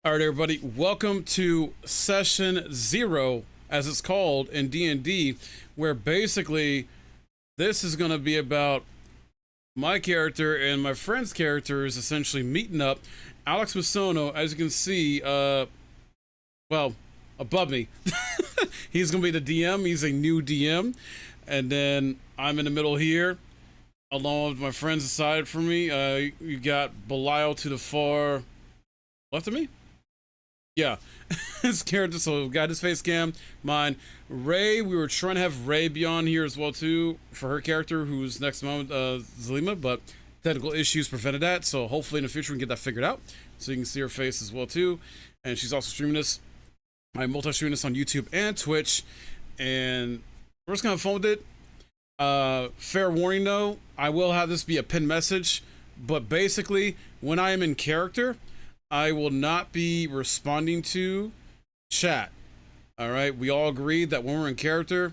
All right, everybody, welcome to session 0, as it's called in D&D, where basically this is going to be about my character and my friend's characters essentially meeting up. Alex Masono, as you can see, well, above me, he's going to be the DM. He's a new DM. And then I'm in the middle here, along with my friends aside from me. You got Belial to the far left of me. Yeah, his character, so we've got his face cam, mine. Ray, we were trying to have Ray be on here as well too, for her character, who's next moment, Zalima, but technical issues prevented that, so hopefully in the future we can get that figured out, so you can see her face as well too. And she's also streaming this. I'm multi-streaming this on YouTube and Twitch, and we're just gonna have fun with it. Fair warning though, I will have this be a pinned message, but basically, when I am in character, I will not be responding to chat. All right, we all agreed that when we're in character,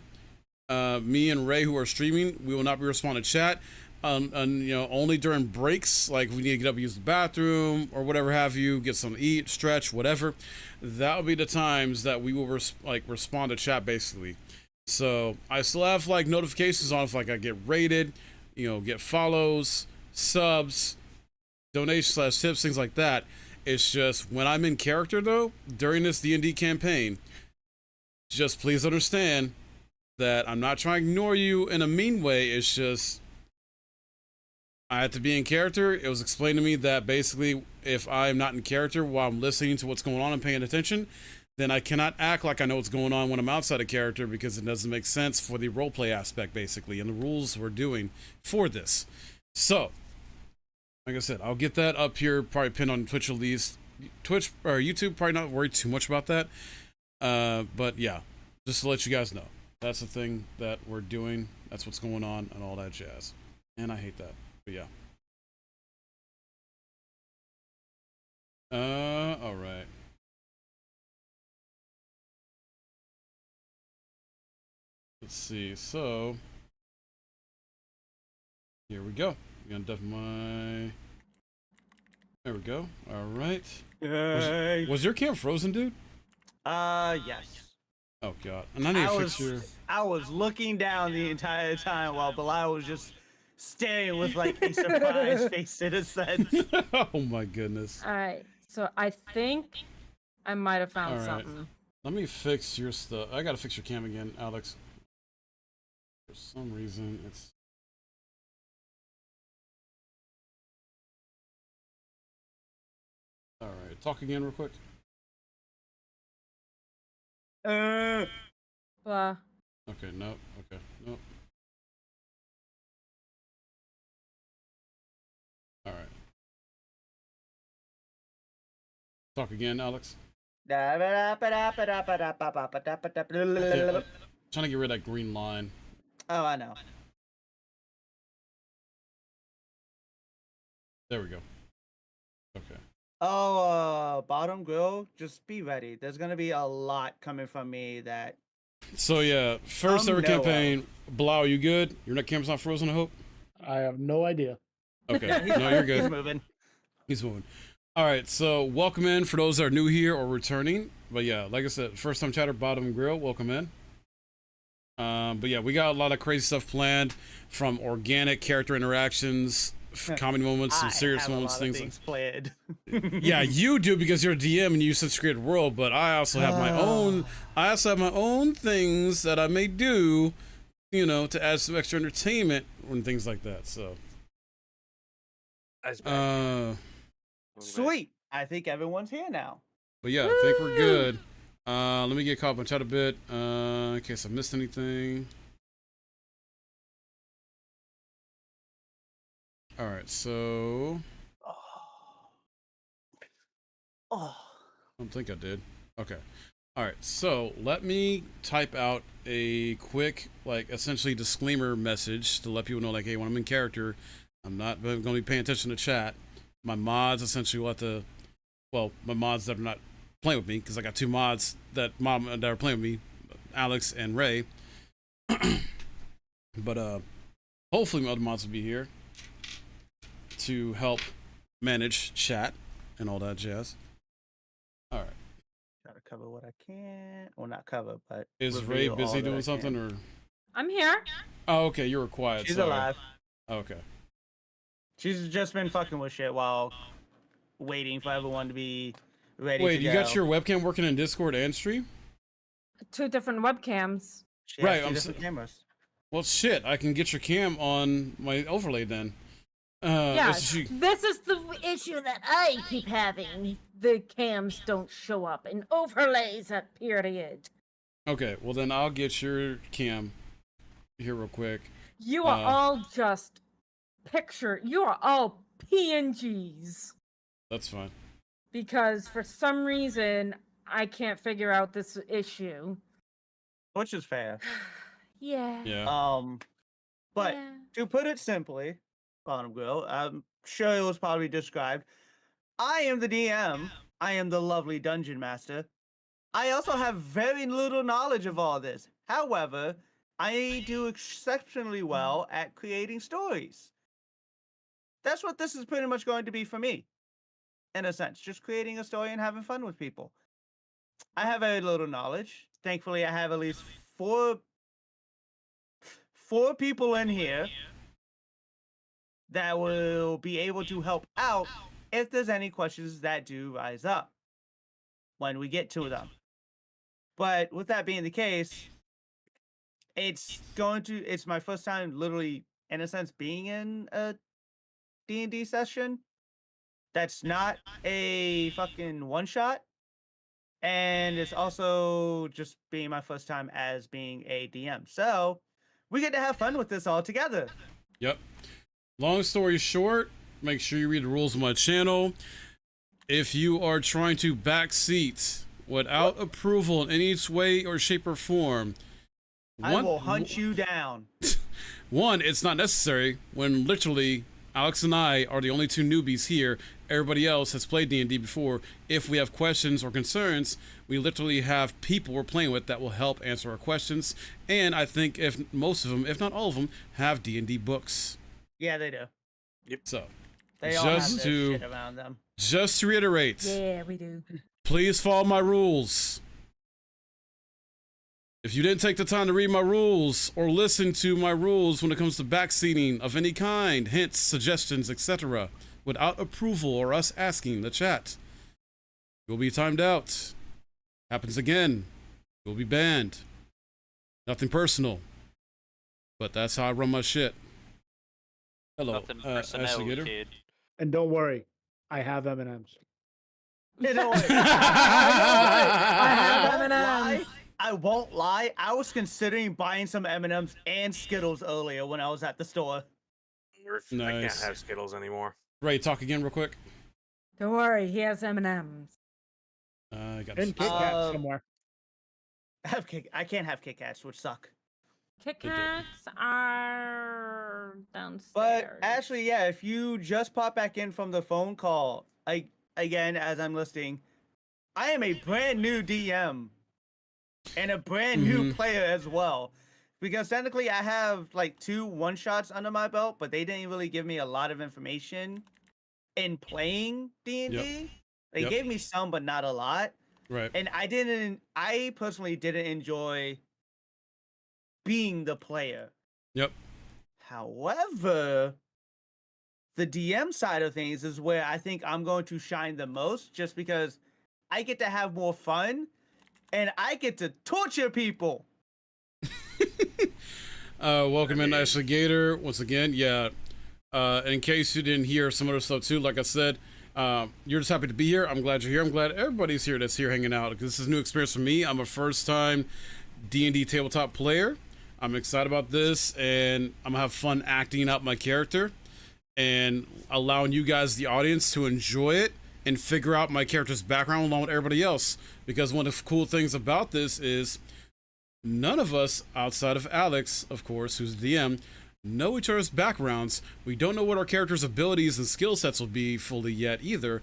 me and Ray, who are streaming, we will not be responding to chat. And you know, only during breaks, like we need to get up and use the bathroom or whatever have you, get something to eat, stretch, whatever. That will be the times that we will respond to chat basically. So I still have like notifications on if like I get rated, you know, get follows, subs, donations / tips, things like that. It's just when I'm in character though, during this D&D campaign, just please understand that I'm not trying to ignore you in a mean way. It's just I had to be in character. It was explained to me that basically if I'm not in character while I'm listening to what's going on and paying attention, then I cannot act like I know what's going on when I'm outside of character, because it doesn't make sense for the roleplay aspect basically and the rules we're doing for this. So like I said, I'll get that up here, probably pinned on Twitch at least. Twitch or YouTube, probably not worried too much about that. But yeah, just to let you guys know, that's the thing that we're doing. That's what's going on and all that jazz. And I hate that, but yeah. All right. Let's see. So here we go. I'm gonna deafen my. There we go. All right. Was your cam frozen, dude? Yes. Oh god. And I need to fix your. I was looking down the entire time while Belial was just staring with like a surprised face in a sense. Oh my goodness. All right. So I think I might have found All right. something. Let me fix your stuff. I gotta fix your cam again, Alex. For some reason, it's. All right, talk again real quick. Blah. Okay, nope. Okay, nope. All right. Talk again, Alex. Oh, Trying to get rid of that green line. I know. There we go. Okay. Oh, bottom grill, just be ready. There's gonna be a lot coming from me that. So yeah, first ever campaign. Blau, you good? Your camera's not frozen, I hope? I have no idea. Okay, no, you're good. He's moving. He's moving. All right, so welcome in for those that are new here or returning. But yeah, like I said, first time chatter, bottom grill, welcome in. But yeah, we got a lot of crazy stuff planned, from organic character interactions, comedy moments, some serious moments, things planned. Yeah, you do because you're a DM and you such a great world, but I also have my own. I also have my own things that I may do, you know, to add some extra entertainment and things like that. So, Sweet. I think everyone's here now. but yeah, I think we're good. Let me get caught up on chat a bit, in case I missed anything. All right, so Oh. I don't think I did. Okay. All right, so let me type out a quick, like, essentially disclaimer message to let people know, like, hey, when I'm in character, I'm not going to be paying attention to chat. My mods essentially will have to, well, my mods that are not playing with me, because I got two mods that are playing with me, Alex and Ray. But hopefully my other mods will be here to help manage chat and all that jazz. All right. Try to cover what I can. Well, not cover, but Is Ray reveal all busy that I doing something can. or? I'm here. Oh, okay. You were quiet. She's sorry. alive. Okay. She's just been fucking with shit while waiting for everyone to be ready Wait, to you go. got your webcam working in Discord and stream? 2 different webcams. She has Right, 2 I'm different cameras. Well, shit. I can get your cam on my overlay then. Yeah, she- this is the issue that I keep having. The cams don't show up in overlays at period. Okay, well then I'll get your cam here real quick. You are all just you are all PNGs. That's fine. Because for some reason, I can't figure out this issue. Which is fair. Yeah. Yeah. But yeah. to put it simply, Bottom Grill, I'm sure it was probably described. I am the DM. I am the lovely dungeon master. I also have very little knowledge of all this. However, I do exceptionally well at creating stories. That's what this is pretty much going to be for me. In a sense, just creating a story and having fun with people. I have very little knowledge. Thankfully, I have at least four people in here that will be able to help out if there's any questions that do rise up when we get to them. But with that being the case, it's my first time literally, in a sense, being in a D&D session that's not a fucking one-shot. And it's also just being my first time as being a DM. So we get to have fun with this all together. Yep. Long story short, make sure you read the rules of my channel. If you are trying to backseat without approval in any way or shape or form, I will hunt you down. One, it's not necessary when literally Alex and I are the only 2 newbies here. Everybody else has played D&D before. If we have questions or concerns, we literally have people we're playing with that will help answer our questions. And I think if most of them, if not all of them, have D&D books. Yeah, they do. Yep. So, They all have just this to shit around them. just to reiterate, Yeah, we do. please follow my rules. If you didn't take the time to read my rules or listen to my rules when it comes to backseating of any kind, hints, suggestions, etc., without approval or us asking the chat, you'll be timed out. Happens again, you'll be banned. Nothing personal, but that's how I run my shit. Hello, Nothing Ashley personnel, Gator. kid. And don't worry, I have M&Ms. You know what? I have M&Ms. I won't lie. I was considering buying some M&Ms and Skittles earlier when I was at the store. I can't Nice. have Skittles anymore. Ray, talk again real quick. Don't worry, he has M&Ms. I got And Kit Kat Uh, somewhere. I can't have Kit Kats, which suck. Kit Kats are downstairs. But actually, yeah, if you just pop back in from the phone call, again, as I'm listing, I am a brand new DM and a brand new player as well. Because technically I have like 2 one-shots under my belt, but they didn't really give me a lot of information in playing D&D. Yep. They Yep. gave me some, but not a lot. right. And I personally didn't enjoy being the player. Yep. However, the DM side of things is where I think I'm going to shine the most, just because I get to have more fun and I get to torture people. Welcome in, Ashley Gator. Once again, yeah. In case you didn't hear some other stuff too, like I said, you're just happy to be here. I'm glad you're here. I'm glad everybody's here that's here hanging out, because this is a new experience for me. I'm a first-time D&D tabletop player. I'm excited about this, and I'm gonna have fun acting out my character and allowing you guys, the audience, to enjoy it and figure out my character's background along with everybody else. Because one of the cool things about this is none of us, outside of Alex, of course, who's the DM, know each other's backgrounds. We don't know what our character's abilities and skill sets will be fully yet either.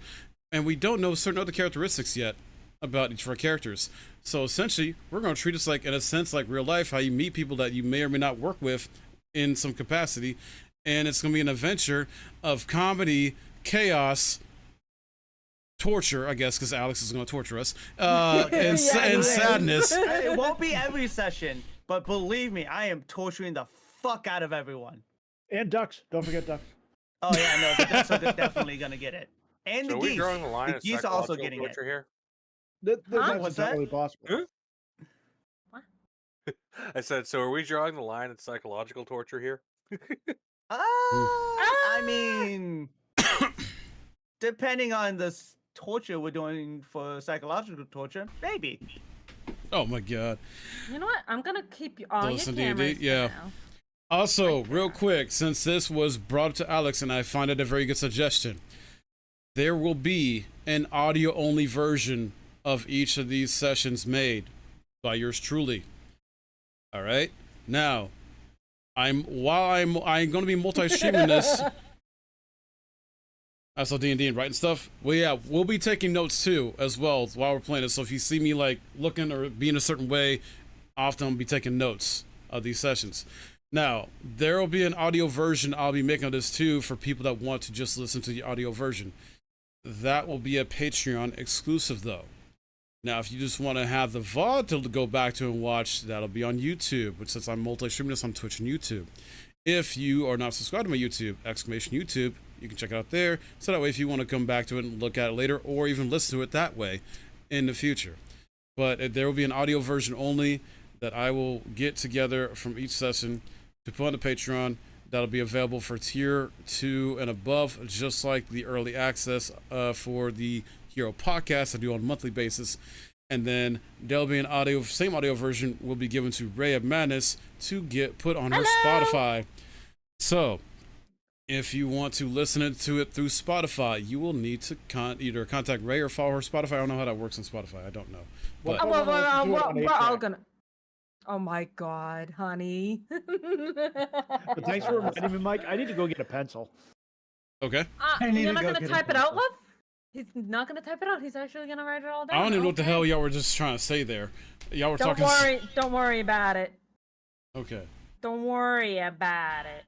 And we don't know certain other characteristics yet about each of our characters. So essentially, we're going to treat this like, in a sense, like real life, how you meet people that you may or may not work with in some capacity. And it's going to be an adventure of comedy, chaos, torture, I guess, because Alex is going to torture us, Yeah, and he is. sadness. It won't be every session, but believe me, I am torturing the fuck out of everyone. And ducks. Don't forget ducks. Oh yeah, no, the ducks are definitely gonna get it, and So the are we geese. drawing the line The of geese are also psychological getting it. torture here? That's What's that? entirely possible. Huh? What? I said, so are we drawing the line of psychological torture here? I mean, depending on the torture we're doing for psychological torture, maybe. Oh my god. You know what? I'm gonna keep you all your Listen, cameras D&D, yeah. for now. Also, real quick, since this was brought up to Alex, and I find it a very good suggestion, there will be an audio-only version of each of these sessions made by yours truly. All right. Now, I'm going to be multi-streaming this. I saw D&D and writing stuff. Well, yeah, we'll be taking notes too, as well, while we're playing it. So if you see me like looking or being a certain way, often I'll be taking notes of these sessions. Now, there will be an audio version I'll be making of this too for people that want to just listen to the audio version. That will be a Patreon exclusive though. Now, if you just want to have the VOD to go back to and watch, that'll be on YouTube, which since I'm multi-streaming this on Twitch and YouTube. If you are not subscribed to my YouTube, !YouTube, you can check it out there. So that way, if you want to come back to it and look at it later, or even listen to it that way in the future. But there will be an audio version only that I will get together from each session to put on the Patreon. That'll be available for tier 2 and above, just like the early access for the Hero podcast I do on a monthly basis. And then there'll be an same audio version will be given to Ray of Madness to get put on her Spotify. So if you want to listen to it through Spotify, you will need to either contact Ray or follow her Spotify. I don't know how that works on Spotify. I don't know. But We're all gonna. Oh my god, honey. But thanks for reminding me, Mike. I need to go get a pencil. okay. I need You're to not go gonna get a type it out, pencil. love? He's not gonna type it out. He's actually gonna write it all down. I don't even know what the Okay. hell y'all were just trying to say there. Y'all were Don't talking. worry. Don't worry about it. Okay. Don't worry about it.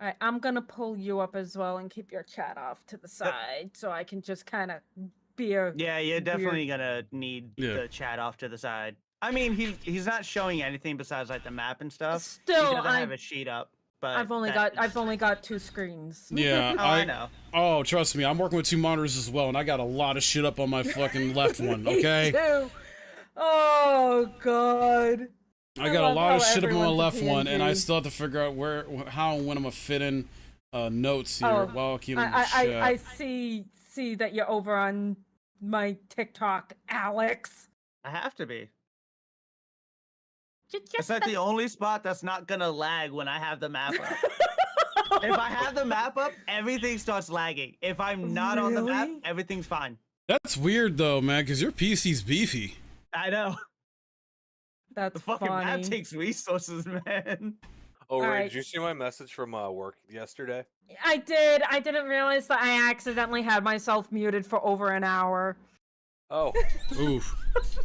All right, I'm gonna pull you up as well and keep your chat off to the side so I can just kind of be a. Yeah, you're definitely gonna need Yeah. the chat off to the side. I mean, he's not showing anything besides like the map and stuff. Still, he doesn't have a sheet up. But I've only got 2 screens. Yeah. Oh, I know. Oh, trust me, I'm working with 2 monitors as well, and I got a lot of shit up on my fucking left one. Me Okay. too. Oh god. I got a love lot of how shit up on my everyone's a left one, and I PNG. still have to figure out how and when I'm gonna fit in notes here Oh, while keeping I see that you're over on my TikTok, Alex. I have to be. Just It's like the only spot that's not gonna lag when I have the map up. If I have the map up, everything starts lagging. If I'm not on the map, Really? everything's fine. That's weird though, man, because your PC's beefy. I know. That's The fucking map funny. takes resources, man. Oh, Ray, Alright. did you see my message from work yesterday? I did. I didn't realize that I accidentally had myself muted for over an hour. Oh, Oof.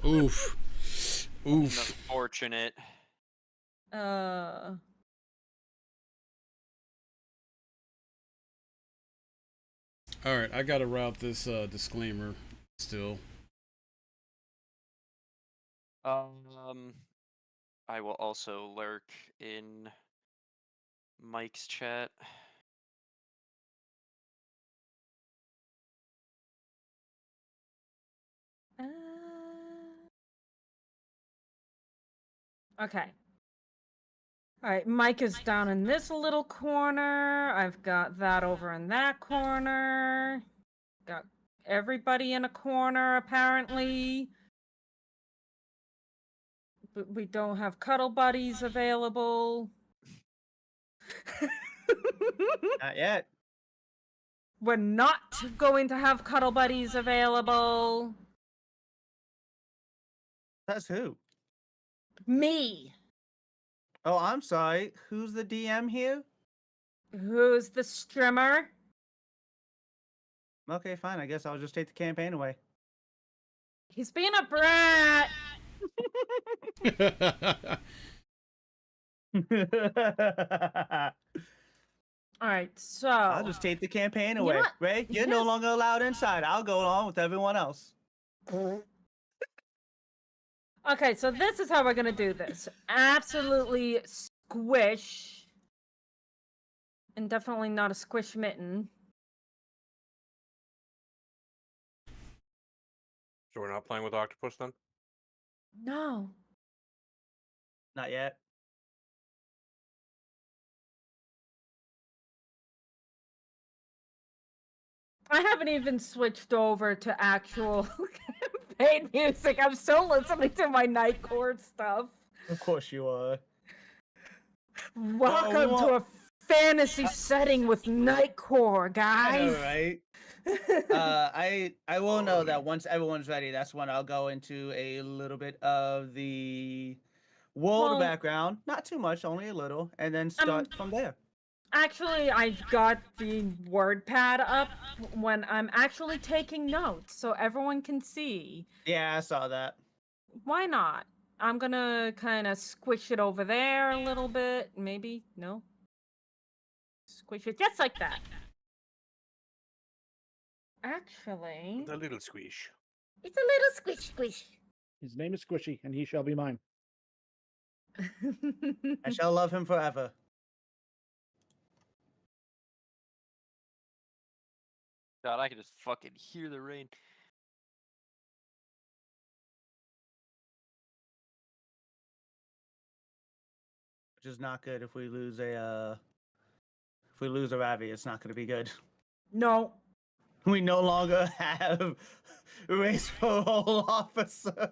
Oof. Oof. Unfortunate. Uh. All right, I gotta route this disclaimer still. I will also lurk in Mike's chat. Okay. All right, Mike is down in this little corner. I've got that over in that corner. Got everybody in a corner, apparently. But we don't have cuddle buddies available. Not yet. We're not going to have cuddle buddies available. That's who. Me. Oh, I'm sorry. Who's the DM here? Who's the streamer? Okay, fine. I guess I'll just take the campaign away. He's being a brat. All right, so I'll just take the campaign You know away. what? Ray, you're no Yes. longer allowed inside. I'll go along with everyone else. Okay, so this is how we're gonna do this. Absolutely squish. And definitely not a squish mitten. So we're not playing with octopus then? No. Not yet. I haven't even switched over to actual campaign music. I'm still listening to my night court stuff. Of course you are. Welcome to a fantasy setting with Nightcore, I guys. know, right? I will know that once everyone's ready, that's when I'll go into a little bit of the world Well- background. Not too much, only a little, and then start from there. Actually, I've got the word pad up when I'm actually taking notes so everyone can see. Yeah, I saw that. Why not? I'm gonna kind of squish it over there a little bit. Maybe? No? Squish it just like that. Actually, A little squish. it's a little squish squish. His name is Squishy, and he shall be mine. I shall love him forever. God, I can just fucking hear the rain. Which is not good if we lose a Ravi, it's not gonna be good. No. We no longer have race parole officer.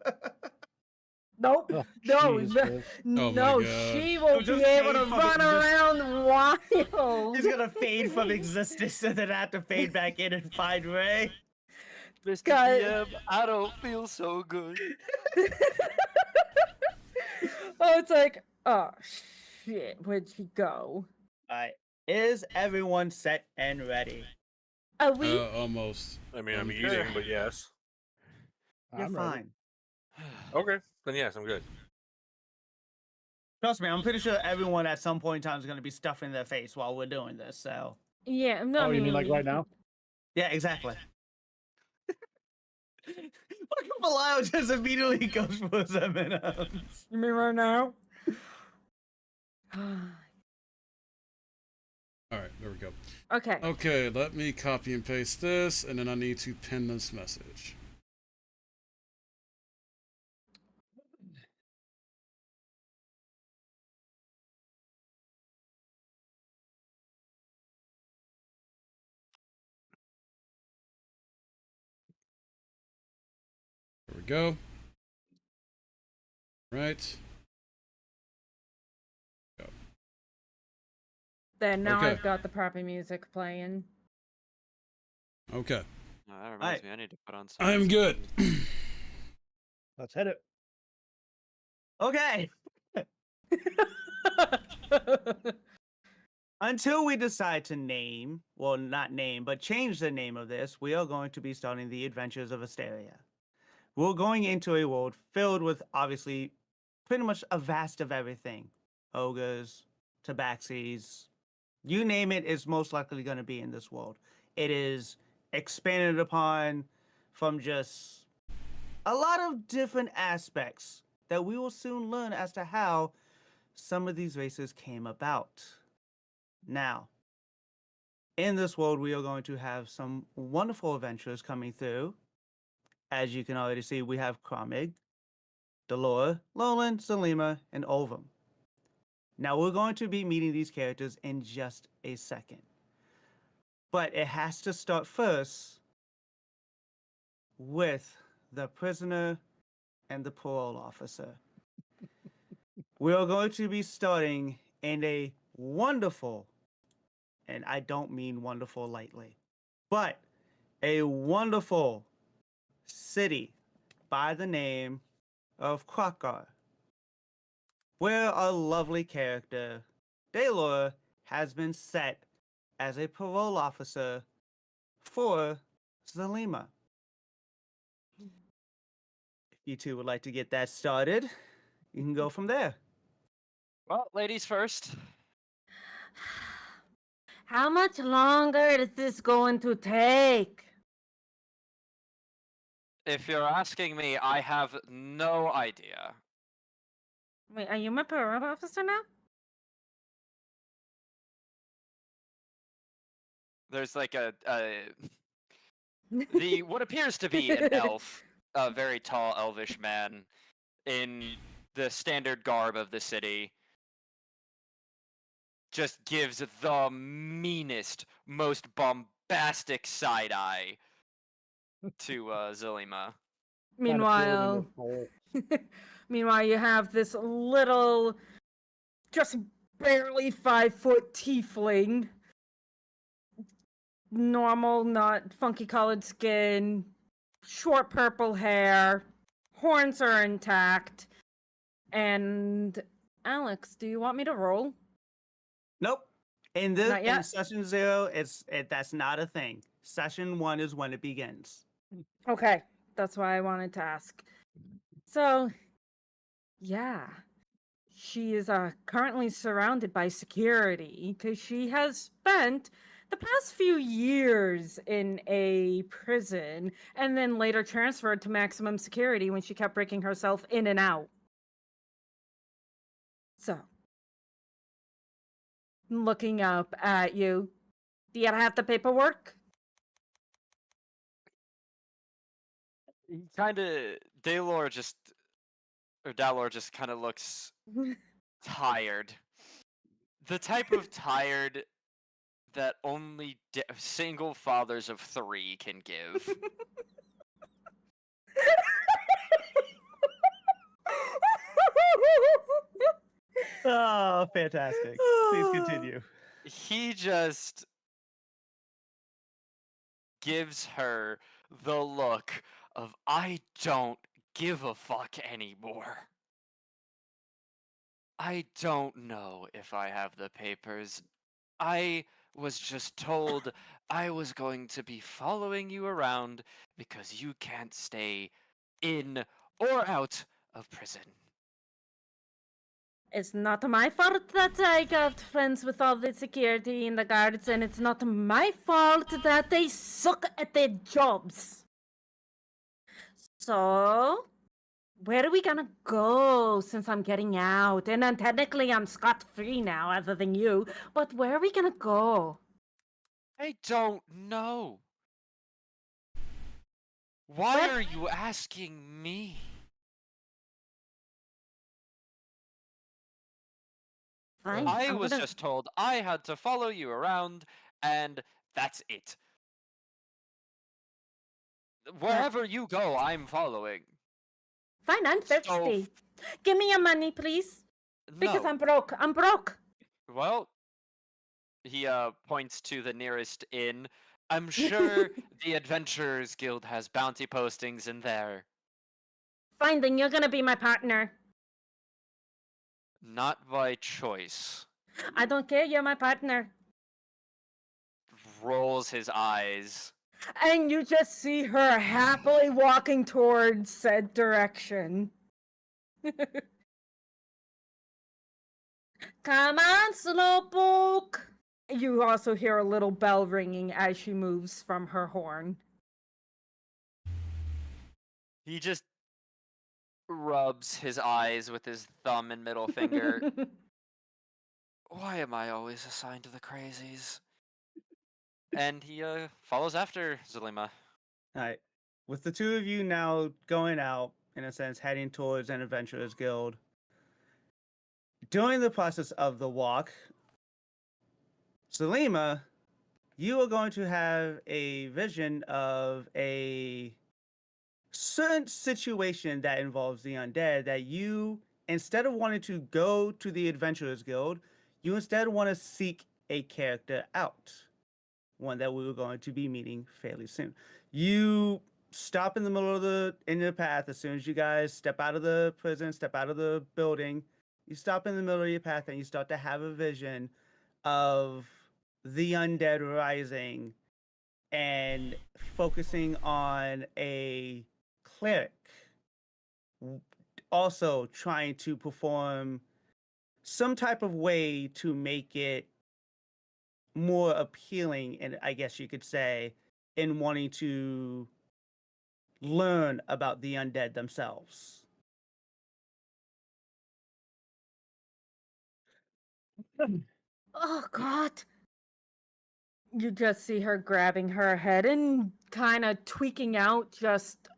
Nope. Oh, No, jeez, no, Liz. my no, God. she will Just be able to fade from run around wild. He's gonna fade from existence and then have to fade back in and find Ray. Mr. Guys- DM, I don't feel so good. Oh, it's like, oh shit, where'd she go? Alright. Is everyone set and ready? Are we? Almost. I mean, I'm Okay. eating, but yes. You're I'm ready. fine. Okay, then yes, I'm good. Trust me, I'm pretty sure everyone at some point in time is gonna be stuffing their face while we're doing this, so Yeah, no, Oh, you mean like right now? yeah, exactly. Look at Belial just immediately goes for his M&Ms. You mean right now? All right, there we go. Okay. Okay, let me copy and paste this, and then I need to pin this message. There we go. Right. There, now Okay. I've got the proper music playing. Okay. Oh, that reminds Alright. me, I need to put on some. I'm good. Let's hit it. Okay. Until we decide to name, well, not name, but change the name of this, we are going to be starting the adventures of Asteria. We're going into a world filled with, obviously, pretty much a vast of everything. Ogres, tabaxis, you name it is most likely going to be in this world. It is expanded upon from just a lot of different aspects that we will soon learn as to how some of these races came about. Now, in this world, we are going to have some wonderful adventures coming through. As you can already see, we have Kramig, Delora, Lolan, Selima, and Olvum. Now, we're going to be meeting these characters in just a second. But it has to start first with the prisoner and the parole officer. We are going to be starting in a wonderful, and I don't mean wonderful lightly, but a wonderful city by the name of Krakar, where our lovely character, Daylor, has been set as a parole officer for Zalima. If you two would like to get that started, you can go from there. Well, ladies first. How much longer is this going to take? If you're asking me, I have no idea. Wait, are you my parole officer now? There's like the what appears to be an elf, a very tall elvish man in the standard garb of the city, just gives the meanest, most bombastic side eye to Zilima. Meanwhile, meanwhile, you have this little, just barely 5-foot tiefling, normal, not funky colored skin, short purple hair, horns are intact, and Alex, do you want me to roll? Nope. In this Not yet? in session 0, that's not a thing. Session 1 is when it begins. Okay, that's why I wanted to ask. So, yeah, she is currently surrounded by security because she has spent the past few years in a prison and then later transferred to maximum security when she kept breaking herself in and out. So, looking up at you, do you have the paperwork? Kind of, Dalor just kind of looks tired. The type of tired that only single fathers of 3 can give. Oh, fantastic. Please continue. He just gives her the look of I don't give a fuck anymore. I don't know if I have the papers. I was just told I was going to be following you around because you can't stay in or out of prison. It's not my fault that I got friends with all the security and the guards, and it's not my fault that they suck at their jobs. So, where are we gonna go since I'm getting out? And then technically I'm scot-free now, other than you. But where are we gonna go? I don't know. Why What? are you asking me? Fine. I I'm was gonna... just told I had to follow you around, and that's it. Wherever you go, I'm following. Fine, I'm So, thirsty. Give me your money, please. Because no. I'm broke. I'm broke. Well, he points to the nearest inn. I'm sure the Adventurers Guild has bounty postings in there. Fine, then you're gonna be my partner. Not by choice. I don't care, you're my partner. Rolls his eyes. And you just see her happily walking towards said direction. Come on, Slowpoke! You also hear a little bell ringing as she moves from her horn. He just rubs his eyes with his thumb and middle finger. Why am I always assigned to the crazies? And he follows after Zulima. All right. With the two of you now going out, in a sense, heading towards an adventurers guild, during the process of the walk, Selima, you are going to have a vision of a certain situation that involves the undead that you, instead of wanting to go to the adventurers guild, you instead want to seek a character out, one that we were going to be meeting fairly soon. You stop in the middle of the path as soon as you guys step out of the prison, step out of the building. You stop in the middle of your path and you start to have a vision of the undead rising and focusing on a cleric also trying to perform some type of way to make it more appealing, and I guess you could say, in wanting to learn about the undead themselves? Oh God. You just see her grabbing her head and kind of tweaking out just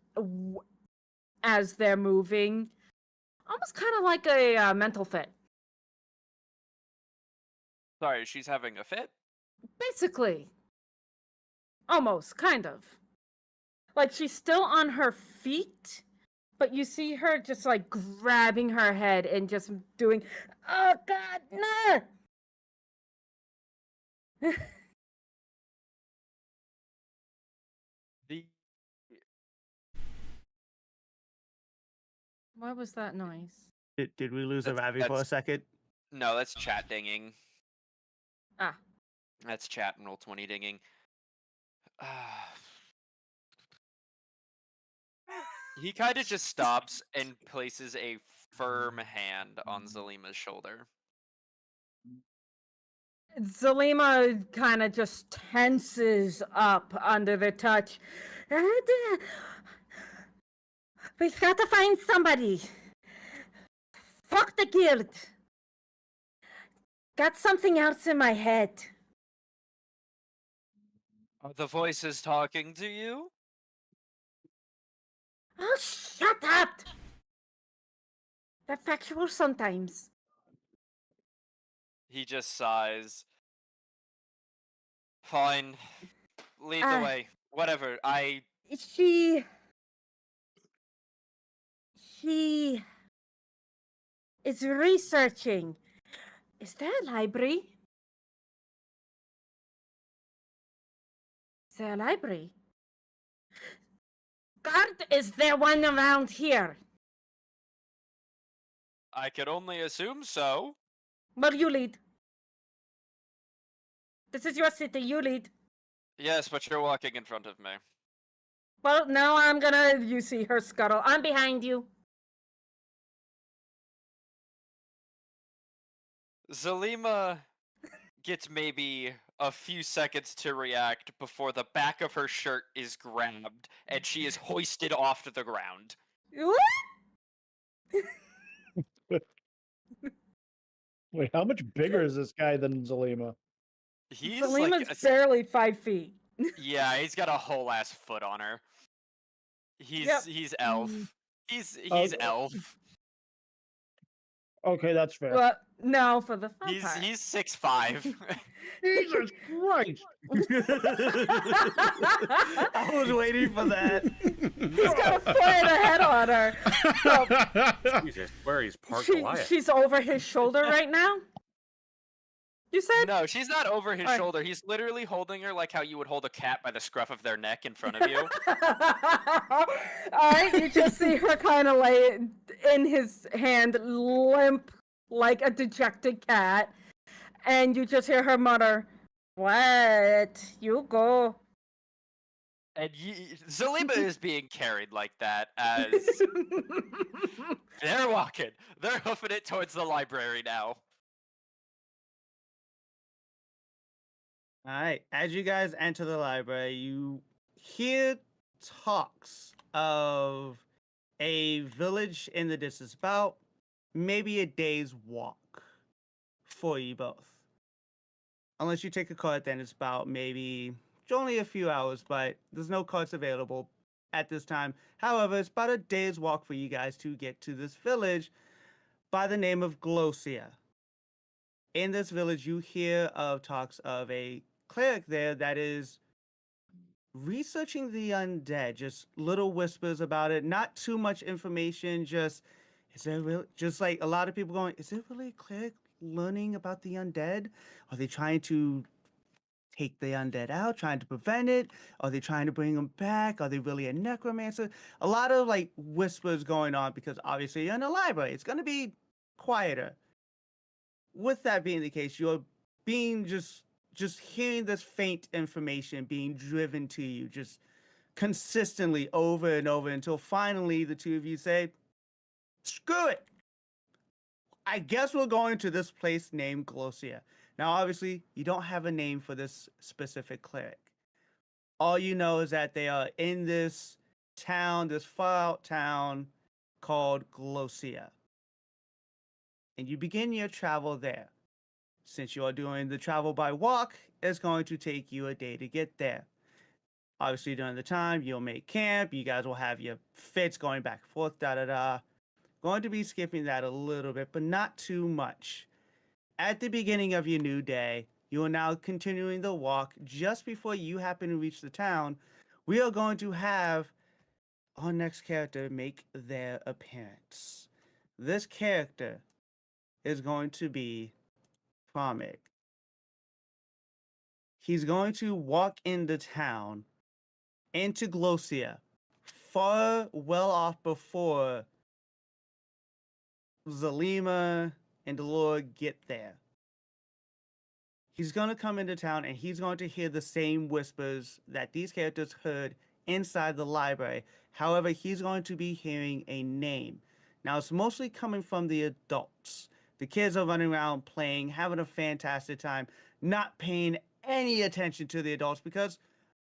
as they're moving. Almost kind of like a mental fit. Sorry, she's having a fit? Basically. Almost, kind of. Like she's still on her feet, but you see her just like grabbing her head and just doing, oh God, no! The What was that noise? Did we lose a That's- Ravi for a that's- second? No, that's chat dinging. Ah. That's chat and Roll20 dinging. He kind of just stops and places a firm hand on Zalima's shoulder. Zalima kind of just tenses up under the touch. We've got to find somebody. Fuck the guild. Got something else in my head. Are the voices talking to you? Oh, shut up! They're factual sometimes. He just sighs. Fine. Lead the way. Whatever. She is researching. Is there a library? Is there a library? God, is there one around here? I could only assume so. Well, you lead. This is your city, you lead. Yes, but you're walking in front of me. Well, now you see her scuttle. I'm behind you. Zalima gets maybe a few seconds to react before the back of her shirt is grabbed and she is hoisted off to the ground. Wait, how much bigger is this guy than Zalima? He's Salima's like barely 5 feet. yeah, he's got a whole ass foot on her. He's Yep. elf. He's elf. Okay, that's fair. Well, no, for the fun He's part. 6'5". Jesus Christ! I was waiting for that. He's got a foot and a head on her. So, Jesus, where he's parked she's over his shoulder right now? You said? No, she's not over his Alright. shoulder. He's literally holding her like how you would hold a cat by the scruff of their neck in front of you. Alright, you just see her kind of lay in his hand, limp like a dejected cat. And you just hear her mutter, "What? You go." And Zalima is being carried like that as they're walking. They're hoofing it towards the library now. All right. As you guys enter the library, you hear talks of a village in the distance, about maybe a day's walk for you both. Unless you take a cart, then it's about maybe only a few hours, but there's no carts available at this time. However, it's about a day's walk for you guys to get to this village by the name of Glosia. In this village, you hear of talks of a cleric there that is researching the undead, just little whispers about it, not too much information, just is there really, just like a lot of people going, is there really a cleric learning about the undead? Are they trying to take the undead out, trying to prevent it? Are they trying to bring them back? Are they really a necromancer? A lot of like whispers going on because obviously you're in a library. It's going to be quieter. With that being the case, you're being just hearing this faint information being driven to you just consistently over and over until finally the two of you say, screw it. I guess we're going to this place named Glosia. Now, obviously, you don't have a name for this specific cleric. All you know is that they are in this town, this far out town called Glosia. And you begin your travel there. Since you are doing the travel by walk, it's going to take you a day to get there. Obviously, during the time, you'll make camp. You guys will have your fits going back and forth, da da da. Going to be skipping that a little bit, but not too much. At the beginning of your new day, you are now continuing the walk. Just before you happen to reach the town, we are going to have our next character make their appearance. This character is going to be Promig. He's going to walk into town, into Glosia, far well off before Zalima and Delora get there. He's going to come into town and he's going to hear the same whispers that these characters heard inside the library. However, he's going to be hearing a name. Now, it's mostly coming from the adults. The kids are running around playing, having a fantastic time, not paying any attention to the adults because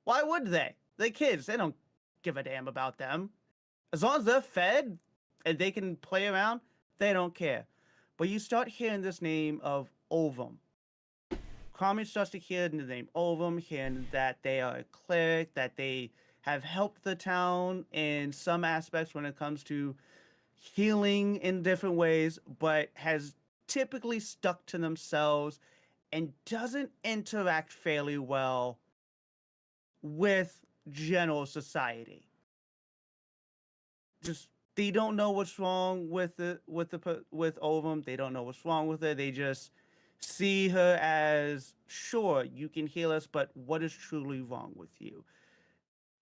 why would they? They're kids. They don't give a damn about them. As long as they're fed and they can play around, they don't care. But you start hearing this name of Ovum. Carmen starts to hear the name Ovum, hearing that they are a cleric, that they have helped the town in some aspects when it comes to healing in different ways, but has typically stuck to themselves and doesn't interact fairly well with general society. Just they don't know what's wrong with Ovum. They don't know what's wrong with her. They just see her as, sure, you can heal us, but what is truly wrong with you?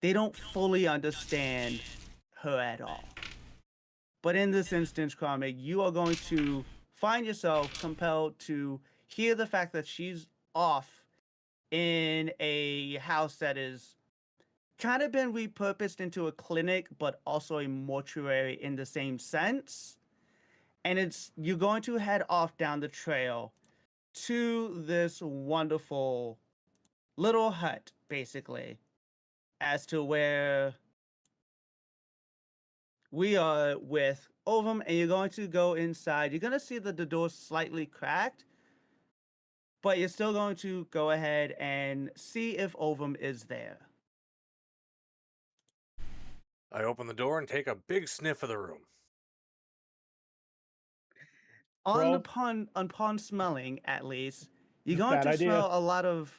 They don't fully understand her at all. But in this instance, Karmic, you are going to find yourself compelled to hear the fact that she's off in a house that is kind of been repurposed into a clinic, but also a mortuary in the same sense. And you're going to head off down the trail to this wonderful little hut, basically, as to where we are with Ovum, and you're going to go inside. You're going to see that the door's slightly cracked, but you're still going to go ahead and see if Ovum is there. I open the door and take a big sniff of the room. On Bro. upon smelling, at least, you're Bad going to idea. smell a lot of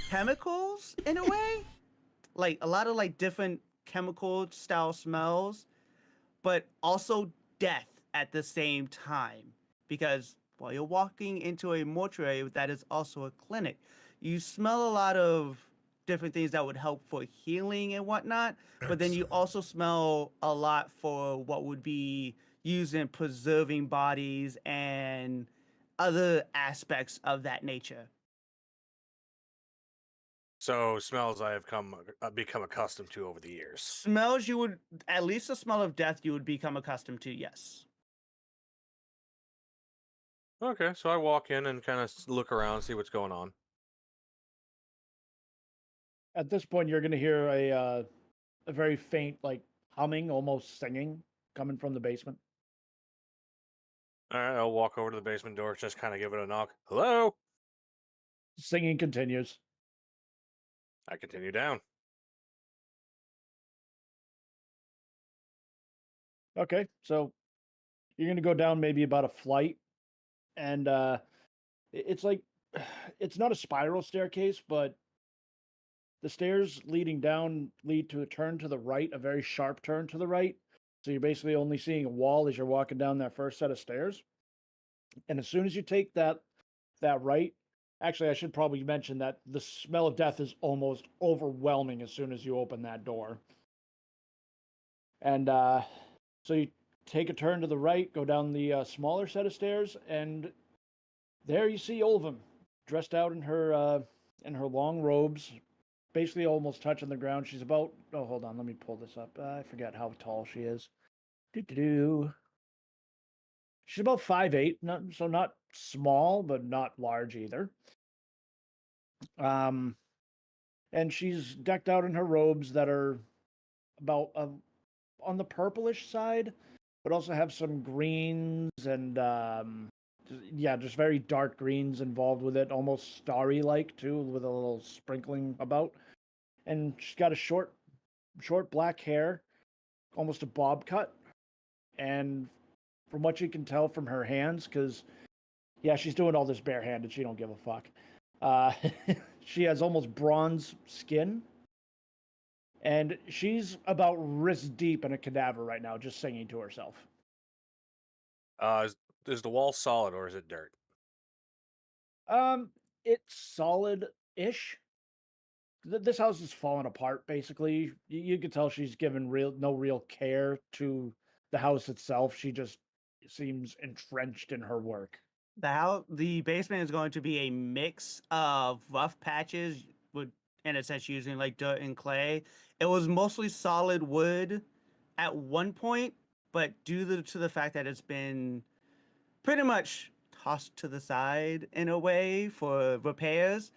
chemicals in a way, like a lot of like different chemical style smells, but also death at the same time. Because while you're walking into a mortuary that is also a clinic, you smell a lot of different things that would help for healing and whatnot, but then you also smell a lot for what would be used in preserving bodies and other aspects of that nature. So smells I have become accustomed to over the years. Smells you would, at least the smell of death you would become accustomed to, yes. Okay, so I walk in and kind of look around, see what's going on. At this point, you're going to hear a very faint, like humming, almost singing, coming from the basement. All right, I'll walk over to the basement door, just kind of give it a knock. Hello? Singing continues. I continue down. Okay, so you're going to go down maybe about a flight, and it's like it's not a spiral staircase, but the stairs leading down lead to a turn to the right, a very sharp turn to the right. So you're basically only seeing a wall as you're walking down that first set of stairs. And as soon as you take that right, actually, I should probably mention that the smell of death is almost overwhelming as soon as you open that door. And so you take a turn to the right, go down the smaller set of stairs, and there you see Olvum, dressed out in her long robes, basically almost touching the ground. She's about, oh, hold on, let me pull this up. I forget how tall she is. She's about 5'8", so not small, but not large either. And she's decked out in her robes that are about on the purplish side, but also have some greens and yeah, just very dark greens involved with it, almost starry like too, with a little sprinkling about. And she's got a short black hair, almost a bob cut, and from what you can tell from her hands, because yeah, she's doing all this barehanded, she don't give a fuck. Uh, she has almost bronze skin, and she's about wrist deep in a cadaver right now, just singing to herself. Is the wall solid or is it dirt? Um, it's solid-ish. This house is falling apart. Basically, you could tell she's given no real care to the house itself. She just seems entrenched in her work. The basement is going to be a mix of rough patches with, in a sense, using like dirt and clay. It was mostly solid wood at one point, but to the fact that it's been pretty much tossed to the side in a way for repairs,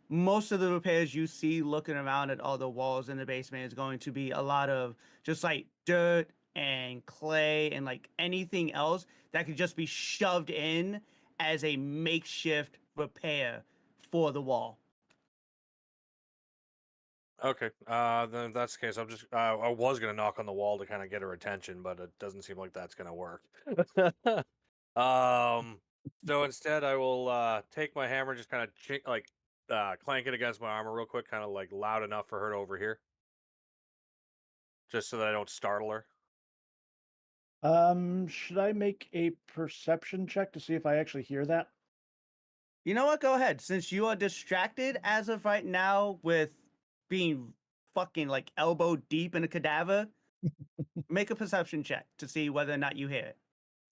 most of the repairs you see looking around at all the walls in the basement is going to be a lot of just like dirt and clay and like anything else that could just be shoved in as a makeshift repair for the wall. Okay. Then if that's the case, I was gonna knock on the wall to kind of get her attention, but it doesn't seem like that's gonna work. um. So instead, I will take my hammer, just kind of clank it against my armor real quick, kind of like loud enough for her to overhear, just so that I don't startle her. Should I make a perception check to see if I actually hear that? You know what? Go ahead. Since you are distracted as of right now with being fucking like elbow deep in a cadaver, make a perception check to see whether or not you hear it.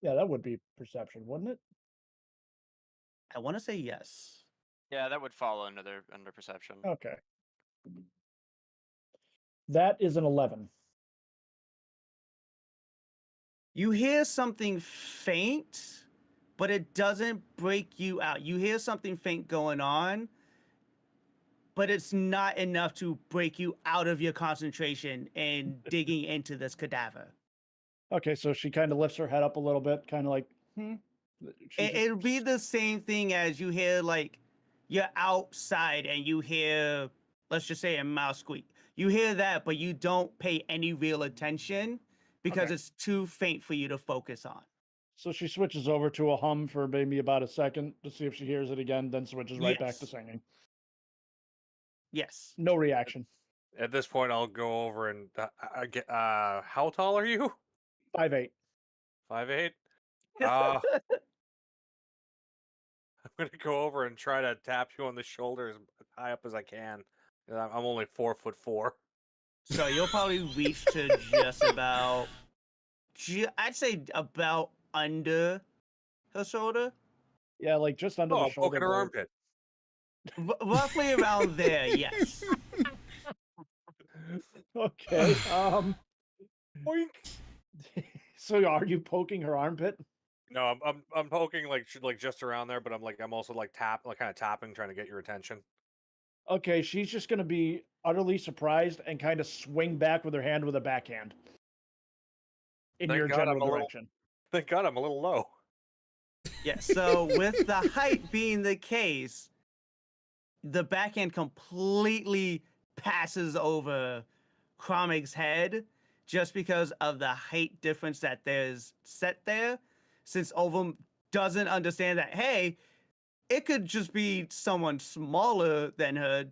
Yeah, that would be perception, wouldn't it? I want to say yes. Yeah, that would fall under perception. Okay. That is an 11. You hear something faint, but it doesn't break you out. You hear something faint going on, but it's not enough to break you out of your concentration and digging into this cadaver. Okay, so she kind of lifts her head up a little bit, kind of like, It'll be the same thing as you hear, like, you're outside and you hear, let's just say, a mouse squeak. You hear that, but you don't pay any real attention because Okay. it's too faint for you to focus on. So she switches over to a hum for maybe about a second to see if she hears it again, then switches right back to Yes. singing. Yes. No reaction. At this point, I'll go over and I get. How tall are you? 5'8". 5'8". I'm gonna go over and try to tap you on the shoulder as high up as I can. I'm only 4'4". So you'll probably reach to just about, I'd say about under her shoulder. Yeah, like just under Oh, the I'm shoulder poking her blade. armpit. Roughly around there, yes. Okay. Boink. So are you poking her armpit? No, I'm poking like just around there, but I'm also like kind of tapping, trying to get your attention. Okay, she's just gonna be utterly surprised and kind of swing back with her hand with a backhand in Thank your God general I'm a little- direction. Thank God I'm a little low. Yeah, so with the height being the case, the backhand completely passes over Kromig's head just because of the height difference that there's set there. Since Ovum doesn't understand that, hey, it could just be someone smaller than her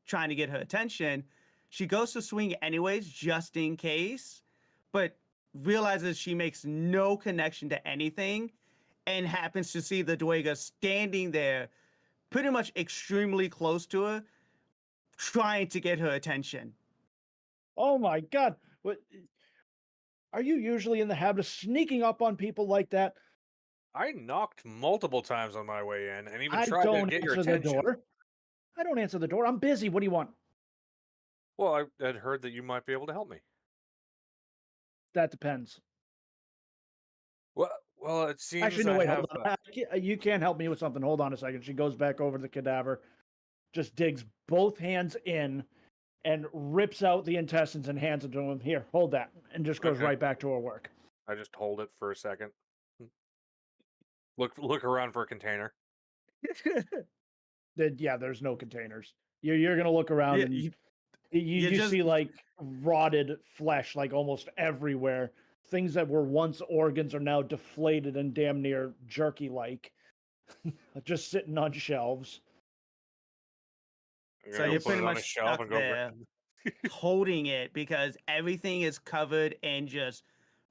trying to get her attention. She goes to swing anyways, just in case, but realizes she makes no connection to anything and happens to see the Dwayga standing there pretty much extremely close to her, trying to get her attention. Oh my god. What are you usually in the habit of sneaking up on people like that? I knocked multiple times on my way in, and even I tried to don't get your answer the attention. door. I don't answer the door. I'm busy. What do you want? Well, I had heard that you might be able to help me. That depends. Well, it seems Actually, no, I wait, have. hold on. You can't help me with something. Hold on a second. She goes back over to the cadaver just digs both hands in and rips out the intestines and hands it to him. Here, hold that, and just goes Okay. right back to her work. I just hold it for a second. Look around for a container. Yeah, there's no containers. You're gonna look around You- and you- you just- see like rotted flesh like almost everywhere. Things that were once organs are now deflated and damn near jerky like, just sitting on shelves. I'm So gonna go you're put pretty it on a much shelf stuck and go. there, holding it because everything is covered in just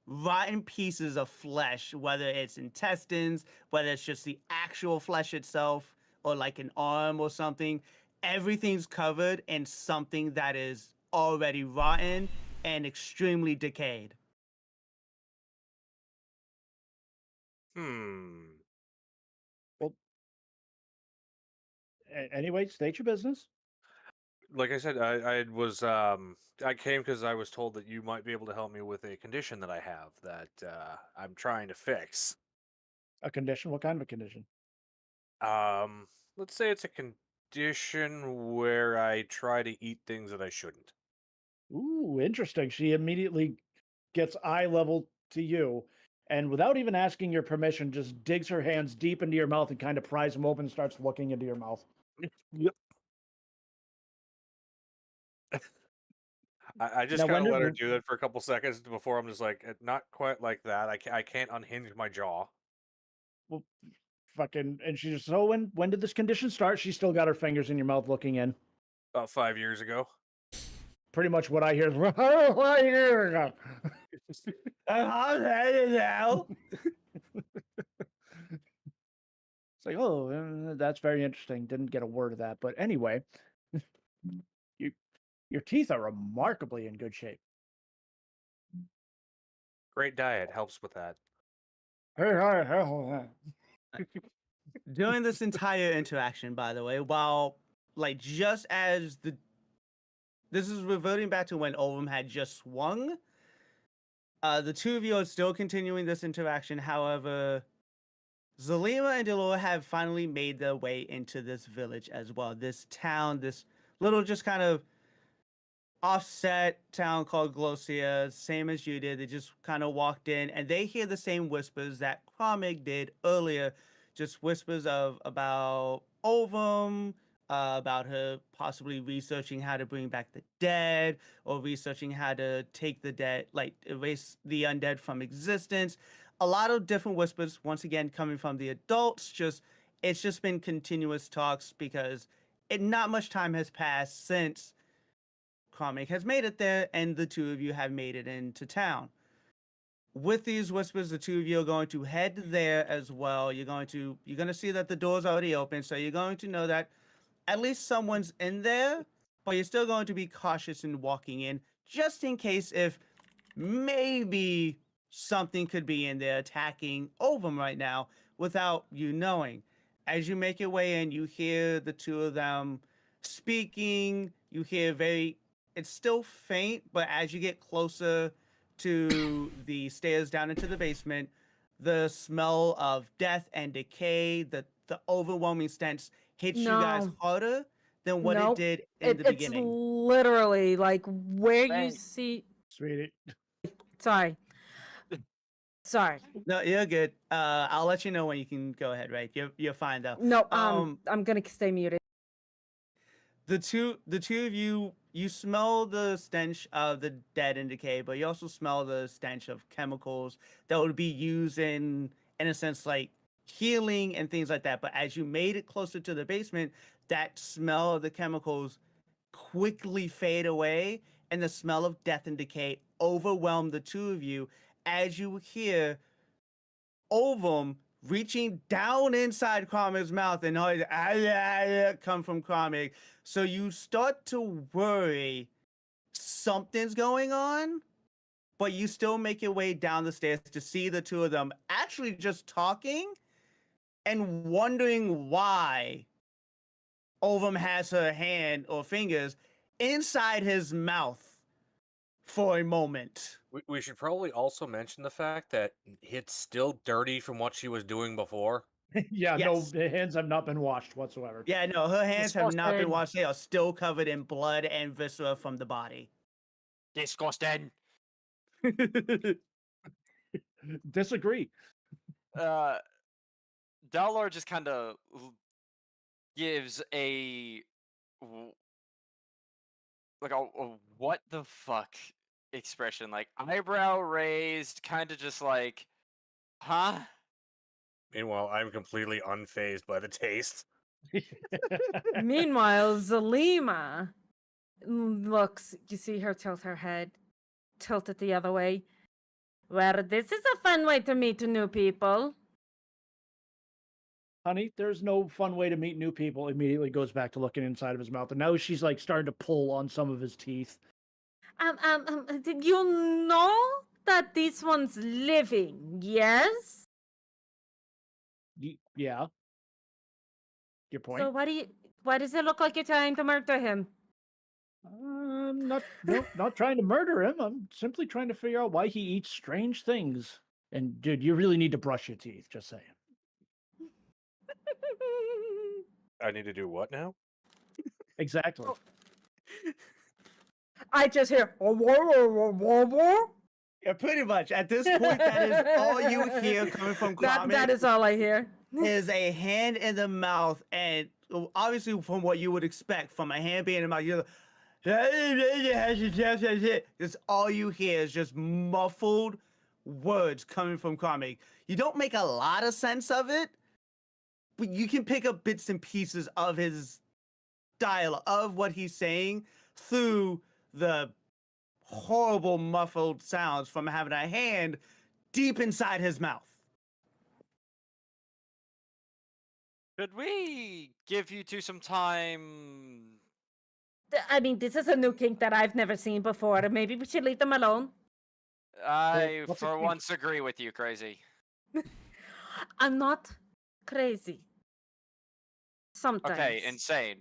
rotten pieces of flesh, whether it's intestines, whether it's just the actual flesh itself, or like an arm or something. Everything's covered in something that is already rotten and extremely decayed. Anyway, state your business. Like I said, I was I came because I was told that you might be able to help me with a condition that I have that I'm trying to fix. A condition? What kind of a condition? Let's say it's a condition where I try to eat things that I shouldn't. Ooh, interesting. She immediately gets eye level to you, and without even asking your permission, just digs her hands deep into your mouth and kind of pries them open and starts looking into your mouth. Yep. I just Now, kind when of let her did do that for a couple seconds before I'm just like, not quite like that. I can't unhinge my jaw. well, fucking and she just so when did this condition start? She's still got her fingers in your mouth looking in. About 5 years ago. Pretty much what I hear is 5 years ago. I'm headed now. It's like, oh, that's very interesting. Didn't get a word of that, but anyway, you, your teeth are remarkably in good shape. Great diet helps with that. During this entire interaction, by the way, while like just as this is reverting back to when Olum had just swung. The two of you are still continuing this interaction. However, Zalima and Delora have finally made their way into this village as well. This town, this little just kind of offset town called Glosia, same as you did. They just kind of walked in and they hear the same whispers that Kromig did earlier. Just whispers about Ovum, about her possibly researching how to bring back the dead or researching how to take the dead, like erase the undead from existence. A lot of different whispers, once again, coming from the adults. It's just been continuous talks because not much time has passed since Comic has made it there, and the two of you have made it into town. With these whispers, the two of you are going to head there as well. You're going to see that the door's already open, so you're going to know that at least someone's in there, but you're still going to be cautious in walking in, just in case if maybe something could be in there attacking Ovum right now without you knowing. As you make your way in, you hear the two of them speaking. You hear it's still faint, but as you get closer to the stairs down into the basement, the smell of death and decay, the overwhelming stench hits you guys No. harder than what Nope. it did in the It's beginning. literally like where you Right. see. Sweetie. Sorry. Sorry. No, you're good. I'll let you know when you can go ahead. Right, you're fine though. No, I'm gonna stay muted. The two of you smell the stench of the dead and decay, but you also smell the stench of chemicals that would be used in a sense like healing and things like that. But as you made it closer to the basement, that smell of the chemicals quickly fade away, and the smell of death and decay overwhelmed the two of you as you hear Ovum reaching down inside Kromig's mouth and noise come from Kromig. So you start to worry something's going on, but you still make your way down the stairs to see the two of them actually just talking and wondering why Ovum has her hand or fingers inside his mouth for a moment. We should probably also mention the fact that it's still dirty from what she was doing before. Yeah, Yes. no, the hands have not been washed whatsoever. Yeah, no, her hands have not been Disgusting. washed. They are still covered in blood and viscera from the body. Disgusting. Disagree. Dalor just kind of gives a what the fuck expression, like eyebrow raised, kind of just like, huh? Meanwhile, I'm completely unfazed by the taste. Meanwhile, Zalima looks, you see her tilt her head, tilt it the other way. Well, this is a fun way to meet new people. Honey, there's no fun way to meet new people. Immediately goes back to looking inside of his mouth, and now she's like starting to pull on some of his teeth. Did you know that this one's living? Yes. Yeah. Your point? So why does it look like you're trying to murder him? I'm not trying to murder him. I'm simply trying to figure out why he eats strange things. And dude, you really need to brush your teeth. Just saying. I need to do what now? Exactly. Oh. I just hear that Yeah, pretty much. At this point, that is all you hear coming from Kwame. that is all I hear. Is a hand in the mouth, and obviously from what you would expect from a hand being in the mouth, you're it's all you hear is just muffled words coming from Kwame. You don't make a lot of sense of it, but you can pick up bits and pieces of his dialogue, of what he's saying, through the horrible muffled sounds from having a hand deep inside his mouth. Should we give you two some time? I mean, this is a new kink that I've never seen before. Maybe we should leave them alone. I, what's a for kink? once, agree with you, Crazy. I'm not crazy. Sometimes. Okay, insane.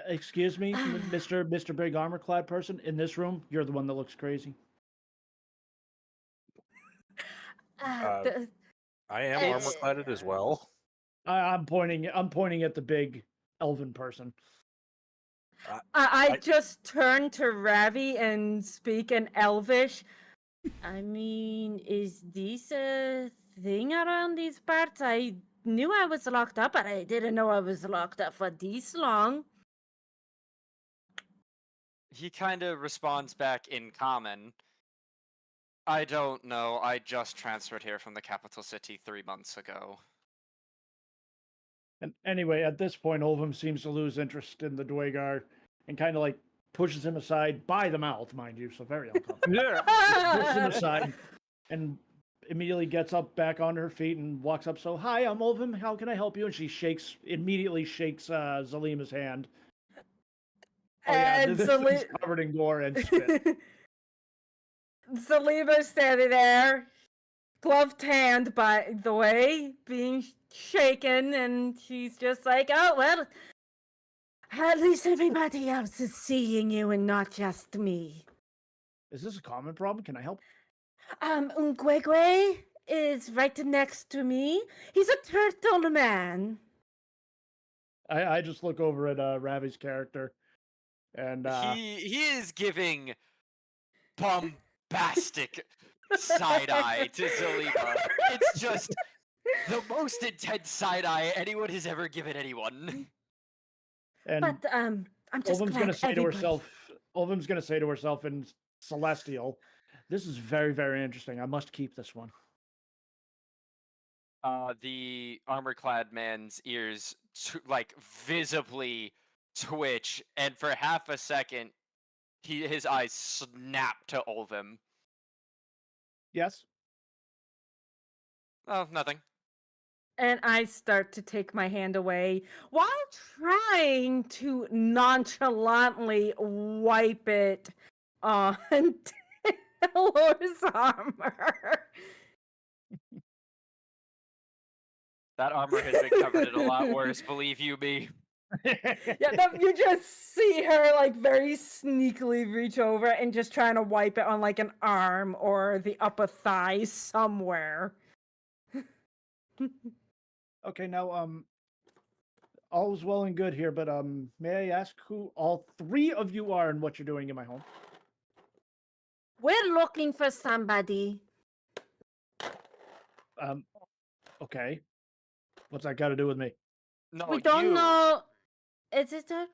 Excuse me, Mr. Big Armor Clad person in this room. You're the one that looks crazy. I am It's- armor cladded as well. I'm pointing at the big elven person. I I- just turn to Ravi and speak in Elvish. I mean, is this a thing around these parts? I knew I was locked up, but I didn't know I was locked up for this long. He kind of responds back in common. I don't know. I just transferred here from the capital city 3 months ago. And anyway, at this point, Olvum seems to lose interest in the Dwagar and kind of like pushes him aside by the mouth, mind you, so very uncomfortable. Pushes him aside and immediately gets up back on her feet and walks up. So, hi, I'm Olvum. How can I help you? And she immediately shakes Zalima's hand. Oh yeah, And this is covered in gore and spit. Salima's standing there, gloved hand, by the way, being shaken, and she's just like, oh, well, at least everybody else is seeing you and not just me. Is this a common problem? Can I help? Ngwegwe is right next to me. He's a turtle man. I just look over at Ravi's character, and He is giving bombastic side eye to Zalima. It's just the most intense side eye anyone has ever given anyone. and But I'm just Olvum's glad gonna say to everybody- herself. Olvum's gonna say to herself in Celestial, "This is very, very interesting. I must keep this one." The armor-clad man's ears visibly twitch, and for half a second, his eyes snap to Olvim. Yes. Oh, nothing. And I start to take my hand away while trying to nonchalantly wipe it on Taylor's armor. That armor has been covered in a lot worse, believe you me. Yeah, you just see her like very sneakily reach over and just trying to wipe it on like an arm or the upper thigh somewhere. Okay, now all's well and good here, but may I ask who all three of you are and what you're doing in my home? We're looking for somebody. Um, okay. What's that got to do with me? No, We don't you. know. Is it a...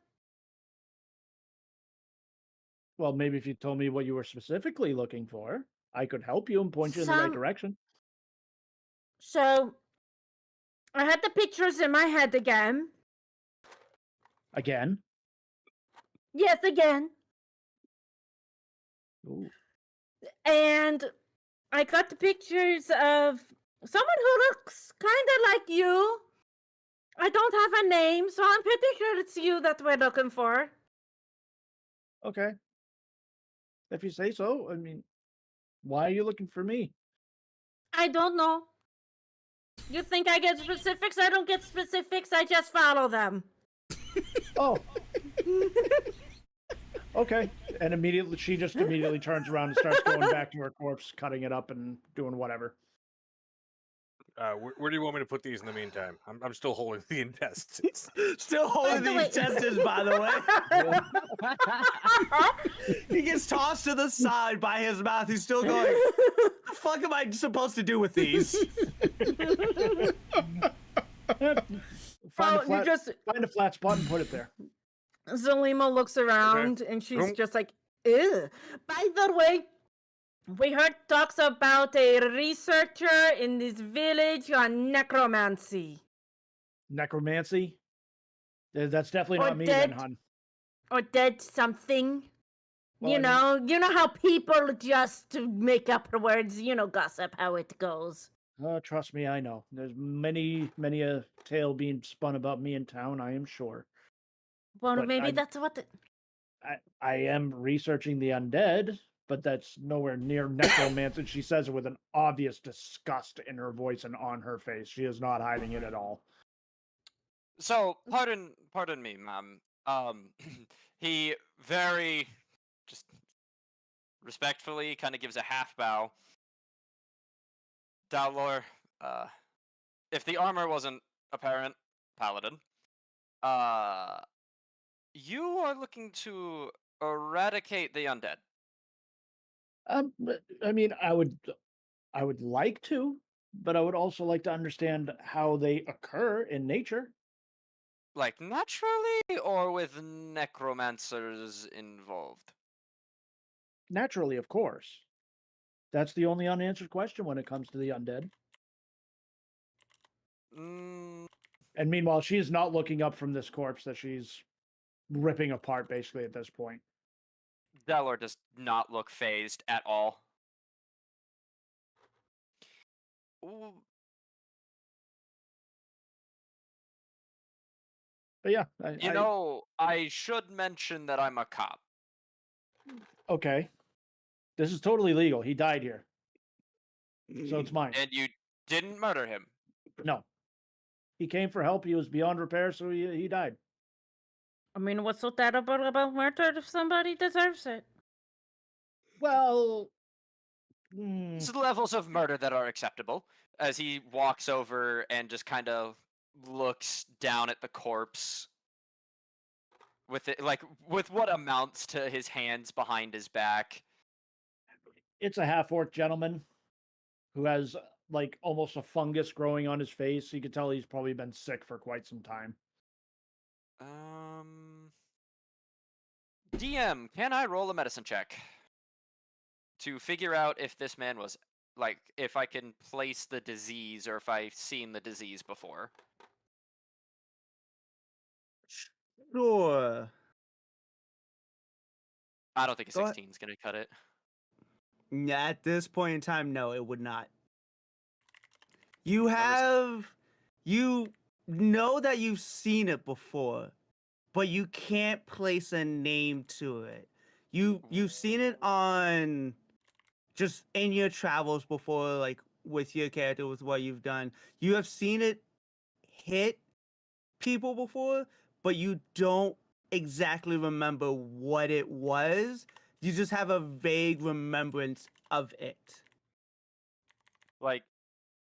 Well, maybe if you told me what you were specifically looking for, I could help you and point you in the right direction. So, I had the pictures in my head again. Again? Yes, again. Ooh. And I got the pictures of someone who looks kind of like you. I don't have a name, so I'm pretty sure it's you that we're looking for. Okay. If you say so, I mean, why are you looking for me? I don't know. You think I get specifics? I don't get specifics. I just follow them. Oh, okay. And immediately, she just immediately turns around and starts going back to her corpse, cutting it up and doing whatever. Where do you want me to put these in the meantime? I'm still holding the intestines. Still holding the the way- intestines, by the way. He gets tossed to the side by his mouth. He's still going, what the fuck am I supposed to do with these? Find, Oh, a flat, you just... find a flat spot and put it there. Zelima looks around and she's just like, ew. By the way, we heard talks about a researcher in this village on necromancy. Necromancy? That's definitely Or not me dead. then, hun. Or dead something. Well, You I mean- know how people just make up words, gossip how it goes. Trust me, I know. There's many a tale being spun about me in town, I am sure. Well, But maybe that's what I am researching the undead, but that's nowhere near necromancy. She says it with an obvious disgust in her voice and on her face. She is not hiding it at all. So, pardon me, ma'am. He very just respectfully kind of gives a half bow. Dowlor, if the armor wasn't apparent, paladin, you are looking to eradicate the undead. But, I mean, I would like to, but I would also like to understand how they occur in nature. Like naturally, or with necromancers involved? Naturally, of course. That's the only unanswered question when it comes to the undead. Mm, And meanwhile, she is not looking up from this corpse that she's ripping apart, basically, at this point. Dowlor does not look phased at all. Ooh, But yeah, I should mention that I'm a cop. okay. This is totally legal. He died here, so it's mine. And you didn't murder him. No, he came for help. He was beyond repair, so he died. I mean, what's so terrible about murder if somebody deserves it? Well, It's the levels of murder that are acceptable. As he walks over and just kind of looks down at the corpse with it, like with what amounts to his hands behind his back. it's a half-orc gentleman who has like almost a fungus growing on his face. You could tell he's probably been sick for quite some time. DM, can I roll a medicine check to figure out if this man was like if I can place the disease or if I've seen the disease before? Sure. I don't think a Go ahead. 16 is gonna cut it. At this point in time, no, it would not. You know that you've seen it before, but you can't place a name to it. You've seen it on just in your travels before, like with your character, with what you've done. You have seen it hit people before, but you don't exactly remember what it was. You just have a vague remembrance of it. Like,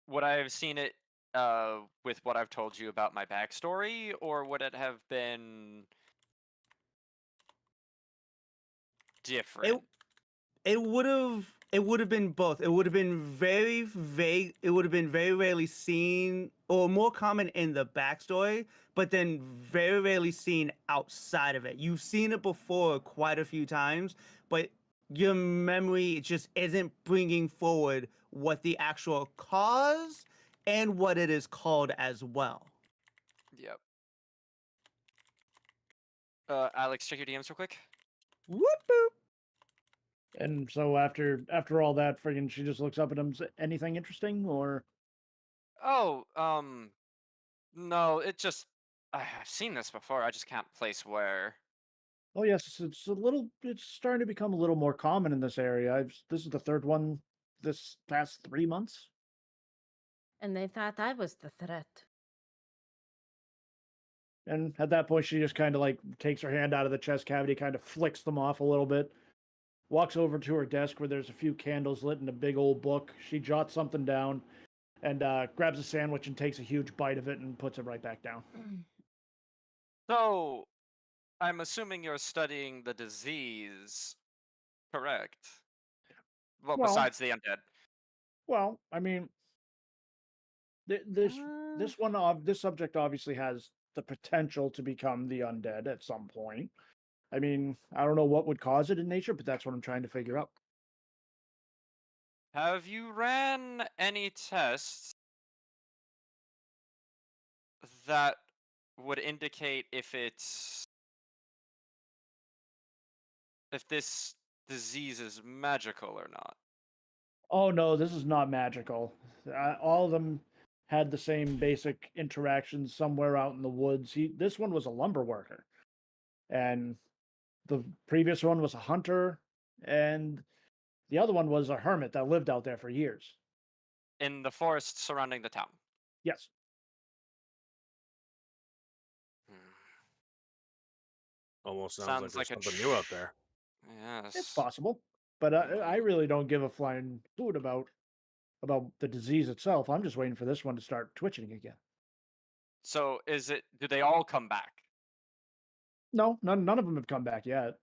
would I have seen it with what I've told you about my backstory, or would it have been different? It would have been both. It would have been very vague. It would have been very rarely seen, or more common in the backstory, but then very rarely seen outside of it. You've seen it before quite a few times, but your memory just isn't bringing forward what the actual cause and what it is called as well. Yep. Alex, check your DMs real quick. Whoop boop. And so after all that, friggin', she just looks up at him. Anything interesting, or Oh, no, it just I've seen this before. I just can't place where. oh yes, it's starting to become a little more common in this area. This is the third one this past 3 months. And they thought I was the threat. And at that point, she just kind of like takes her hand out of the chest cavity, kind of flicks them off a little bit, walks over to her desk where there's a few candles lit and a big old book. She jots something down and grabs a sandwich and takes a huge bite of it and puts it right back down. So, I'm assuming you're studying the disease, correct? Well, Well- besides the undead. Well, I mean, this subject obviously has the potential to become the undead at some point. I mean, I don't know what would cause it in nature, but that's what I'm trying to figure out. Have you ran any tests that would indicate if this disease is magical or not? Oh no, this is not magical. All of them had the same basic interactions somewhere out in the woods. This one was a lumber worker, and the previous one was a hunter, and the other one was a hermit that lived out there for years. In the forest surrounding the town. Yes. Hmm. Almost sounds Sounds like like a there's something new out there. Yes. It's possible, but I really don't give a flying hoot about the disease itself. I'm just waiting for this one to start twitching again. So do they all come back? No, none of them have come back yet.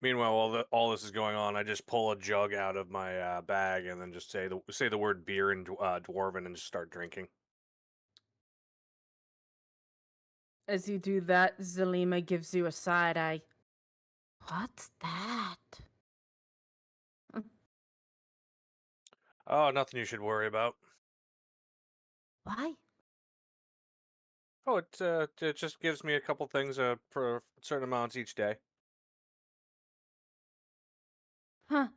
Meanwhile, while all this is going on, I just pull a jug out of my bag and then just say the word beer in Dwarven and just start drinking. As you do that, Zalima gives you a side eye. What's that? Oh, nothing you should worry about. Why? Oh, it just gives me a couple things for certain amounts each day. Huh.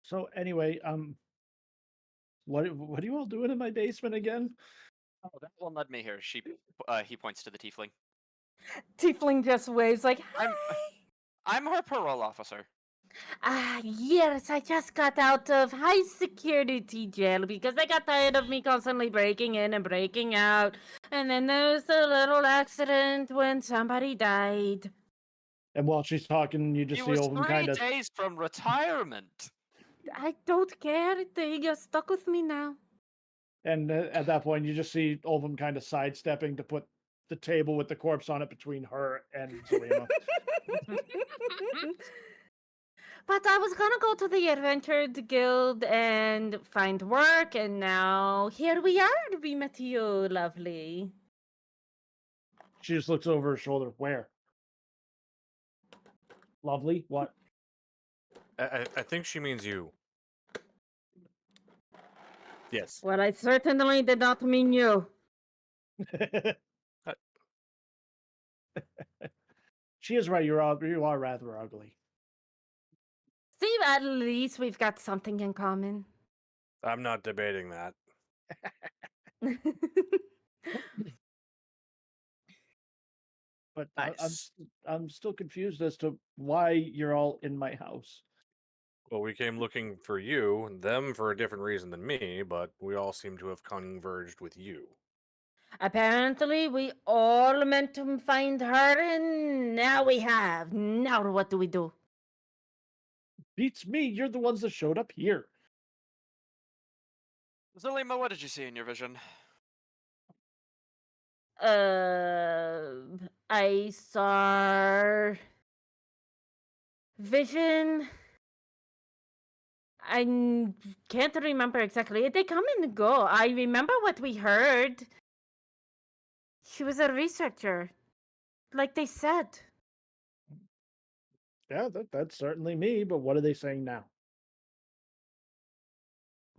So anyway, what are you all doing in my basement again? Oh, that one led me here. He points to the tiefling. Tiefling just waves like, hi! I'm her parole officer. Yes, I just got out of high security jail because they got tired of me constantly breaking in and breaking out. And then there was a little accident when somebody died. And while she's talking, you He just see was Olvin 3 kind of, days from retirement. I don't care. They are stuck with me now. and at that point, you just see Olvin kind of sidestepping to put the table with the corpse on it between her and Zelina. But I was gonna go to the Adventure Guild and find work, and now here we are. We met you, lovely. She just looks over her shoulder. Where? Lovely. What? I think she means you. Yes. Well, I certainly did not mean you. She is right. You are rather ugly. See, at least we've got something in common. I'm not debating that. But Nice. I'm still confused as to why you're all in my house. Well, we came looking for you, and them for a different reason than me, but we all seem to have converged with you. Apparently, we all meant to find her, and now we have. Now what do we do? Beats me. You're the ones that showed up here. Zalima, what did you see in your vision? I saw vision. Can't remember exactly. They come and go. I remember what we heard. She was a researcher, like they said. Yeah, that's certainly me. But what are they saying now?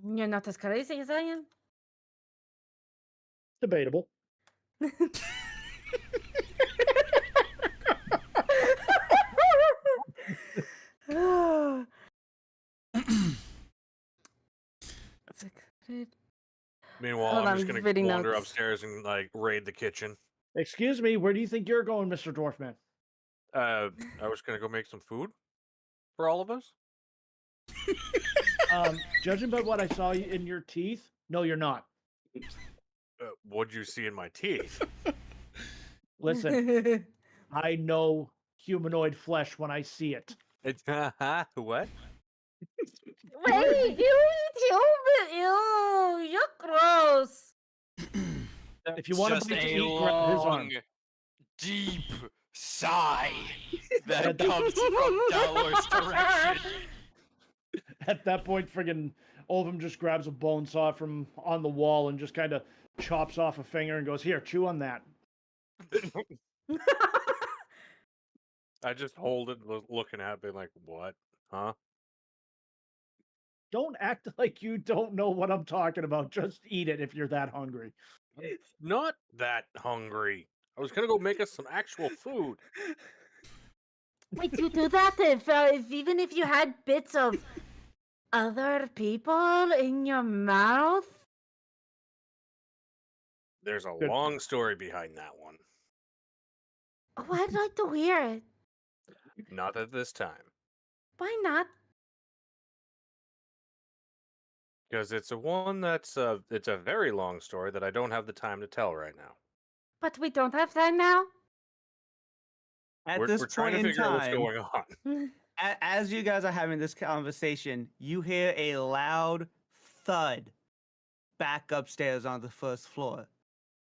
You're not as crazy as I am. Debatable. Meanwhile, Hold I'm on, just gonna reading wander notes. upstairs and like raid the kitchen. Excuse me, where do you think you're going, Mr. Dwarfman? I was gonna go make some food for all of us. Judging by what I saw in your teeth, no, you're not. What'd you see in my teeth? Listen, I know humanoid flesh when I see it. It's what? Wait, you eat human? Ew, you're gross. If you want Just to a eat, grab his arm. long, deep sigh that At comes from Dalor's direction. At that point, friggin' Olvim just grabs a bone saw from on the wall and just kind of chops off a finger and goes, "Here, chew on that." I just hold it, looking at it, being like, "What? Huh?" Don't act like you don't know what I'm talking about. Just eat it if you're that hungry. Not that hungry. I was gonna go make us some actual food. Wait, you do that if even if you had bits of other people in your mouth? There's a Good. long story behind that one. Oh, I'd like to hear it. Not at this time, Why not? because it's a one that's it's a very long story that I don't have the time to tell right now. But we don't have time now. At We're this trying point to in figure out what's time, going on. as you guys are having this conversation, you hear a loud thud back upstairs on the first floor.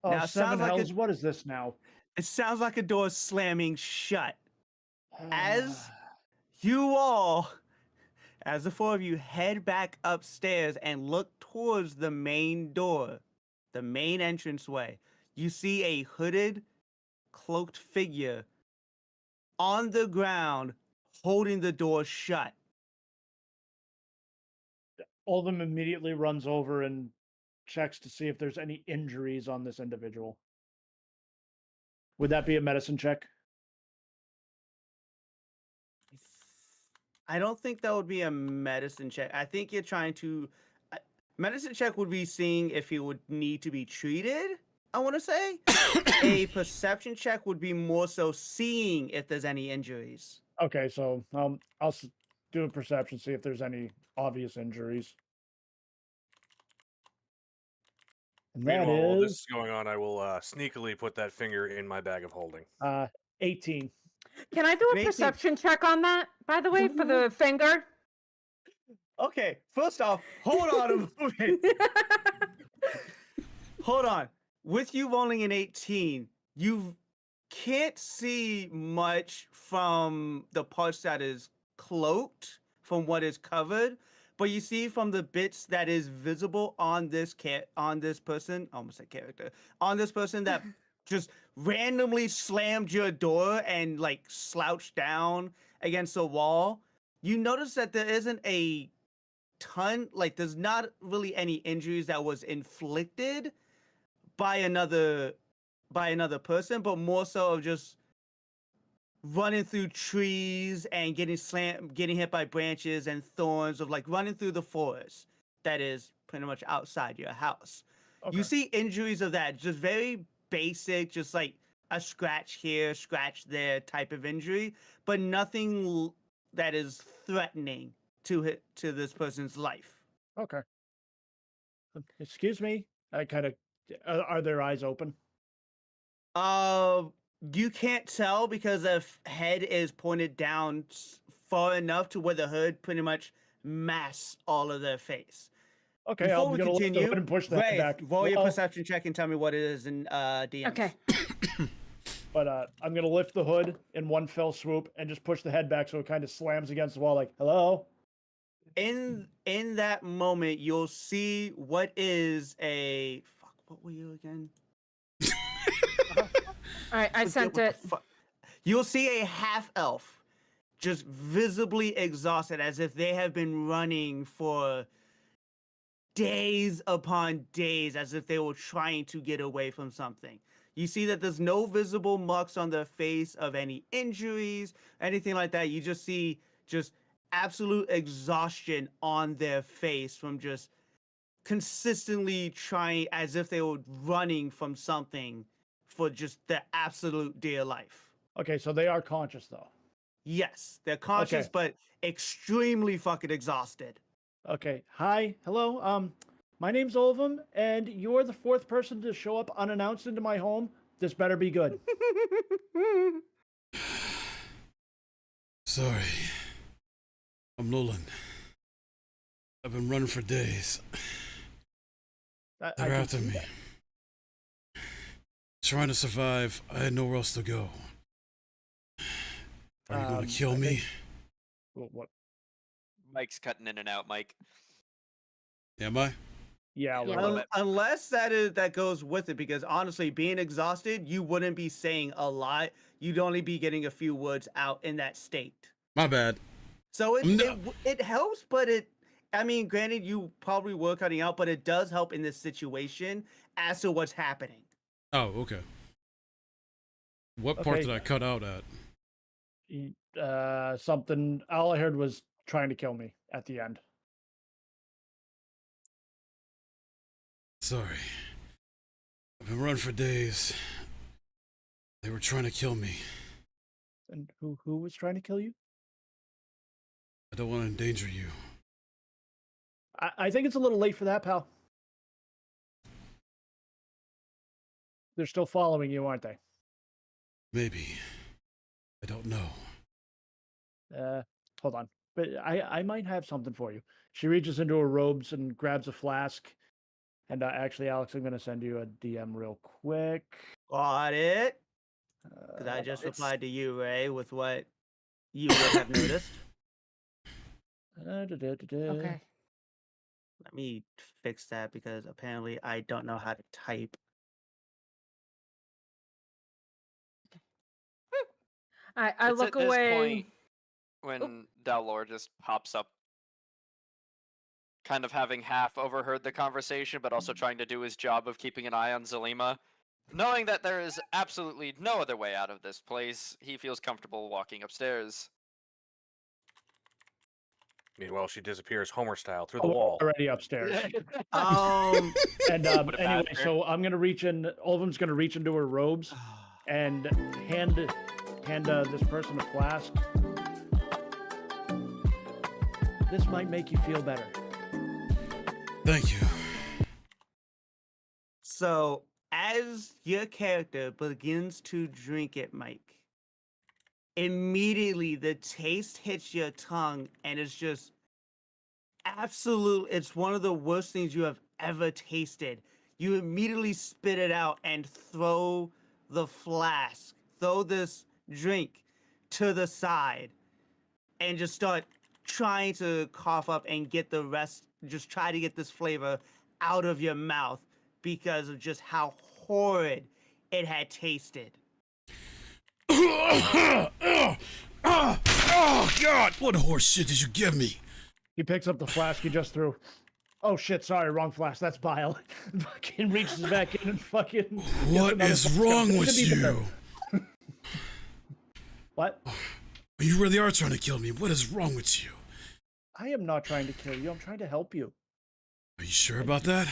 Oh, Now, it seven sounds like hells! What is this now? It sounds like a door slamming shut. As you all, as the four of you head back upstairs and look towards the main door, the main entranceway, you see a hooded, cloaked figure on the ground holding the door shut. Olvim immediately runs over and checks to see if there's any injuries on this individual. Would that be a medicine check? I don't think that would be a medicine check. I think you're trying to. Medicine check would be seeing if he would need to be treated. I want to say a perception check would be more so seeing if there's any injuries. Okay, so I'll do a perception, see if there's any obvious injuries. And that Meanwhile, while this is is going on, I will sneakily put that finger in my bag of holding. 18. Can I do a 18. perception check on that, by the way, for the finger? Okay, first off, hold on a moment. Hold on. With you rolling an 18, you can't see much from the parts that is cloaked from what is covered, but you see from the bits that is visible on this person, almost said character, on this person that just randomly slammed your door and like slouched down against the wall. You notice that there isn't a ton, like there's not really any injuries that was inflicted by another person, but more so of just running through trees and getting hit by branches and thorns, of like running through the forest that is pretty much outside your house. Okay. You see injuries of that, just very basic, just like a scratch here, scratch there type of injury, but nothing that is threatening to this person's life. Okay. Excuse me. I kind of. Are their eyes open? You can't tell because the head is pointed down far enough to where the hood pretty much masks all of their face. Okay, Before I'm we gonna lift the continue, hood and push the head Ray, back. roll your Well, perception check and tell me what it is in DMs. Okay. But I'm gonna lift the hood in one fell swoop and just push the head back so it kind of slams against the wall, like hello. In that moment, you'll see what is a fuck. What were you again? All right, I Forget sent what the it. You'll see a half elf, just visibly exhausted, as if they have been running for days upon days, as if they were trying to get away from something. You see that there's no visible marks on their face of any injuries, anything like that. You just see just absolute exhaustion on their face from just consistently trying, as if they were running from something for just their absolute dear life. Okay, so they are conscious though. Yes, they're conscious, Okay. but extremely fucking exhausted. Okay, hi, hello. My name's Olvum, and you're the fourth person to show up unannounced into my home. This better be good. Sorry. I'm Nolan. I've been running for days. I They're can after see me. that. Trying to survive. I had nowhere else to go. Are you going to kill I me? think- Well, what? Mike's cutting in and out, Mike. Am I? Yeah, Yeah. a little Well, bit. Unless that goes with it, because honestly, being exhausted, you wouldn't be saying a lot. You'd only be getting a few words out in that state. My bad. So No. it helps, but I mean, granted, you probably were cutting out, but it does help in this situation as to what's happening. Oh, okay. What part Okay. did I cut out at? Something. All I heard was trying to kill me at the end. Sorry. I've been running for days. They were trying to kill me. And who was trying to kill you? I don't want to endanger you. I think it's a little late for that, pal. They're still following you, aren't they? Maybe. I don't know. Hold on. But I might have something for you. She reaches into her robes and grabs a flask. And actually, Alex, I'm going to send you a DM real quick. Got it? Because I Hold just on. replied to you, Ray, with what you would have noticed. Okay. Let me fix that because apparently I don't know how to type. All right, I It's look at this away. point when Dalor just pops up, kind of having half overheard the conversation, but also trying to do his job of keeping an eye on Zalima. Knowing that there is absolutely no other way out of this place, he feels comfortable walking upstairs. Meanwhile, she disappears Homer style through the Oh, wall. already upstairs. Um, And What a anyway, bastard. so I'm gonna reach in. Olvum's gonna reach into her robes and hand this person a flask. This might make you feel better. Thank you. so as your character begins to drink it, Mike, immediately the taste hits your tongue and it's just it's one of the worst things you have ever tasted. You immediately spit it out and throw this drink to the side and just start trying to cough up and get the rest, just try to get this flavor out of your mouth because of just how horrid it had tasted. Oh, God! What horse shit did you give me? He picks up the flask you just threw. Oh shit! Sorry, wrong flask. That's bile. Fucking reaches back in and fucking. gets What another is flask. wrong It's with gonna be better. you? What? You really are trying to kill me. What is wrong with you? I am not trying to kill you. I'm trying to help you. Are you sure about that?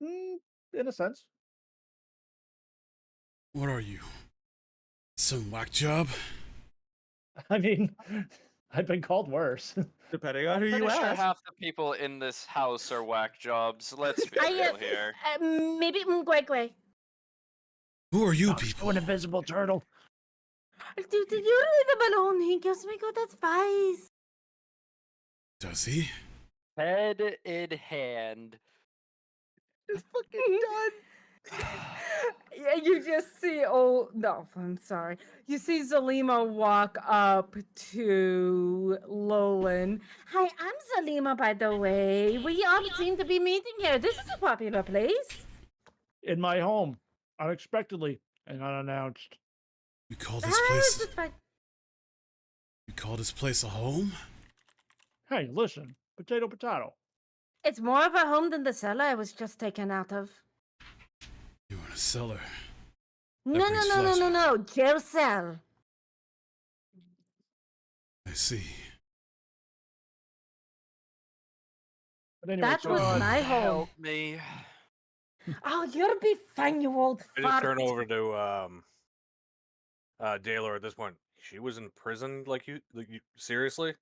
In a sense. What are you? Some whack job? I mean, I've been called worse. Depending on who Pretty you sure ask. half the people in this house are whack jobs. Let's be real here. Maybe Gwegwe. Who are you Talks to people? an invisible turtle. You leave him alone. He gives me good advice. Does he? Head in hand. It's fucking done. Yeah, you just see. Oh no, I'm sorry. You see Zalima walk up to Lolan. Hi, I'm Zalima, by the way. We all seem to be meeting here. This is a popular place. In my home, unexpectedly and unannounced. You call this Ah, place? it's fine. You call this place a home? Hey, listen, potato, potato. It's more of a home than the cellar I was just taken out of. You were in a cellar. No, brings no. Jail cell. I see. But anyway, That so, was God my home. help me. Oh, you'll be fine, you old I just fart. turn over to Daylor at this point. She was in prison, like you seriously?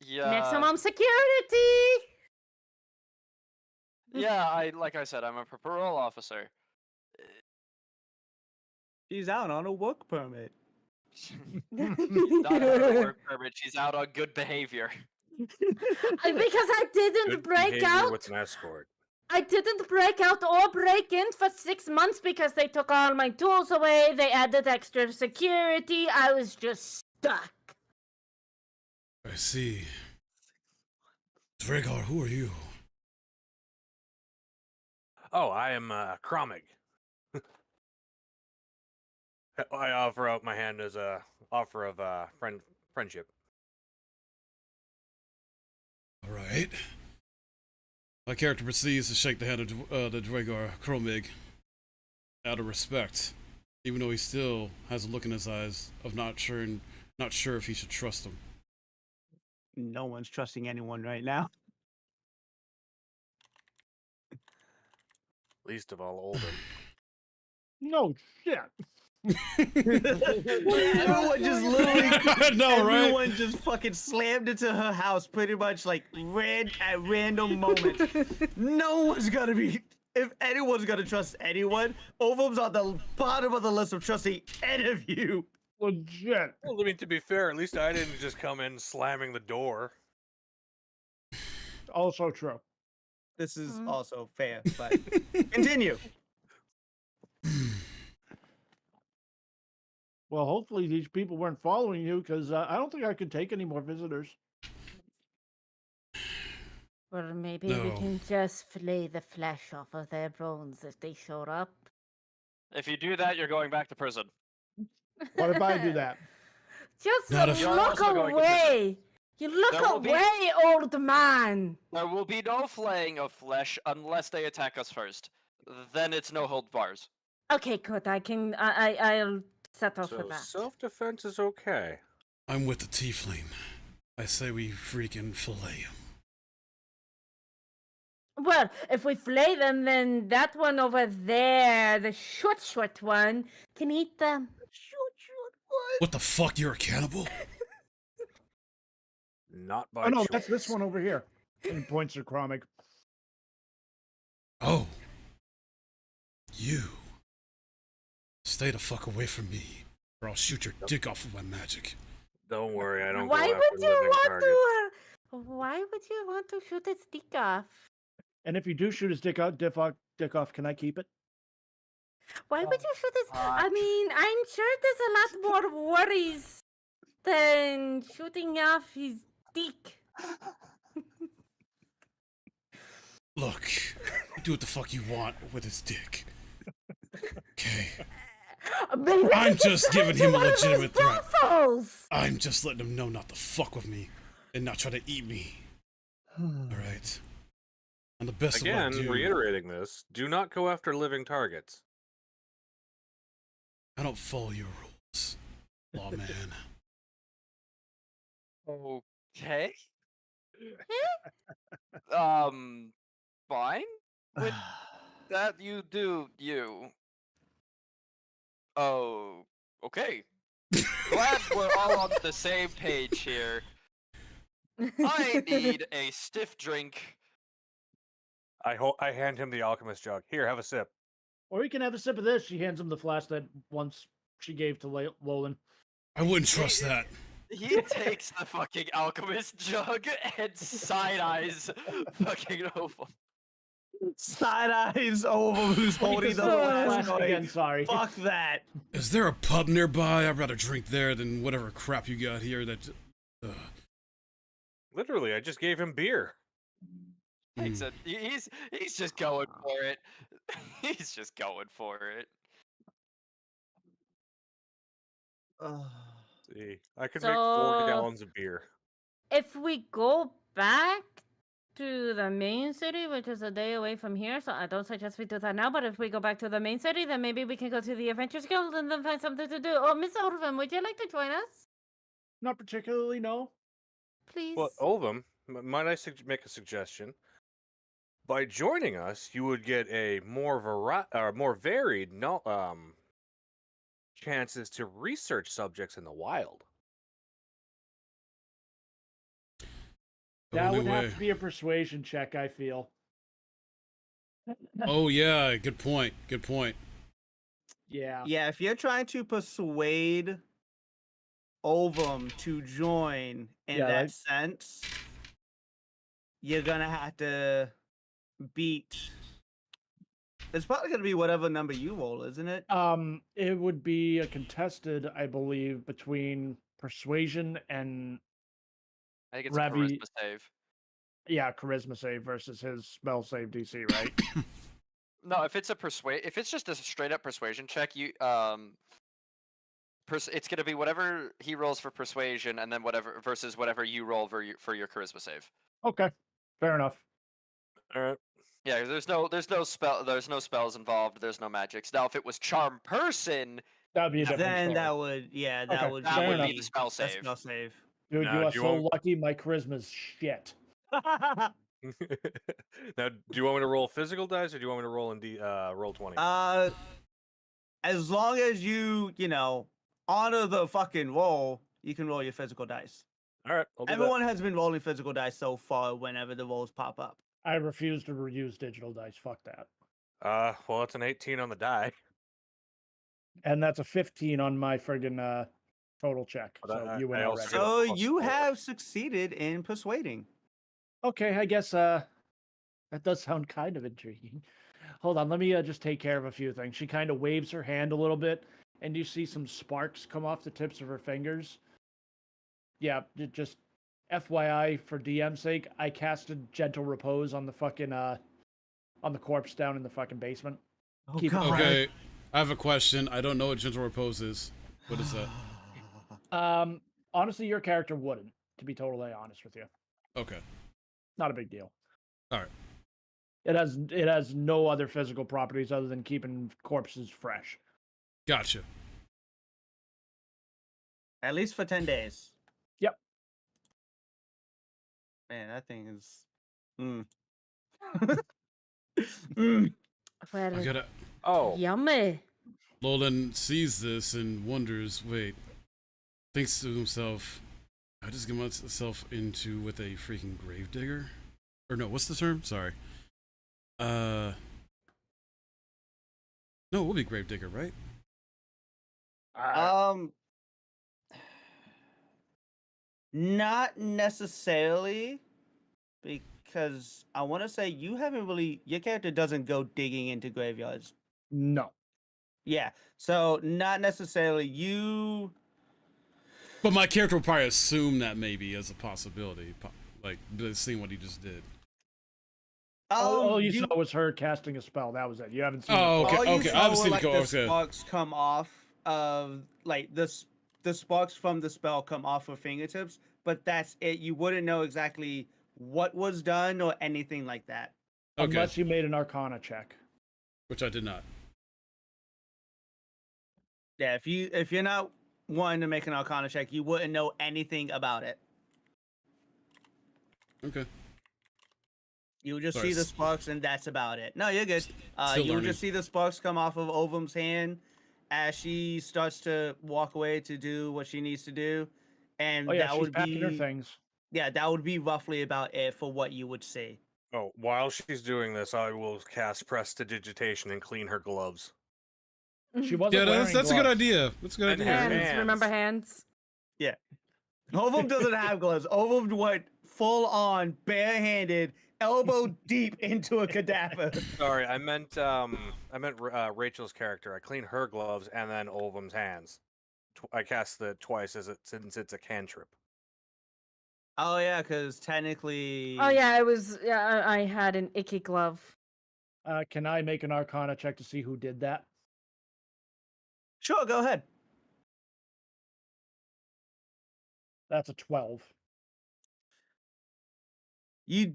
Yeah. Maximum security. Yeah, like I said, I'm a parole officer. She's out on a work permit. She's not out on a work permit. She's out on good behavior. Because I didn't Good break behavior out. with an escort. I didn't break out or break in for 6 months because they took all my tools away. They added extra security. I was just stuck. I see. Dregor, who are you? Oh, I am Kromig. I offer out my hand as a offer of friendship. All right. My character proceeds to shake the hand of the Dregor Kromig out of respect, even though he still has a look in his eyes of not sure if he should trust him. No one's trusting anyone right now. Least of all Olden. no shit. Everyone just literally, No, right? everyone just fucking slammed into her house pretty much like at random moments. No one's gonna be, if anyone's gonna trust anyone, Ovum's on the bottom of the list of trusting any of you. Legit. Well, I mean, to be fair, at least I didn't just come in slamming the door. Also true. This is Mm. also fair, but continue. Well, hopefully these people weren't following you because I don't think I could take any more visitors. Or maybe we No. can just flay the flesh off of their bones if they show up. If you do that, you're going back to prison. What if I do that? Just Not if- You're look also going to prison. away. You look There will be- away, old man. There will be no flaying of flesh unless they attack us first. Then it's no hold bars. Okay, good. I'll settle for So that. self-defense is okay. I'm with the tiefling. I say we freaking fillet him. Well, if we flay them, then that one over there, the short one, can eat them. What the fuck? You're a cannibal? Not by Oh no, choice. that's this one over here. And he points to Kromig. Oh. You. Stay the fuck away from me, or I'll shoot your dick off with my magic. Don't worry, I don't Why go after would you living want targets. to? Why would you want to shoot its dick off? And if you do shoot his dick off, can I keep it? Why would you shoot its? I Fuck. mean, I'm sure there's a lot more worries than shooting off his dick. Look, you do what the fuck you want with his dick. Okay. Maybe we I'm can just send giving to him a one of his legitimate threat. brothels. I'm just letting him know not to fuck with me and not try to eat me. Alright. And the best Again, of what I do, reiterating this, do not go after living targets. I don't follow your rules, lawman. Okay. Fine. With that, you do you. Oh, okay. Glad we're all on the same page here. I need a stiff drink. I hand him the alchemist jug. Here, have a sip. Or you can have a sip of this. She hands him the flask that once she gave to Lolan. I wouldn't trust that. He takes the fucking alchemist jug and side eyes fucking Ovum. Side eyes over who's holding the flask. Flask again, sorry. Fuck that. Is there a pub nearby? I'd rather drink there than whatever crap you got here. Literally, I just gave him beer. Takes it. He's just going for it. He's just going for it. See, I could make So- 4 gallons of beer. If we go back to the main city, which is a day away from here, so I don't suggest we do that now, but if we go back to the main city, then maybe we can go to the Adventures Guild and then find something to do. Oh, Miss Orvin, would you like to join us? Not particularly, no. Please. Well, Ovum, might I make a suggestion? By joining us, you would get a more varied chances to research subjects in the wild. That New would have way. to be a persuasion check, I feel. Oh yeah, good point. Good point. Yeah. Yeah, if you're trying to persuade Ovum to join in Yeah, that like- sense, you're gonna have to beat. It's probably gonna be whatever number you roll, isn't it? It would be a contested, I believe, between persuasion and I think it's Ravi- a charisma save. charisma save versus his spell save DC, right? No, if it's just a straight up persuasion check, it's gonna be whatever he rolls for persuasion, and then whatever versus whatever you roll for your charisma save. Okay, fair enough. All right. Yeah, there's no spells involved. There's no magics. Now, if it was charm person, That would be a different Then story. that would, yeah, that Okay, would that fair would be be enough. the spell a save. spell save. Dude, Now, you are do you so want- lucky. My charisma's shit. Now, do you want me to roll physical dice, or do you want me to roll in roll 20? As long as you honor the fucking roll, you can roll your physical dice. All right, I'll do Everyone has been rolling physical dice so far whenever the rolls pop up. I refuse to reuse digital dice. Fuck that. that. Well, it's an 18 on the die. And that's a 15 on my friggin' total check. But So I- you win I also already. get a So plus you 4. have succeeded in persuading. Okay, I guess that does sound kind of intriguing. Hold on, let me just take care of a few things. She kind of waves her hand a little bit, and you see some sparks come off the tips of her fingers. Yeah, just FYI for DM's sake, I casted Gentle Repose on the fucking on the corpse down in the fucking basement. Oh, Keep it God. Okay, I have a question. I don't know what gentle repose is. What is that? Honestly, your character wouldn't, to be totally honest with you. Okay. Not a big deal. All right. It has no other physical properties other than keeping corpses fresh. Gotcha. At least for 10 days. Yep. Man, that thing is. Mm. Well, I gotta. Oh, yummy. Lolan sees this and wonders. Wait. Thinks to himself, I just get myself into with a freaking gravedigger? Or no, what's the term? Sorry. No, it will be gravedigger, right? Not necessarily, because I want to say you haven't really. Your character doesn't go digging into graveyards. No. Yeah, so not necessarily you. But my character will probably assume that maybe as a possibility, like seeing what he just did. All you you- saw was her casting a spell. That was it. You haven't seen. Oh, the okay, all you okay. saw I've were, seen like, it go. the Okay. sparks come off of the sparks from the spell come off her fingertips, but that's it. You wouldn't know exactly what was done or anything like that. Okay. Unless you made an Arcana check. Which I did not. Yeah, if you're not wanting to make an Arcana check, you wouldn't know anything about it. Okay. You would just Sorry, see the sparks, and that's about it. No, you're good. Still You would learning. just see the sparks come off of Ovum's hand as she starts to walk away to do what she needs to do, and Oh yeah, that she's would packing her be things. yeah, that would be roughly about it for what you would see. Oh, while she's doing this, I will cast Prestidigitation and clean her gloves. She wasn't Yeah, wearing that's a good gloves. idea. That's a good And idea. hands. Hands, remember hands? Ovum doesn't have gloves. Ovum went full on, barehanded, elbow deep into a cadaver. Sorry, I meant Rachel's character. I clean her gloves and then Olvum's hands. I cast it twice since it's a cantrip. Oh yeah, because technically. Oh yeah, it was. Yeah, I had an icky glove. Can I make an Arcana check to see who did that? Sure, go ahead. That's a 12. You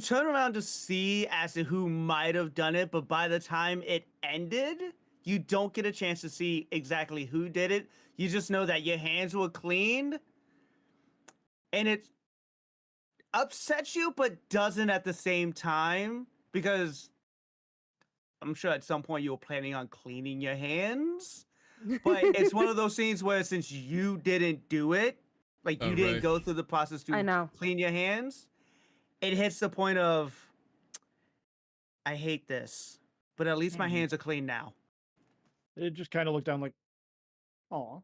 turn around to see as to who might have done it, but by the time it ended, you don't get a chance to see exactly who did it. You just know that your hands were cleaned, and it upsets you, but doesn't at the same time, because I'm sure at some point you were planning on cleaning your hands. But it's one of those things where since you didn't do it, like you Oh, didn't right. go through the process I to know. clean your hands, it hits the point of, I hate this, but at least my hands are clean now. It just kind of looked down like, oh.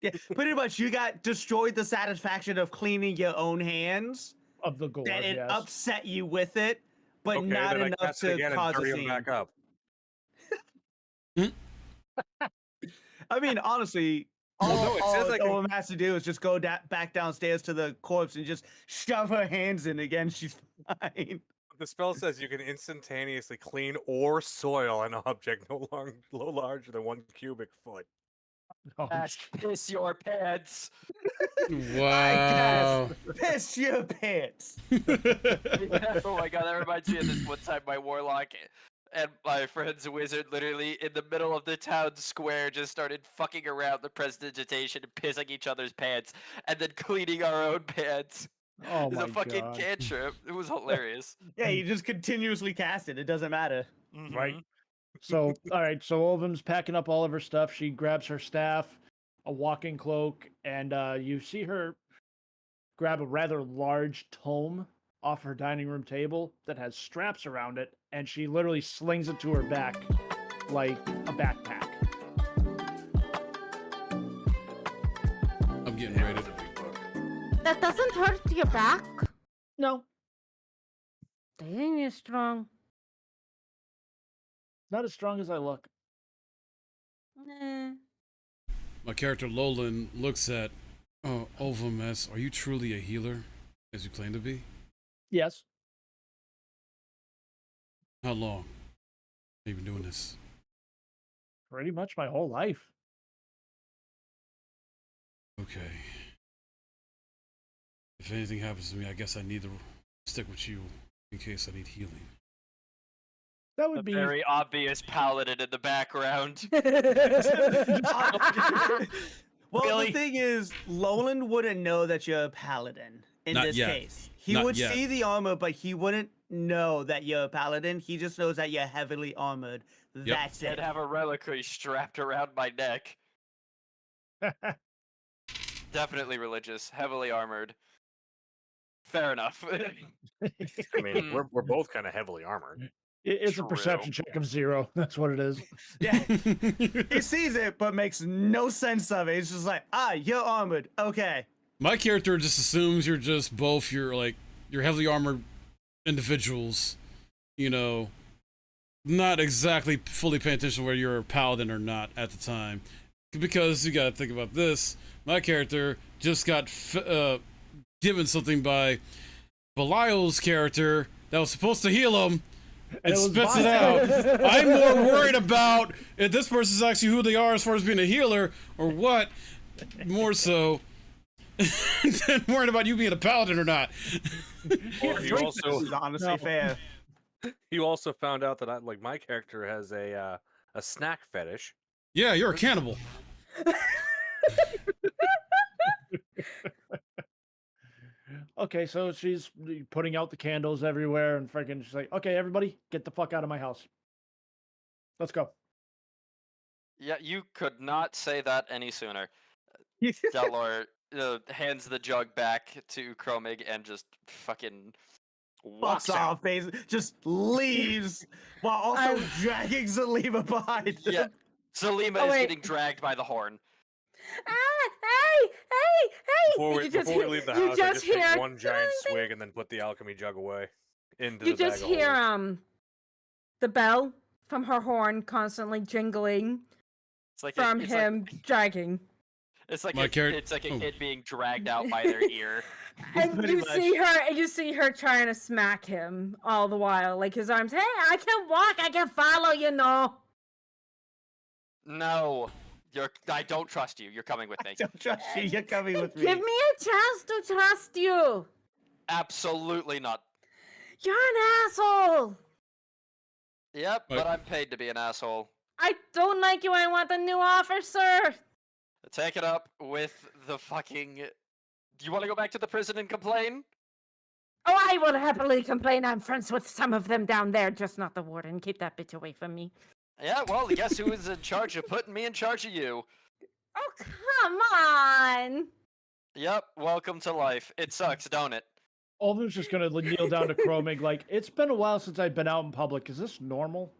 Yeah, pretty much you got destroyed the satisfaction of cleaning your own hands, Of the gore, that it yes. upset you with it, but Okay, not then I enough cast it to again and cause a dirty him scene. back up. I mean, honestly, Well, all, no, it says I can- Owen has to do is just go back downstairs to the corpse and just shove her hands in again. She's fine. The spell says you can instantaneously clean or soil an object no larger than 1 cubic foot. Oh, That's piss your pants. Wow. Piss your pants. Oh my god, that reminds me of this one time my warlock and my friend's wizard literally in the middle of the town square just started fucking around the prestidigitation and pissing each other's pants and then cleaning our own pants. oh It's my a fucking God. cantrip. It was hilarious. Yeah, you just continuously cast it. It doesn't matter. Right. So, all right. So Olvum's packing up all of her stuff. She grabs her staff, a walking cloak, and you see her grab a rather large tome off her dining room table that has straps around it, and she literally slings it to her back like a backpack. I'm getting ready. That doesn't hurt your back. No, Dang, you're strong. not as strong as I look. Eh. My character Lolan looks at Ovum as, are you truly a healer, as you claim to be? Yes. How long have you been doing this? Pretty much my whole life. Okay. If anything happens to me, I guess I need to stick with you in case I need healing. That A would be very obvious paladin in the background. Well, Billy. the thing is, Lolan wouldn't know that you're a paladin in Not this yet. case. He Not would yet. see the armor, but he wouldn't know that you're a paladin. He just knows that you're heavily armored. That's I'd it. have a reliquary strapped around my neck. Definitely religious, heavily armored. Fair enough. I mean, we're both kind of heavily armored. it's a True. perception check of 0. That's what it is. Yeah. He sees it, but makes no sense of it. It's just like, you're armored. Okay. My character just assumes you're just both you're heavily armored individuals, you know, not exactly fully paying attention to whether you're a paladin or not at the time. Because you gotta think about this. My character just got given something by Belial's character that was supposed to heal him and it was spits it Belial. out. I'm more worried about if this person's actually who they are as far as being a healer or what, more so than worried about you being a paladin or not. Or you This is honestly No. fair. You also found out that my character has a snack fetish. Yeah, you're a cannibal. Okay, so she's putting out the candles everywhere and freaking she's like, okay, everybody, get the fuck out of my house. Let's go. Yeah, you could not say that any sooner. Delor hands the jug back to Chromig and just fucking walks Fucks out. off, basically. Just leaves while also I- dragging Zalima behind him. Yeah, Zelima Oh, is wait. getting dragged by the horn. Hey! Before we, You just before we hear- leave the you house, I just just take hear one giant ding, ding. swig and then put the alchemy jug away into You the bag just of hear holding. the bell from her horn constantly jingling It's like from it's him dragging. My character- it's like a oh. kid being dragged out by their ear. And Pretty you see her trying to smack him all the while, like his arms. Hey, I can walk, I can follow, you know. No, I don't trust you. You're coming with me. Don't trust you. You're coming with me. Give me a chance to trust you. Absolutely not. You're an asshole. Yep, Right. but I'm paid to be an asshole. I don't like you. I want a new officer. Take it up with the fucking. Do you want to go back to the prison and complain? Oh, I will happily complain. I'm friends with some of them down there, just not the warden. Keep that bitch away from me. Yeah, well, guess who is in charge of putting me in charge of you? Oh, come on. Yep, welcome to life. It sucks, don't it? Alden's just gonna kneel down to Chromig like, it's been a while since I've been out in public. Is this normal?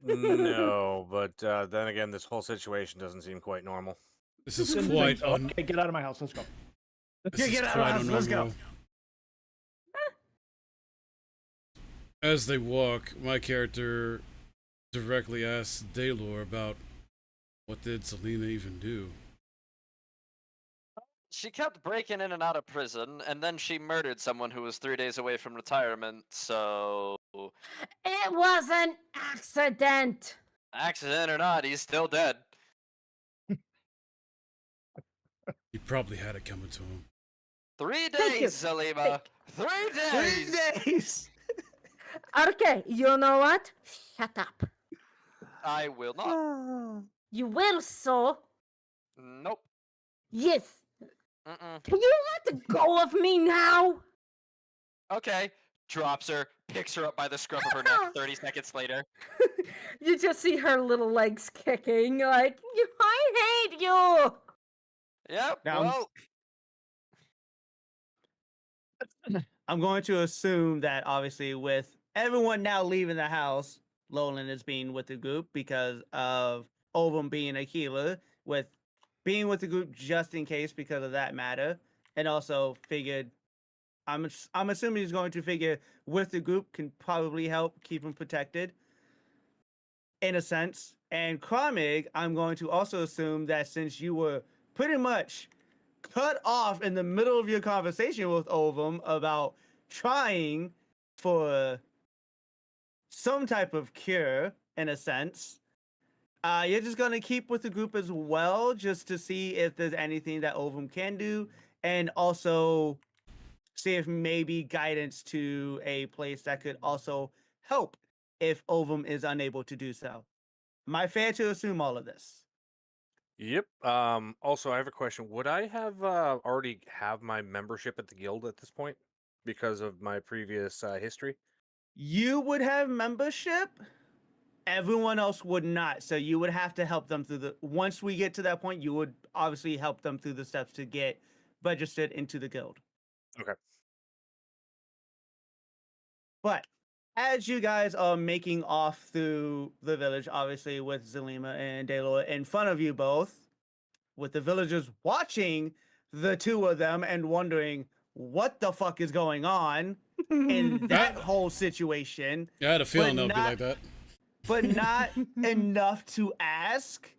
No, but then again, this whole situation doesn't seem quite normal. This is Didn't quite think so. Okay, get out of my house. Let's go. This is Get out of quite the house, let's go. unnormal. As they walk, my character directly asks Daylor about what did Selena even do. She kept breaking in and out of prison, and then she murdered someone who was 3 days away from retirement, so. It was an accident. Accident or not, he's still dead. He probably had it coming to him. 3 Thank you. days, Zelima. 3 days! 3 days. Okay, you know what? Shut up. I will not. You will, so. Nope. Yes. Mm-mm. Can you let go of me now? Okay. Drops her, picks her up by the scruff of her neck 30 seconds later. You just see her little legs kicking, like, I hate you. Yep, Now- well, I'm going to assume that obviously with everyone now leaving the house, Lolan is being with the group because of Ovum being a healer, with being with the group just in case because of that matter, and also figured I'm assuming he's going to figure with the group can probably help keep him protected in a sense. And Kramig, I'm going to also assume that since you were pretty much cut off in the middle of your conversation with Ovum about trying for some type of cure in a sense, you're just going to keep with the group as well just to see if there's anything that Ovum can do, and also see if maybe guidance to a place that could also help if Ovum is unable to do so. Am I fair to assume all of this? Yep. Also, I have a question. Would I have already have my membership at the guild at this point because of my previous history? You would have membership. Everyone else would not. So you would have to help them through the. Once we get to that point, you would obviously help them through the steps to get registered into the guild. Okay. But as you guys are making off through the village, obviously with Zelima and Daylor in front of you both, with the villagers watching the two of them and wondering what the fuck is going on in that whole situation, Yeah, I had a feeling But they'll be not- like that. but not enough to ask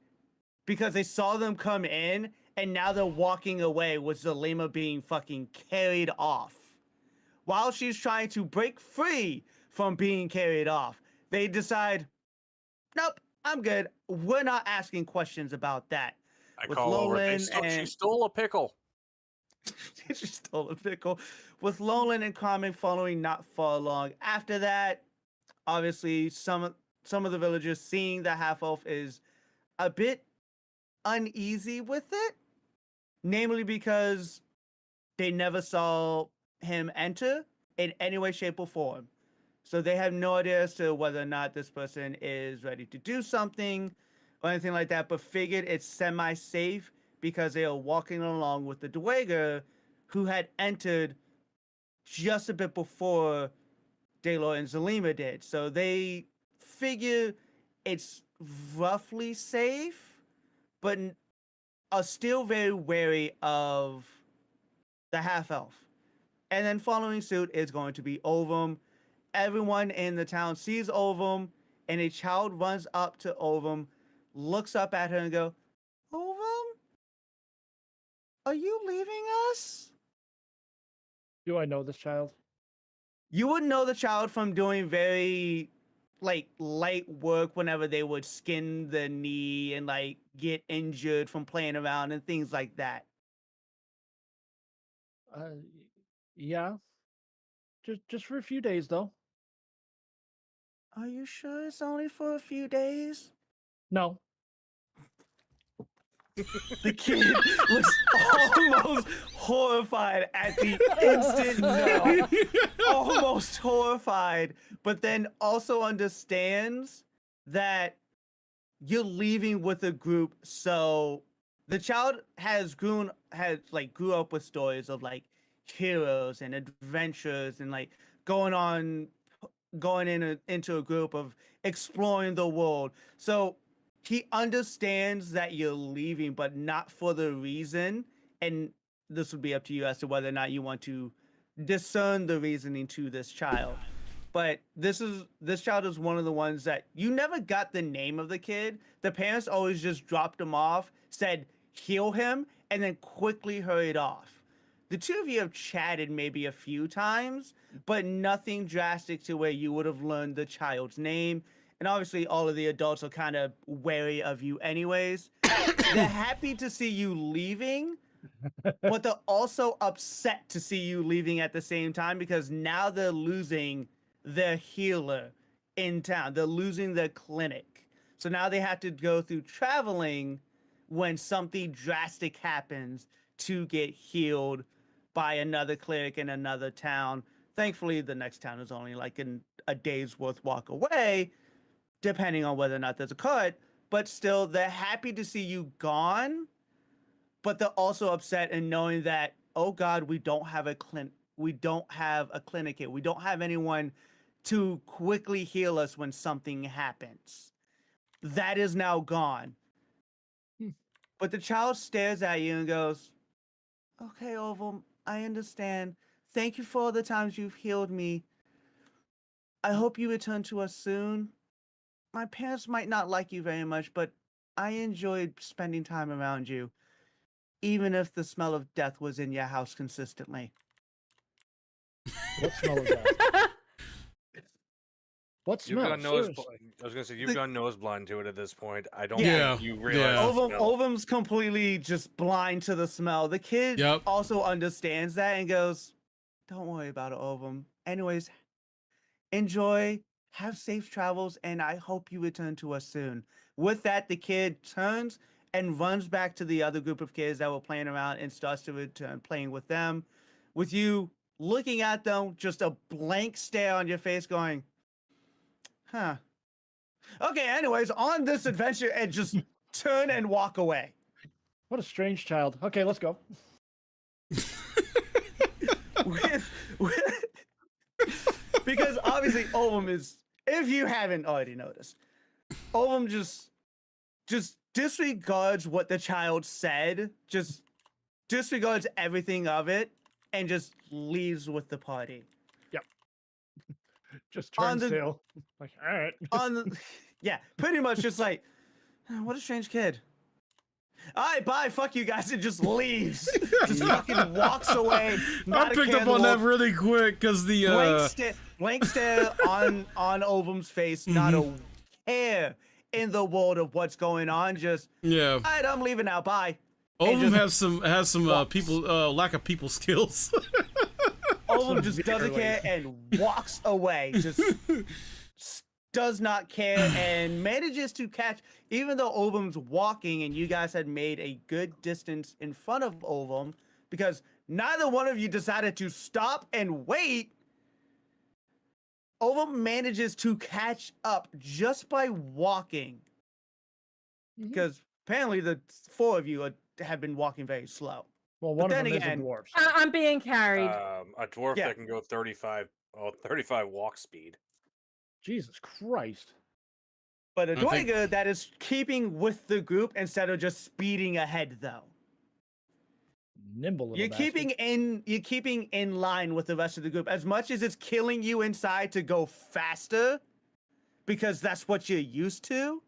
because they saw them come in and now they're walking away with Zelima being fucking carried off. While she's trying to break free from being carried off, they decide, nope, I'm good. We're not asking questions about that. I With call over. Lolan She and- stole a pickle. She stole a pickle. With Lolan and Carmen following not far along. After that, obviously, some of the villagers seeing the half elf is a bit uneasy with it, namely because they never saw him enter in any way, shape, or form. So they have no idea as to whether or not this person is ready to do something or anything like that, but figured it's semi-safe because they are walking along with the Dweger who had entered just a bit before Daylor and Zelima did. So they figure it's roughly safe, but are still very wary of the half elf. And then following suit is going to be Ovum. Everyone in the town sees Ovum, and a child runs up to Ovum, looks up at her, and go, "Ovum, are you leaving us?" Do I know this child? You would know the child from doing very like light work whenever they would skin the knee and like get injured from playing around and things like that. Uh, yeah. Just for a few days though. Are you sure it's only for a few days? No. The kid looks almost horrified at the instant no. Almost horrified, but then also understands that you're leaving with a group. So the child grew up with stories of like heroes and adventures and like going into a group of exploring the world. So he understands that you're leaving, but not for the reason. And this would be up to you as to whether or not you want to discern the reasoning to this child. But this child is one of the ones that you never got the name of the kid. The parents always just dropped him off, said heal him, and then quickly hurried off. The two of you have chatted maybe a few times, but nothing drastic to where you would have learned the child's name. And obviously, all of the adults are kind of wary of you, anyways. They're happy to see you leaving, but they're also upset to see you leaving at the same time because now they're losing their healer in town. They're losing their clinic. So now they have to go through traveling when something drastic happens to get healed by another cleric in another town. Thankfully, the next town is only like a day's worth walk away, depending on whether or not there's a cut. But still, they're happy to see you gone, but they're also upset in knowing that, oh God, we don't have a clinic. We don't have a clinic here. We don't have anyone to quickly heal us when something happens. That is now gone. But the child stares at you and goes, "Okay, Oval, I understand. Thank you for all the times you've healed me. I hope you return to us soon. My parents might not like you very much, but I enjoyed spending time around you, even if the smell of death was in your house consistently." What smell is that? What You've smell? gone nose. Seriously. I was gonna say you've gone nose blind to it at this point. I don't Yeah. think you realize. Yeah. the smell. Ovum's completely just blind to the smell. The kid Yep. also understands that and goes, "Don't worry about it, Ovum. Anyways, enjoy, have safe travels, and I hope you return to us soon." With that, the kid turns and runs back to the other group of kids that were playing around and starts to return playing with them. With you looking at them, just a blank stare on your face going, "Huh. Okay, anyways, on this adventure," and just turn and walk away. What a strange child. Okay, let's go. with because obviously Ovum is, if you haven't already noticed, Ovum just disregards what the child said, just disregards everything of it, and just leaves with the party. Just On turns the- tail. Like, all right. Yeah, pretty much just like, what a strange kid. All right, bye, fuck you guys, and just leaves. Just fucking walks away. Not I a picked care up in the on that world. really quick because the Blank stare on Ovum's face, not a care in the world of what's going on. Just, yeah. all right, I'm leaving now. Bye. And Ovum just has some walks. people lack of people skills. Ovum just doesn't barely. care and walks away. Just does not care and manages to catch, even though Ovum's walking and you guys had made a good distance in front of Ovum, because neither one of you decided to stop and wait. Ovum manages to catch up just by walking, because apparently the four of you have been walking very slow. Well, one of then them again- is a dwarf. I'm being carried. A dwarf Yeah. that can go 35 walk speed. Jesus Christ. But a I think- Doiga that is keeping with the group instead of just speeding ahead, though. Nimble little You're keeping in line with the rest of the group. As much as it's killing you inside to go faster, because that's what you're used to.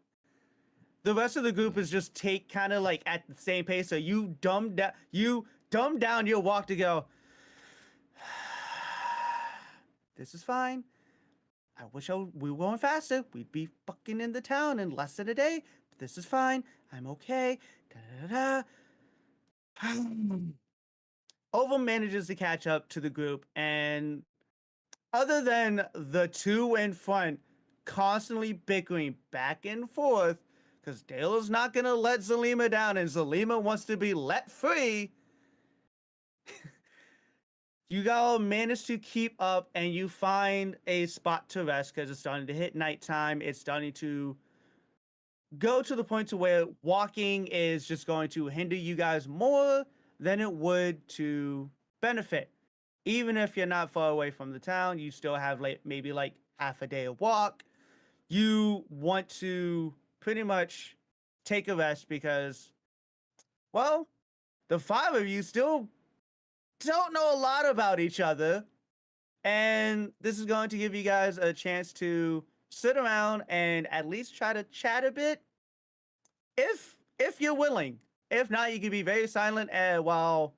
The rest of the group is just kind of like at the same pace. So you dumb down your walk to go. This is fine. I wish we were going faster. We'd be fucking in the town in less than a day. But this is fine. I'm okay. Ovum manages to catch up to the group, and other than the two in front constantly bickering back and forth, because Dale is not gonna let Zalima down, and Zalima wants to be let free. You all manage to keep up, and you find a spot to rest because it's starting to hit nighttime. It's starting to go to the point to where walking is just going to hinder you guys more than it would to benefit. Even if you're not far away from the town, you still have maybe like half a day of walk. You want to pretty much take a rest because, well, the five of you still don't know a lot about each other. And this is going to give you guys a chance to sit around and at least try to chat a bit. If you're willing. If not, you can be very silent while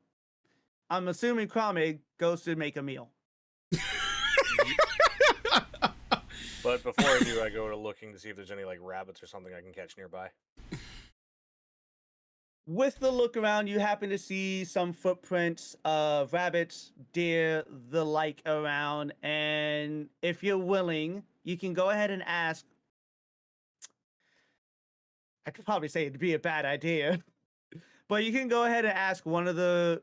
I'm assuming Kromig goes to make a meal. But before I do, I go to looking to see if there's any like rabbits or something I can catch nearby. With the look around, you happen to see some footprints of rabbits, deer, the like around. And if you're willing, you can go ahead and ask. I could probably say it'd be a bad idea, but you can go ahead and ask one of the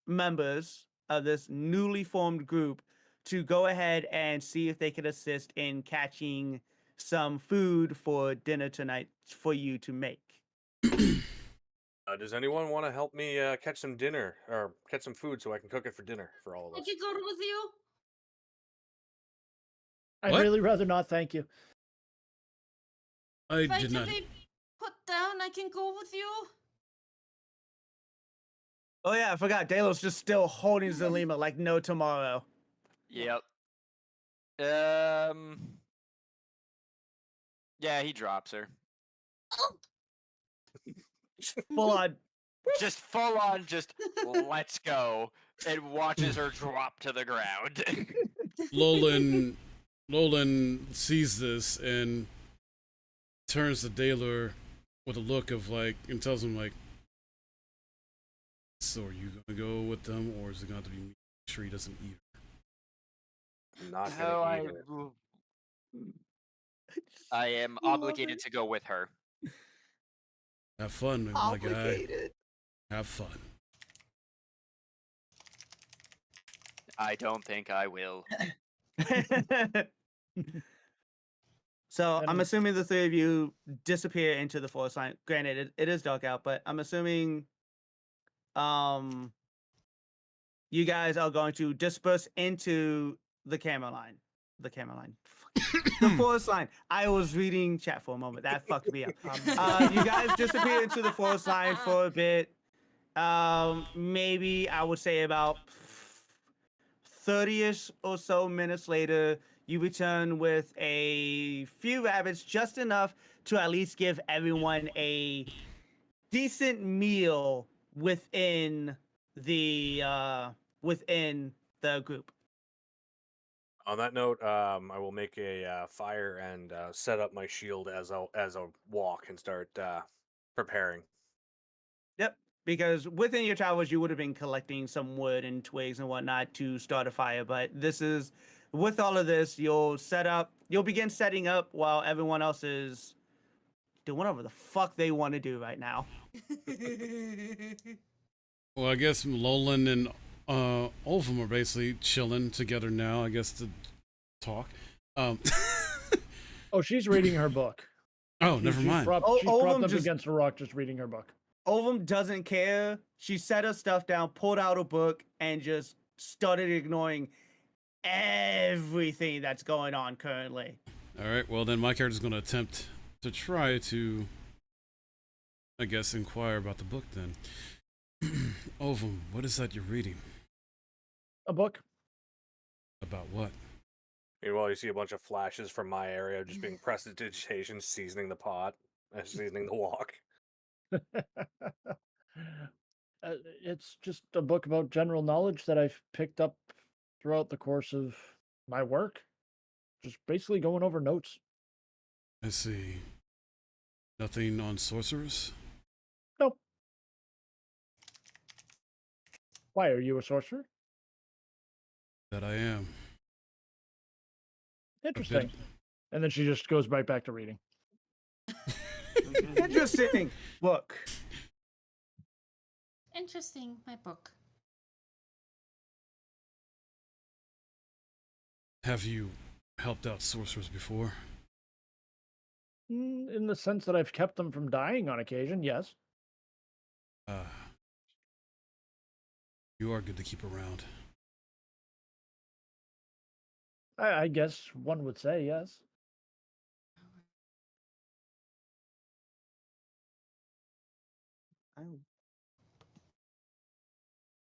members of this newly formed group to go ahead and see if they can assist in catching some food for dinner tonight for you to make. Does anyone want to help me catch some dinner or catch some food so I can cook it for dinner for all of I us? can go with you. I'd What? really rather not, thank you. I If I did can not. be put down, I can go with you. Oh yeah, I forgot. Delos just still holding Zalima like no tomorrow. Yep. Yeah, he drops her. Full on. Just full on, just let's go, and watches her drop to the ground. Lolan sees this and turns to Daylor with a look of like, and tells him like, so are you gonna go with them, or is it going to be me? Make sure he doesn't eat her. I'm not No, gonna eat her. I am obligated to go with her. Have fun, my guy. Obligated. Have fun. I don't think I will. So I'm assuming the three of you disappear into the forest line. Granted, it is dark out, but I'm assuming you guys are going to disperse into the camera line. The camera line. The forest line. I was reading chat for a moment. That fucked me up. You guys disappear into the forest line for a bit. Maybe I would say about 30-ish or so minutes later, you return with a few rabbits, just enough to at least give everyone a decent meal within the group. On that note, I will make a fire and set up my shield as I walk and start preparing. Yep, because within your travels, you would have been collecting some wood and twigs and whatnot to start a fire. But this is, with all of this, you'll begin setting up while everyone else is doing whatever the fuck they want to do right now. Well, I guess Lolan and all of them are basically chilling together now, I guess, to talk. Oh, she's reading her book. Oh, never mind. She's All of propped them up just- against a rock, just reading her book. Ovum doesn't care. She set her stuff down, pulled out a book, and just started ignoring everything that's going on currently. All right, well, then my character's going to attempt to try to, I guess, inquire about the book then. Ovum, what is that you're reading? A book. About what? Meanwhile, you see a bunch of flashes from my area just being prestidigitation, seasoning the pot, seasoning the wok. It's just a book about general knowledge that I've picked up throughout the course of my work. Just basically going over notes. I see. Nothing on sorcerers? Nope. Why, are you a sorcerer? That I am. Interesting. And then she just goes right back to reading. Interesting book. Interesting, my book. Have you helped out sorcerers before? In the sense that I've kept them from dying on occasion, yes. You are good to keep around. I guess one would say yes.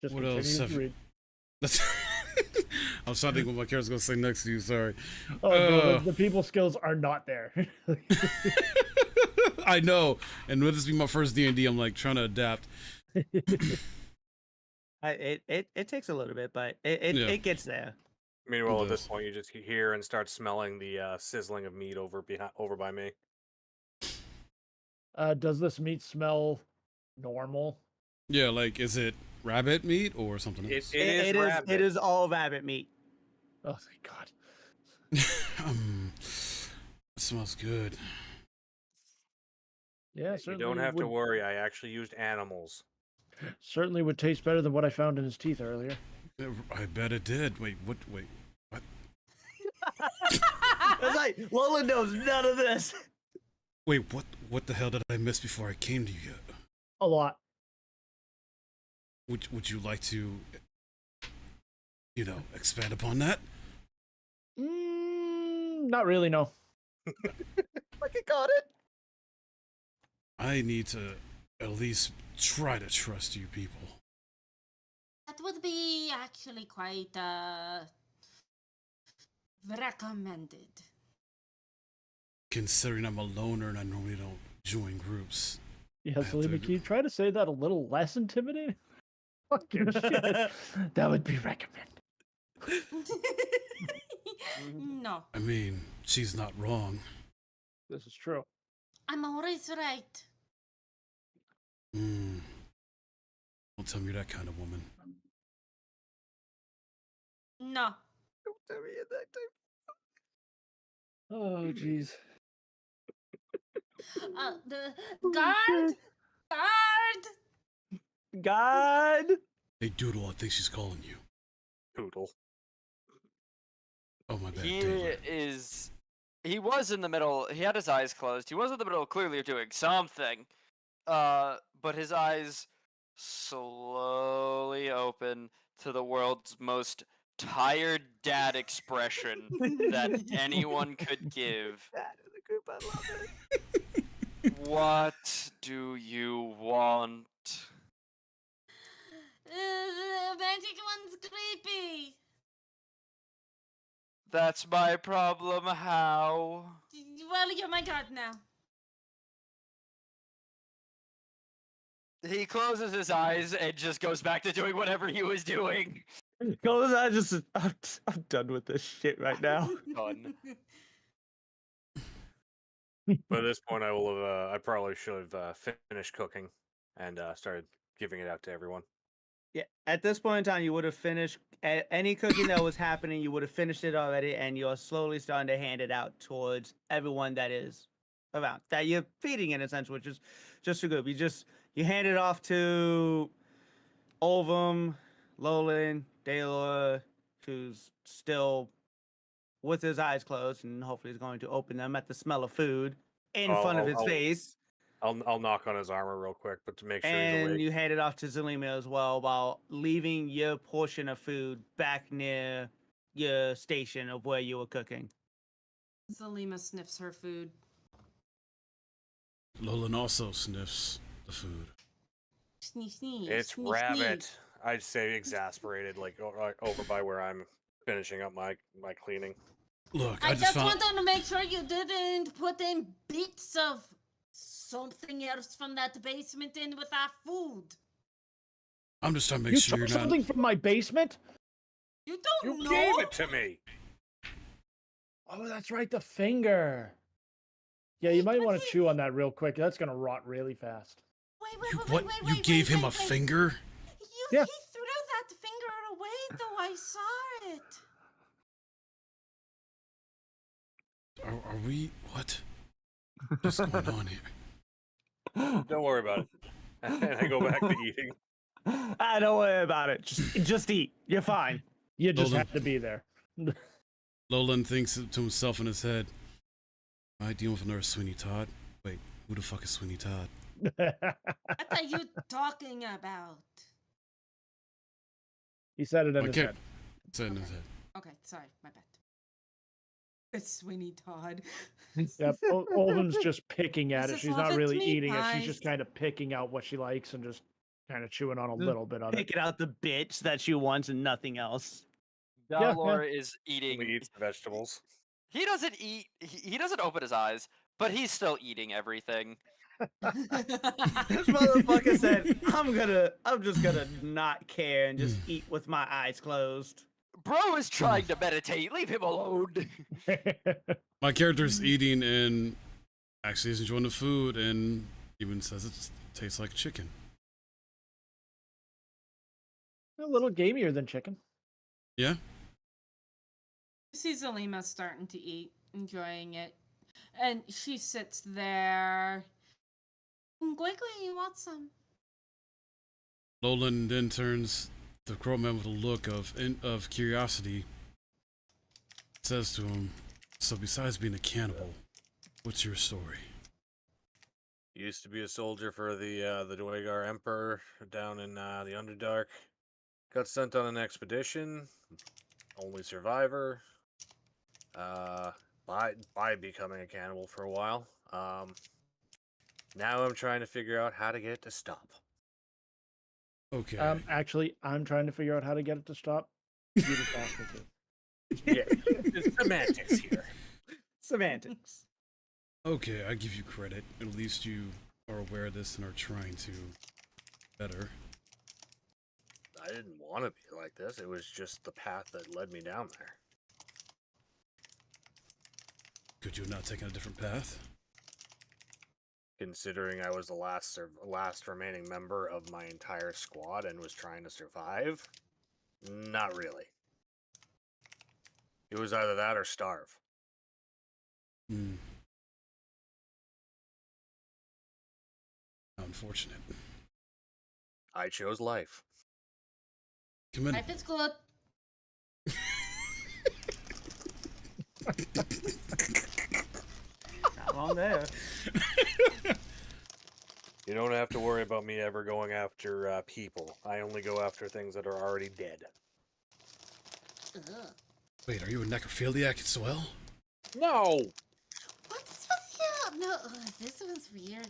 Just What continue else to have you- read. I was trying to think what my character's gonna say next to you. Sorry. Oh no, the people skills are not there. I know, and with this being my first D&D, I'm like trying to adapt. It takes a little bit, but it gets there. Meanwhile, at this does. point, you just hear and start smelling the sizzling of meat over by me. Does this meat smell normal? Yeah, like is it rabbit meat or something else? It is rabbit. It is all rabbit meat. Oh, thank God. It smells good. Yeah, You certainly don't have to would, worry. I actually used animals. certainly would taste better than what I found in his teeth earlier. I bet it did. Wait, what? Wait, what? It's like Lola knows none of this. Wait, what? What the hell did I miss before I came to you? A lot. Would you like to, expand upon that? Not really, no. Fucking got it. I need to at least try to trust you people. That would be actually quite recommended. Considering I'm a loner and I normally don't join groups. Yeah, have to Selena, can you try to say that a little less intimidating? Fucking shit. That would be recommended. No, I mean, she's not wrong. This is true. I'm always right. Don't tell me you're that kind of woman. No. Don't tell me at that Oh, jeez. The guard! Guard! time. God. Hey, Doodle, I think she's calling you. Poodle. Oh, my bad. He Taylor. is. He was in the middle. He had his eyes closed. He was in the middle, clearly, of doing something. But his eyes slowly open to the world's most tired dad expression that anyone could give. That is a group. I love it. What do you want? The magic one's creepy. That's my problem. How? Well, you're my guard now. He closes his eyes and just goes back to doing whatever he was doing. Close his eyes. Just I'm done with this shit right now. Done. But at this point, I probably should have finished cooking and started giving it out to everyone. Yeah. At this point in time, you would have finished any cooking that was happening. You would have finished it already, and you're slowly starting to hand it out towards everyone that is around that you're feeding in a sense, which is just a group. You hand it off to Ovum, Lolan, Daylor, who's still with his eyes closed, and hopefully is going to open them at the smell of food in front of his face. I'll knock on his armor real quick, but to make sure he's And awake. you hand it off to Zalima as well, while leaving your portion of food back near your station of where you were cooking. Zalima sniffs her food. Lolan also sniffs the food. Sneeze, sneeze. It's sneeze, rabbit. sneeze. I'd say exasperated, like over by where I'm finishing up my cleaning. Look, I I just just found. wanted to make sure you didn't put in bits of something else from that basement in with our food. I'm just trying to make You sure took you're not. something from my basement? You don't You know. gave it to me. Oh, that's right, the finger. Yeah, you Wait, might what want to is- chew on that real quick. That's gonna rot really fast. You what? You gave him a finger? You, Yeah. He threw that finger away, though. I saw it. Are we? What? What's going on here? Don't worry about it. And I go back to eating. Don't worry about it. Just eat. You're fine. You just Nolan. had to be there. Lolan thinks to himself in his head, "Am I dealing with another Sweeney Todd? Wait, who the fuck is Sweeney Todd?" What are you talking about? He said it in My his kid head. said in his head. Okay, sorry, my bad. It's Sweeney Todd. Yep, Olven's just picking at This it. is She's what not it's really me, eating it. She's guys. just kind of picking out what she likes and just kind of chewing on a Just little bit of it. Picking out the bits that she wants and nothing else. Yeah, Dalor is eating. Only eats the vegetables. He doesn't eat. He doesn't open his eyes, but he's still eating everything. This motherfucker said, I'm just gonna not care and just eat with my eyes closed. Bro is trying to meditate. Leave him alone. My character's eating and actually is enjoying the food and even says it tastes like chicken. A little gamier than chicken. Yeah? See Zalima starting to eat, enjoying it. And she sits there. Quickly, you want some? Lolan then turns to Crowman with a look of curiosity. Says to him, "So besides being a cannibal, what's your story?" Used to be a soldier for the Dwegar Emperor down in the Underdark. Got sent on an expedition. Only survivor. By becoming a cannibal for a while. Now I'm trying to figure out how to get it to stop. Okay. Actually, I'm trying to figure out how to get it to stop. You just asked me to. Yeah, it's semantics here. Semantics. Okay, I give you credit. At least you are aware of this and are trying to better. I didn't want to be like this. It was just the path that led me down there. Could you have not taken a different path? Considering I was the last remaining member of my entire squad and was trying to survive, not really. It was either that or starve. Hmm. How unfortunate. I chose life. Commend- Life is good. Not wrong there. You don't have to worry about me ever going after people. I only go after things that are already dead. Ugh. Wait, are you a necrophiliac as well? No! What is with you? No, this was weird.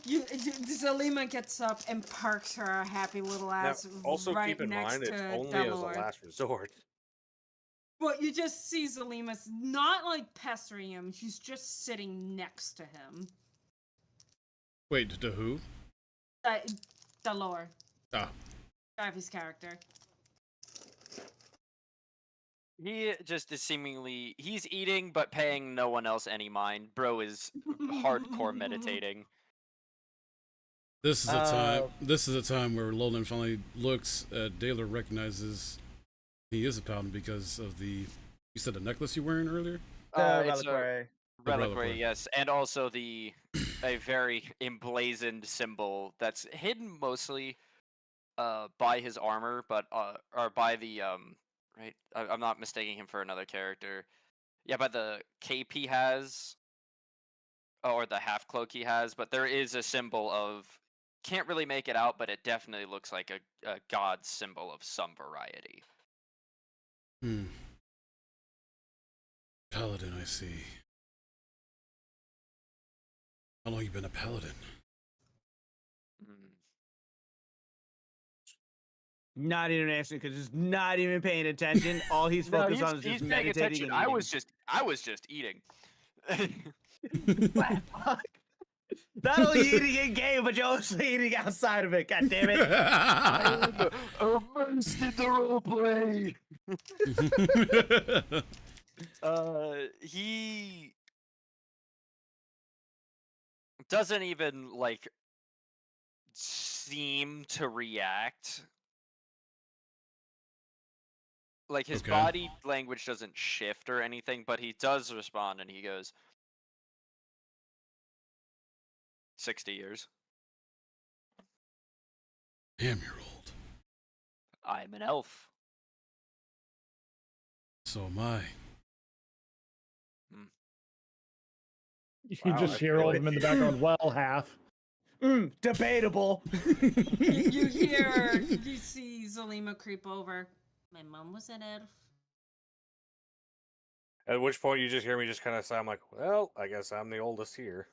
Zalima gets up and parks her happy little Now, ass also right keep in next mind, to it's only as a Delor. last resort. But you just see Zalima's not like pestering him. She's just sitting next to him. Wait, to who? Delor, Ah, Ivy's character. He just is seemingly he's eating but paying no one else any mind. Bro is hardcore meditating. this is a time. This is a time where Lolan finally looks at Daler, recognizes he is a paladin because of the. You said the necklace you're wearing earlier. It's a Reliquary. The reliquary, reliquary. yes, and also a very emblazoned symbol that's hidden mostly by his armor, but or by the right. I'm not mistaking him for another character. Yeah, by the cape he has, or the half cloak he has, but there is a symbol of. Can't really make it out, but it definitely looks like a god symbol of some variety. Hmm. Paladin, I see. How long you been a paladin? Mm. Not even answering because he's not even paying attention. All he's No, focused on is he's just paying meditating attention. and I eating. was just eating. Fuck. Not only eating in game, but you're also eating outside of it. God damn it. Immersed in the roleplay. He doesn't even like seem to react. Like his Okay. body language doesn't shift or anything, but he does respond, and he goes, 60 years. Damn, you're old. I'm an elf. So am I. You Wow, just I hear feel all of like- them in the background. Well, half. Debatable. You hear, you see Zalima creep over. My mom was an elf. At which point you just hear me just kind of sound like, well, I guess I'm the oldest here.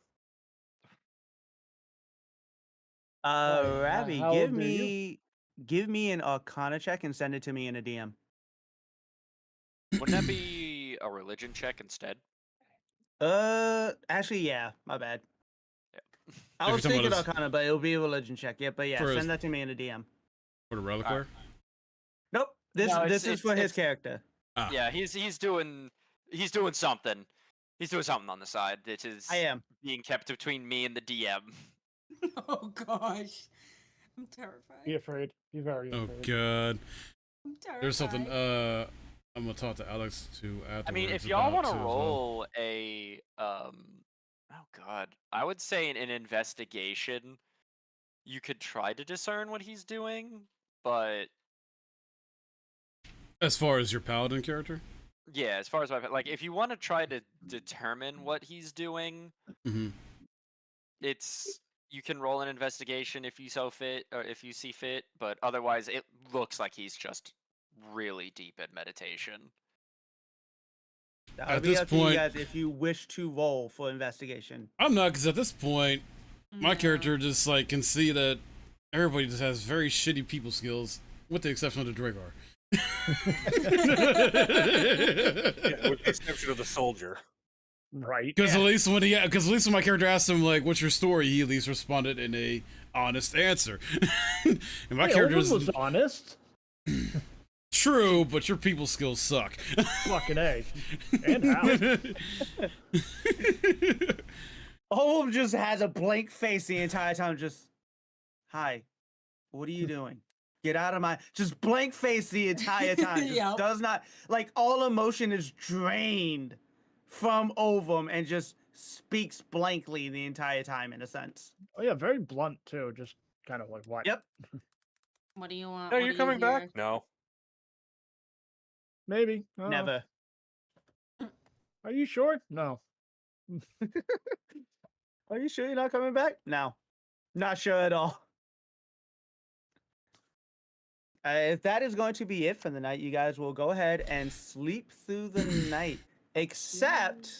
Rabbi, how old are you? give me an Arcana check and send it to me in a DM. Wouldn't that be a religion check instead? Actually, yeah, my bad. Yeah. I If was you're talking thinking about Arcana, but it'll be a religion check. Yeah, but yeah, For send that to me in a DM. For the reliquary? Nope, this No, this it's- is for his it's- character. Ah. Yeah, he's doing something. He's doing something on the side. It is I am. being kept between me and the DM. Oh gosh. I'm terrified. Be afraid. Be very Oh afraid. god. I'm terrified. There's something I'm gonna talk to Alex to afterwards. I mean, if y'all about want to too as well. roll a oh god, I would say an investigation. You could try to discern what he's doing, but As far as your paladin character? yeah, as far as like, if you want to try to determine what he's doing, Mm-hmm. it's you can roll an investigation if you so fit or if you see fit, but otherwise it looks like he's just really deep in meditation. That'll At be this up to you point- guys if you wish to roll for investigation. I'm not, because at this point, my No. character just like can see that everybody just has very shitty people skills, with the exception of the Dragar. Yeah, with the exception of the soldier. Right. Because at least when my character asked him like, "What's your story?" he at least responded in a honest answer. And my Hey, character Owen was honest. true, but your people skills suck. Fucking A. And how? Olm just has a blank face the entire time. Just, hi, what are you doing? Get out of my. Just blank face the entire time. Just Yep. does not like all emotion is drained from Ovum and just speaks blankly the entire time in a sense. Oh yeah, very blunt too. Just kind of like what? Yep. What do you want? Are What you do coming hear? back? No. Maybe. I don't know. Never. Are you sure? No. Are you sure you're not coming back? No. Not sure at all. If that is going to be it for the night, you guys will go ahead and sleep through the night. Except,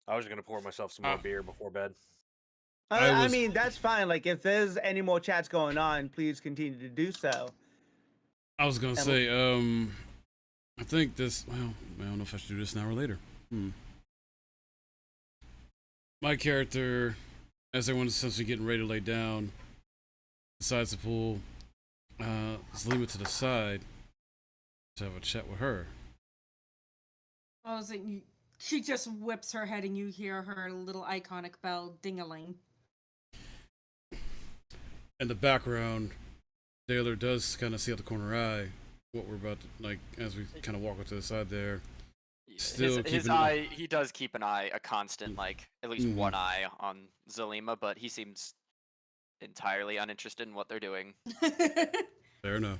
I was gonna pour myself some more beer before bed. I was- mean, that's fine. Like, if there's any more chats going on, please continue to do so. I was gonna And say, I think this. Well, I don't know if I should do this now or later. My character, as everyone's essentially getting ready to lay down, decides to pull Zalima to the side to have a chat with her. Oh, is it you? She just whips her head and you hear her little iconic bell ding-a-ling. In the background, Taylor does kind of see out the corner eye what we're about to, like, as we kind of walk up to the side there. Still his keeping- eye, he does keep an eye, a constant, like, at least Mhm. one eye on Zalima, but he seems entirely uninterested in what they're doing. Fair enough.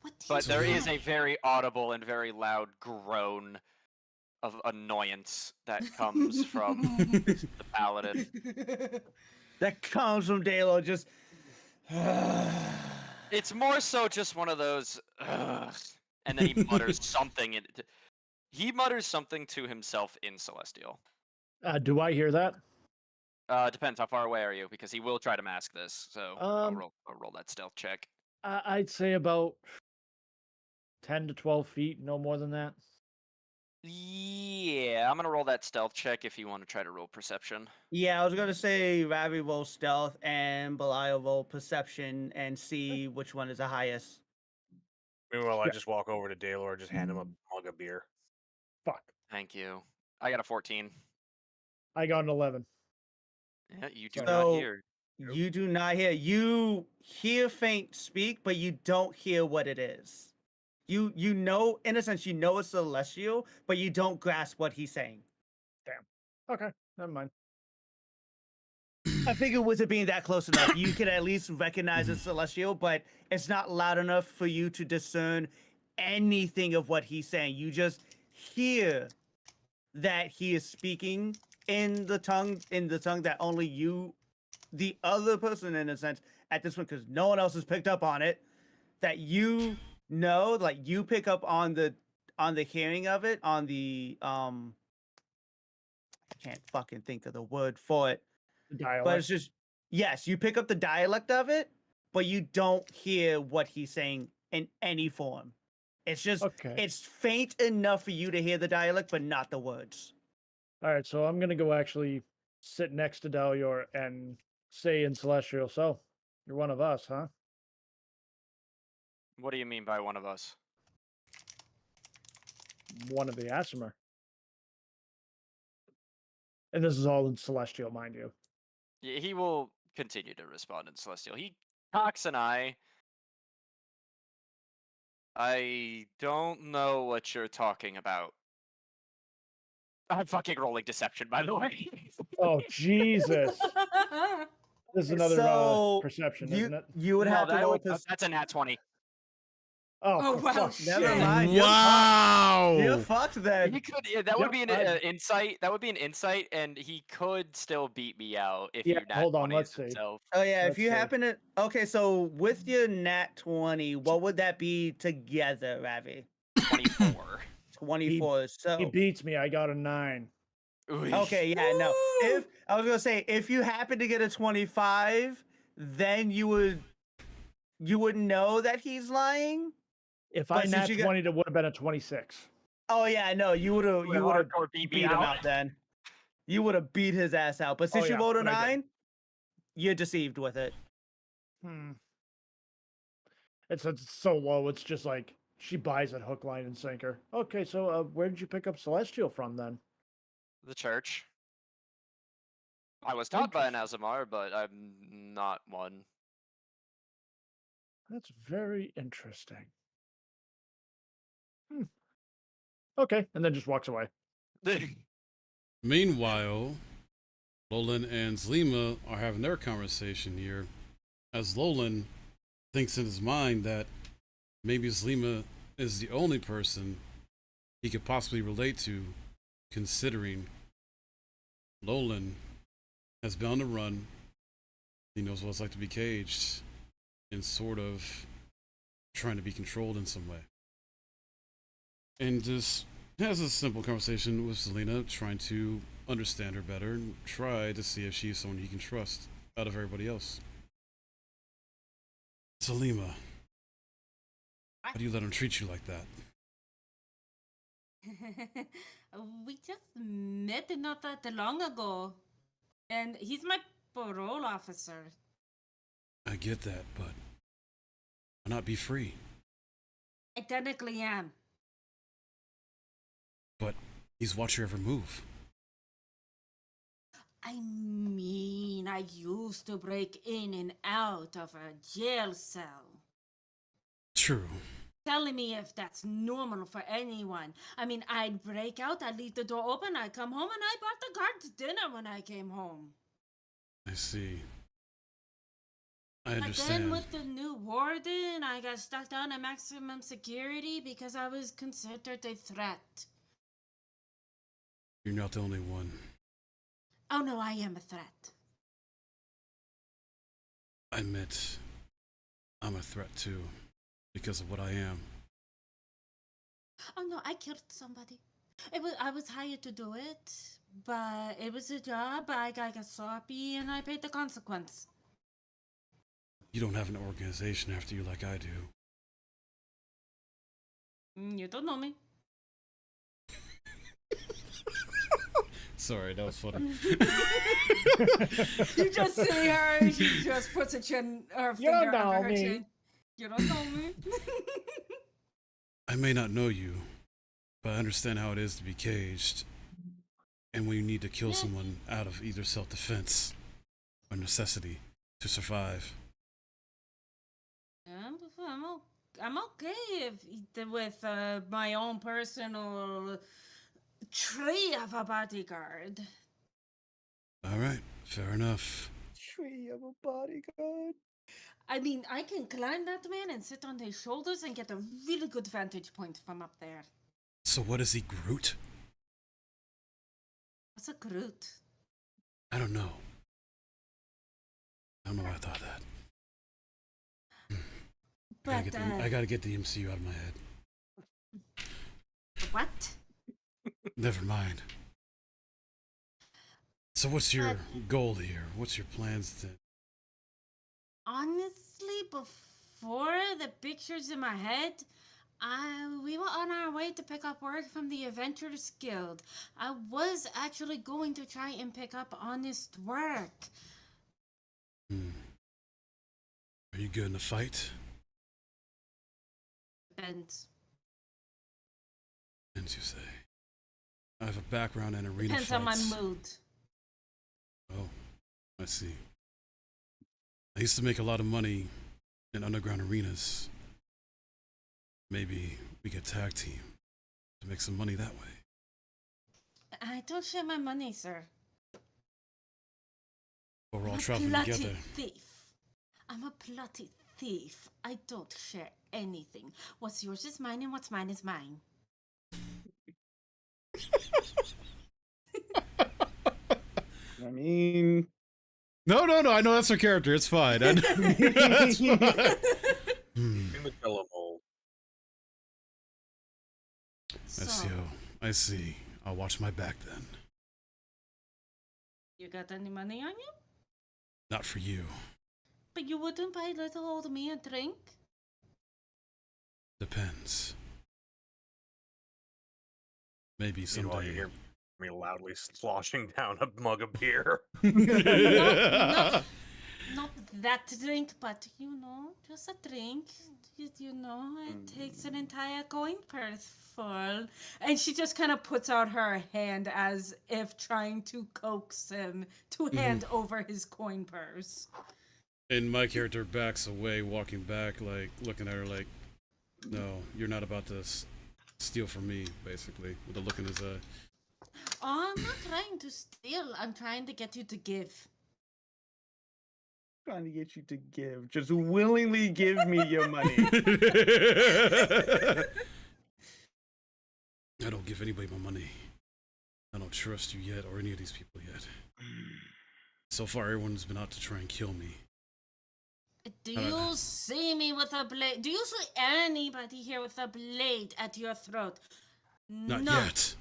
What do But you there want? is a very audible and very loud groan of annoyance that comes from the paladin. That comes from Dalo just. It's more so just one of those, "Ugh," and then he mutters something. He mutters something to himself in Celestial. Do I hear that? Depends how far away are you, because he will try to mask this. So Um, I'll roll that stealth check. I'd say about 10 to 12 feet, no more than that. Yeah, I'm gonna roll that stealth check if you want to try to roll perception. Yeah, I was gonna say Ravi roll stealth and Belial roll perception and see which one is the highest. Meanwhile, I Yeah. just walk over to Daylor, just hand him a mug of beer. Fuck. Thank you. I got a 14. I got an 11. Yeah, you do So- not So hear. you do not hear. You hear faint speak, but you don't hear what it is. You know, in a sense, you know it's celestial, but you don't grasp what he's saying. Okay, never mind. I figured with it being that close enough, you could at least recognize it's celestial, but it's not loud enough for you to discern anything of what he's saying. You just hear that he is speaking in the tongue that only you, the other person in a sense, at this point, because no one else has picked up on it, that you know, like you pick up on the hearing of it, on the I can't fucking think of the word for it. The But dialect. it's just, yes, you pick up the dialect of it, but you don't hear what he's saying in any form. It's just, Okay. it's faint enough for you to hear the dialect, but not the words. All right, so I'm gonna go actually sit next to Dalior and say in Celestial, so you're one of us, huh? What do you mean by one of us? One of the Aasimar. And this is all in Celestial, mind you. He will continue to respond in Celestial. He cocks an eye. I don't know what you're talking about. I'm fucking rolling deception, by the way. Oh, Jesus. This is another So perception, you isn't it? you would No, have to roll. that's a nat 20. Oh, Oh, for well, fuck's shit. Never sake. mind. Wow. You're fucked then. He could. Yeah, that would be an Yep, insight. That would be an insight, and he could still beat me out if Yeah, you nat hold on, 20s let's see. himself. Oh yeah, if Let's you see. happen to okay, so with your nat 20, what would that be together, Ravi? 24. 24. He So beats me. I got a 9. Ooh. okay, yeah, no. Woo! If I was gonna say if you happen to get a 25, then you wouldn't know that he's lying. If But I since nat you got- 20, it would have been a 26. Oh yeah, no, you would have hardcore beat me beat him out. out then. You would have beat his ass out. But since you yeah, rolled a but I did. 9, you're deceived with it. It's so low. It's just like she buys it hook, line, and sinker. Okay, so where did you pick up Celestial from then? The church. I was taught by an Azamar, but I'm not one. That's very interesting. Okay, and then just walks away. Meanwhile, Lolan and Zlima are having their conversation here, as Lolan thinks in his mind that maybe Zlima is the only person he could possibly relate to, considering Lolan has been on the run. He knows what it's like to be caged and sort of trying to be controlled in some way. And just has a simple conversation with Selena, trying to understand her better and try to see if she's someone he can trust out of everybody else. Selima, how do you let him treat you like that? We just met not that long ago. And he's my parole officer. I get that, but why not be free? I technically am. But he's watched your every move. I mean, I used to break in and out of a jail cell. True. Telling me if that's normal for anyone. I mean, I'd break out, I'd leave the door open, I'd come home, and I bought the guards dinner when I came home. I see. I But then understand. with the new warden, I got stuck down at maximum security because I was considered a threat. You're not the only one. Oh no, I am a threat. I admit I'm a threat too, because of what I am. Oh no, I killed somebody. I was hired to do it, but it was a job. I got sloppy, and I paid the consequence. You don't have an organization after you like I do. You don't know me. Sorry, that was funny. You just see her, and she just puts her You finger know under her me. chin. You don't know me. I may not know you, but I understand how it is to be caged. And when you need to kill someone out of either self-defense or necessity to survive. I'm okay with my own personal tree of a bodyguard. All right, fair enough. Tree of a bodyguard. I mean, I can climb that man and sit on his shoulders and get a really good vantage point from up there. So what is he, Groot? What's a Groot? I don't know. I don't know why I thought that. But, I gotta get the MCU out of my head. what? Never mind. So what's your goal here? What's your plans to... Honestly, before the pictures in my head, we were on our way to pick up work from the Adventurers Guild. I was actually going to try and pick up honest work. Are you good in a fight? Depends. Depends, you say. I have a background in arena Depends fights. on my mood. Oh, I see. I used to make a lot of money in underground arenas. Maybe we could tag team to make some money that way. I don't share my money, sir. But we're all I'm a traveling bloody together. thief. I'm a bloody thief. I don't share anything. What's yours is mine, and what's mine is mine. I mean, No, I know that's her character. It's fine. That's fine. In the pillow mold. I see. I'll watch my back then. You got any money on you? Not for you. But you wouldn't buy little old me a drink? Depends. Maybe Meanwhile, someday. you hear me loudly sloshing down a mug of beer. Not that drink, but just a drink. It takes an entire coin purse full. And she just kind of puts out her hand as if trying to coax him to hand over his coin purse. And my character backs away, walking back, like looking at her like, no, you're not about to steal from me, basically, with a look in his eye. Oh, I'm not trying to steal. I'm trying to get you to give. Trying to get you to give. Just willingly give me your money. I don't give anybody my money. I don't trust you yet, or any of these people yet. So far, everyone's been out to try and kill me. Do you see me with a blade? Do you see anybody here with a blade at your throat? Not No. yet.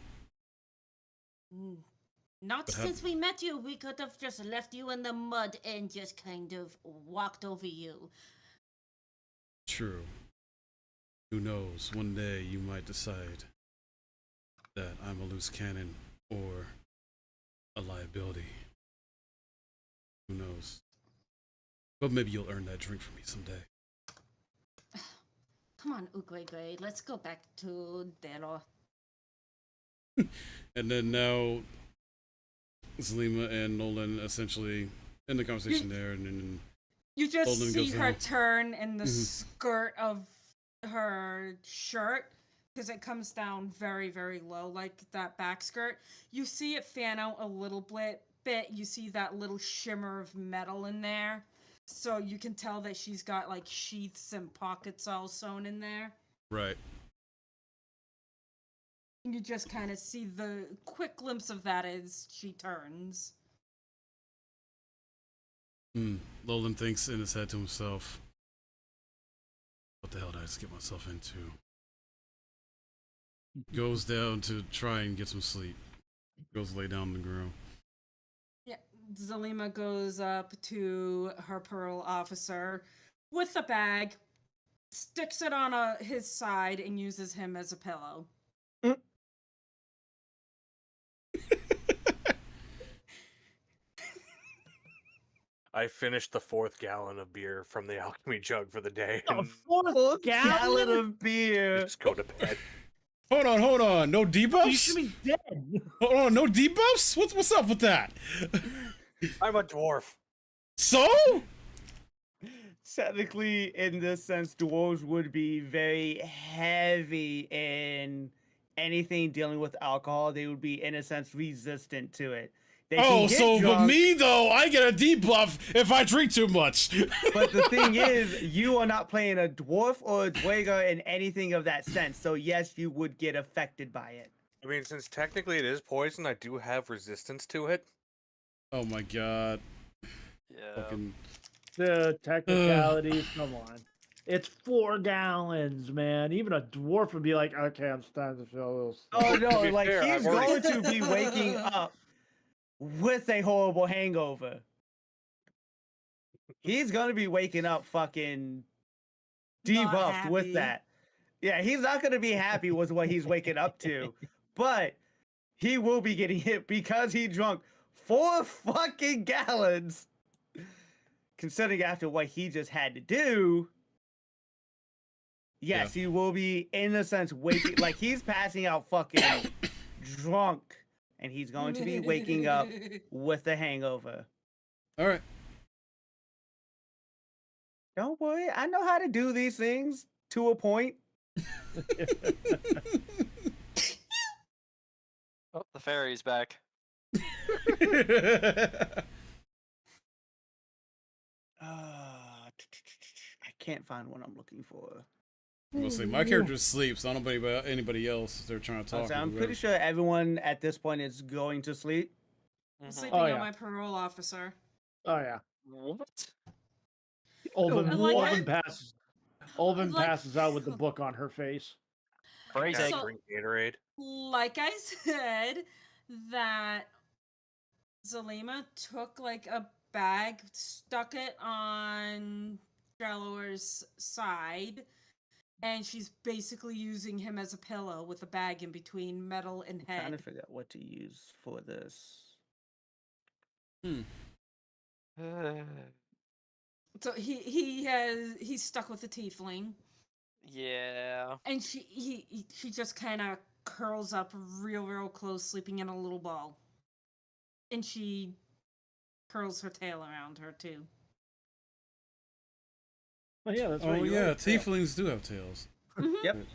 Not But since we met you. We could have just left you in the mud and just kind of walked over you. True. Who knows? One day you might decide that I'm a loose cannon or a liability. Who knows? But maybe you'll earn that drink from me someday. Come on, Ugwegwe, let's go back to Dero. And then now, Zelima and Nolan essentially end the conversation there, and then You just Holden see goes her down. turn in the skirt of her shirt because it comes down very, very low, like that back skirt. You see it fan out a little bit. You see that little shimmer of metal in there. So you can tell that she's got like sheaths and pockets all sewn in there. right. And you just kind of see the quick glimpse of that as she turns. Nolan thinks in his head to himself, what the hell did I just get myself into? goes down to try and get some sleep. Goes lay down on the ground. Yeah, Zalima goes up to her parole officer with the bag, sticks it on his side, and uses him as a pillow. I finished the 4th gallon of beer from the alchemy jug for the day, A and fourth Gallon gallon? of beer. just go to bed. Hold on. No You debuffs? should be dead. Hold on, no debuffs? What's up with that? I'm a dwarf. So? Technically, in this sense, dwarves would be very heavy in anything dealing with alcohol. They would be, in a sense, resistant to it. They can Oh, get so but drunk, me though, I get a debuff if I drink too much. but the thing is, you are not playing a dwarf or a dweger in anything of that sense. So yes, you would get affected by it. I mean, since technically it is poison, I do have resistance to it. Oh my god. Yeah. Fucking The technicalities, come on. It's 4 gallons, man. Even a dwarf would be like, okay, I'm starting to feel a little. Oh no, be like fair, he's I've already- going to be waking up with a horrible hangover. He's gonna be waking up fucking Not debuffed with happy. that. Yeah, he's not gonna be happy with what he's waking up to, but he will be getting hit because he drunk 4 fucking gallons. Considering after what he just had to do, yes, he will be in a sense waking like he's passing out fucking drunk, and he's going to be waking up with a hangover. all right. Don't worry, I know how to do these things to a point. Oh, the fairy's back. I can't find what I'm looking for. We'll see. My character sleeps. I don't know about anybody else if they're trying to talk. So or I'm whatever. pretty sure everyone at this point is going to sleep. I'm Mhm. sleeping Oh, on yeah. my parole officer. Oh, yeah. What? Olvin, I like Olvin it. passes. Olvin Like- passes out with the book on her face. Phrasing. So- Drink Gatorade. Like I said, that Zalima took like a bag, stuck it on Drellower's side, and she's basically using him as a pillow with a bag in between metal and Trying to head. figure out what to use for this. So he's stuck with the tiefling, Yeah. and she just kind of curls up real close, sleeping in a little ball, and she curls her tail around her too. Oh, yeah, that's right. Oh you're yeah, right. tieflings do have tails. Mhm. Yep.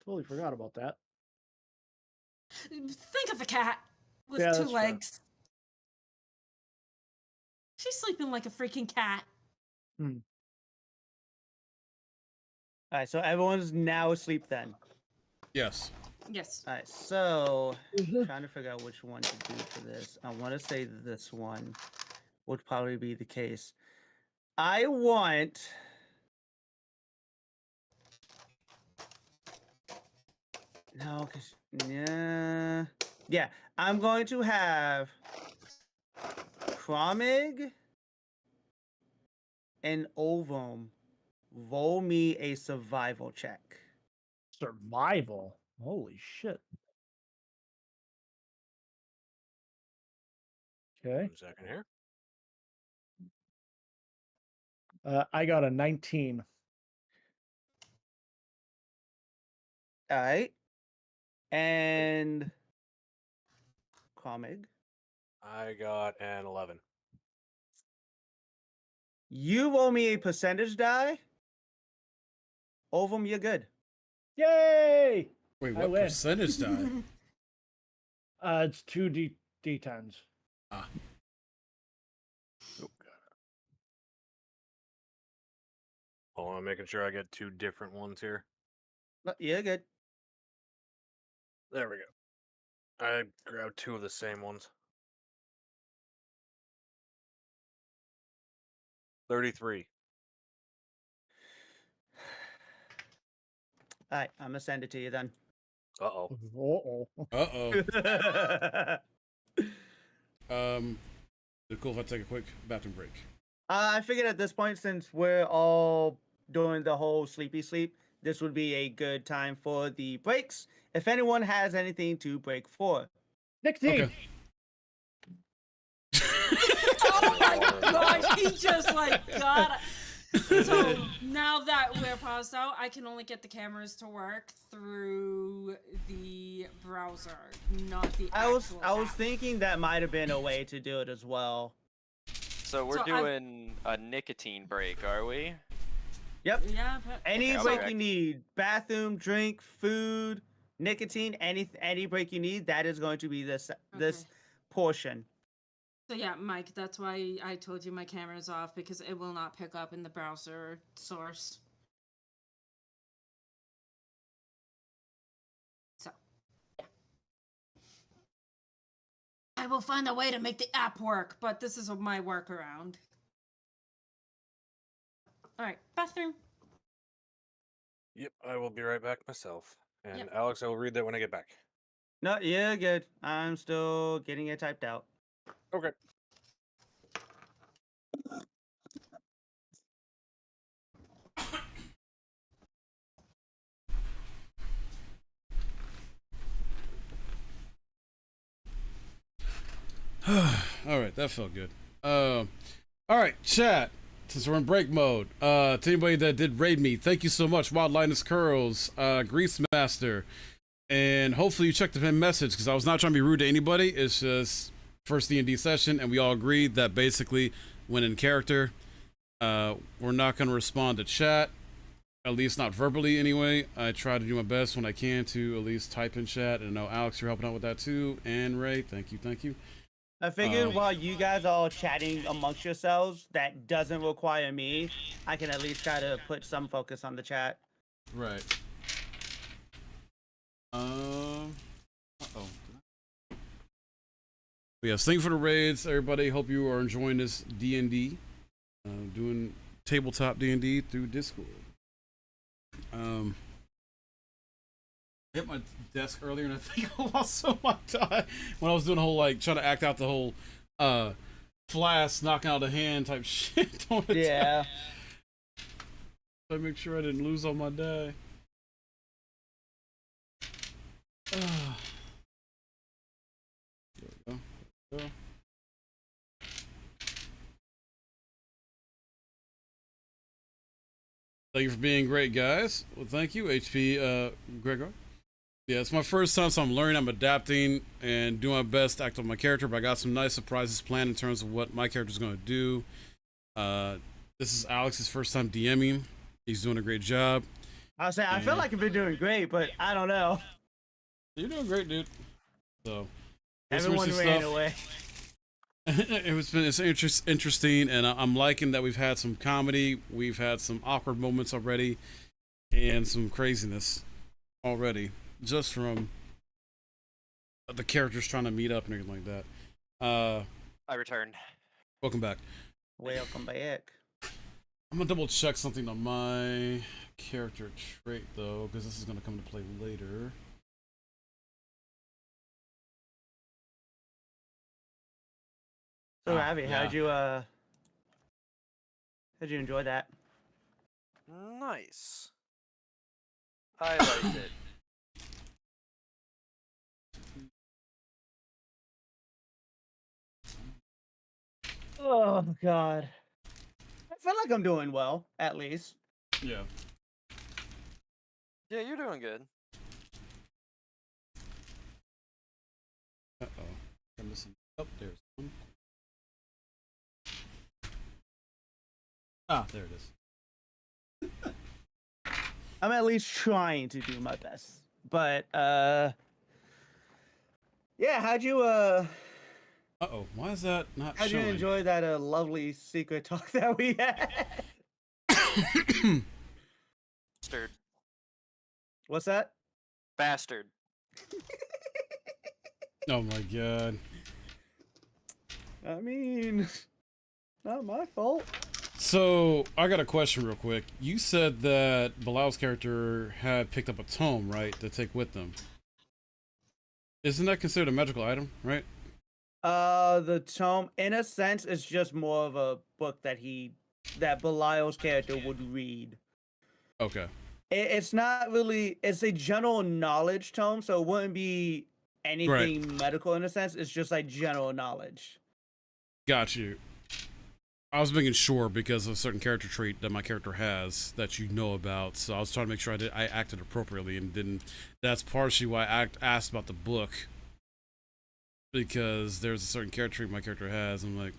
Totally forgot about that. Think of a cat with Yeah, 2 that's fair. legs. She's sleeping like a freaking cat. All right, so everyone's now asleep then. Yes. Yes. All right, so trying to figure out which one to do for this. I want to say this one would probably be the case. I want. No, because yeah, I'm going to have Cromig and Ovum roll me a survival check. Survival. Holy shit. Okay. 1 second here. I got a 19. All right, and Cromig, I got an 11. you roll me a percentage die. Ovum, you're good. Yay! Wait, I what win. percentage die? It's 2 D10s. Ah. Hold on, I'm making sure I get 2 different ones here. You're good. There we go. I grabbed 2 of the same ones. 33. All right, I'm gonna send it to you then. Uh-oh. Uh-oh. Is it cool if I take a quick bathroom break? I figured at this point, since we're all doing the whole sleepy sleep, this would be a good time for the breaks. If anyone has anything to break for. Nicotine. Okay. Oh my gosh, he just like got. So now that we're paused out, I can only get the cameras to work through the browser, not the. I was actual app. thinking that might have been a way to do it as well. So we're So I've- doing a nicotine break, are we? Yep. Yeah, but Any Okay, I'll break be you back. need, bathroom, drink, food, nicotine, any break you need, that is going to be this Okay. portion. So yeah, Mike, that's why I told you my camera's off, because it will not pick up in the browser source. So, yeah. I will find a way to make the app work, but this is my workaround. Alright, bathroom. Yep, I will be right back myself. And Yep. Alex, I will read that when I get back. No, yeah, good. I'm still getting it typed out. Okay. All right, that felt good. All right, chat. Since we're in break mode, to anybody that did raid me, thank you so much. Wild Linus Curls, Grease Master, and hopefully you checked the pin message because I was not trying to be rude to anybody. It's just first D&D session, and we all agreed that basically, when in character, we're not going to respond to chat, at least not verbally anyway. I try to do my best when I can to at least type in chat, and I know Alex, you're helping out with that too, and Ray, thank you. I figured while you guys are all chatting amongst yourselves, that doesn't require me. I can at least try to put some focus on the chat. Right. Uh-oh. But yes, thank you for the raids, everybody. Hope you are enjoying this D&D. Doing tabletop D&D through Discord. I hit my desk earlier and I think I lost some of my time when I was doing the whole, like, trying to act out the whole flask knocking out the hand type shit. Yeah. I make sure I didn't lose all my die. There we go. There we go. Thank you for being great, guys. Well, thank you, HP Gregor. Yeah, it's my first time, so I'm learning, I'm adapting, and doing my best to act on my character, but I got some nice surprises planned in terms of what my character's going to do. This is Alex's first time DMing. He's doing a great job. I was saying, I feel like I've been doing great, but I don't know. You're doing great, dude. So, Everyone ran away. It's interesting, and I'm liking that we've had some comedy, we've had some awkward moments already, and some craziness already, just from the characters trying to meet up and everything like that. I returned. Welcome back. Welcome back. I'm gonna double check something on my character trait though, because this is gonna come into play later. So, Abby, yeah. how'd you enjoy that? Nice. I liked it. Oh God. I feel like I'm doing well, at least. Yeah. Yeah, you're doing good. Uh-oh. I'm missing. Oh, there's one. Ah, there it is. I'm at least trying to do my best. But yeah, how'd you Uh-oh, why is that not how'd you showing? enjoy that lovely secret talk that we had? Bastard. What's that? Bastard. Oh my god. I mean, not my fault. So, I got a question real quick. You said that Bilal's character had picked up a tome, right, to take with them? Isn't that considered a magical item, right? The tome, in a sense, is just more of a book that Belial's character would read. Okay. It's not really. It's a general knowledge tome, so it wouldn't be anything medical in a sense. It's just like general knowledge. Got you. I was making sure because of a certain character trait that my character has that you know about. So I was trying to make sure I acted appropriately and didn't. That's partially why I asked about the book, because there's a certain character trait my character has. I'm like,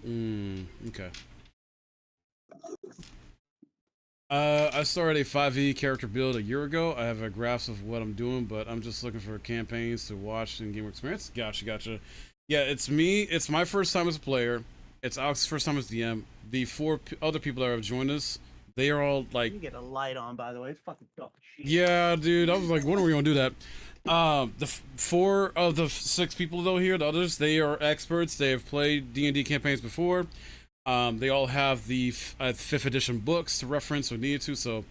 okay. I started a 5e character build a year ago. I have a grasp of what I'm doing, but I'm just looking for campaigns to watch and gamer experience. Gotcha. Yeah, it's me. It's my first time as a player. It's Alex's first time as DM. The four other people that have joined us, they are all like... You get a light on, by the way. It's fucking dark as shit. Yeah, dude. I was like, when are we gonna do that? The 4 of the 6 people though here, the others, they are experts. They have played D&D campaigns before. They all have the 5th edition books to reference when needed to. So,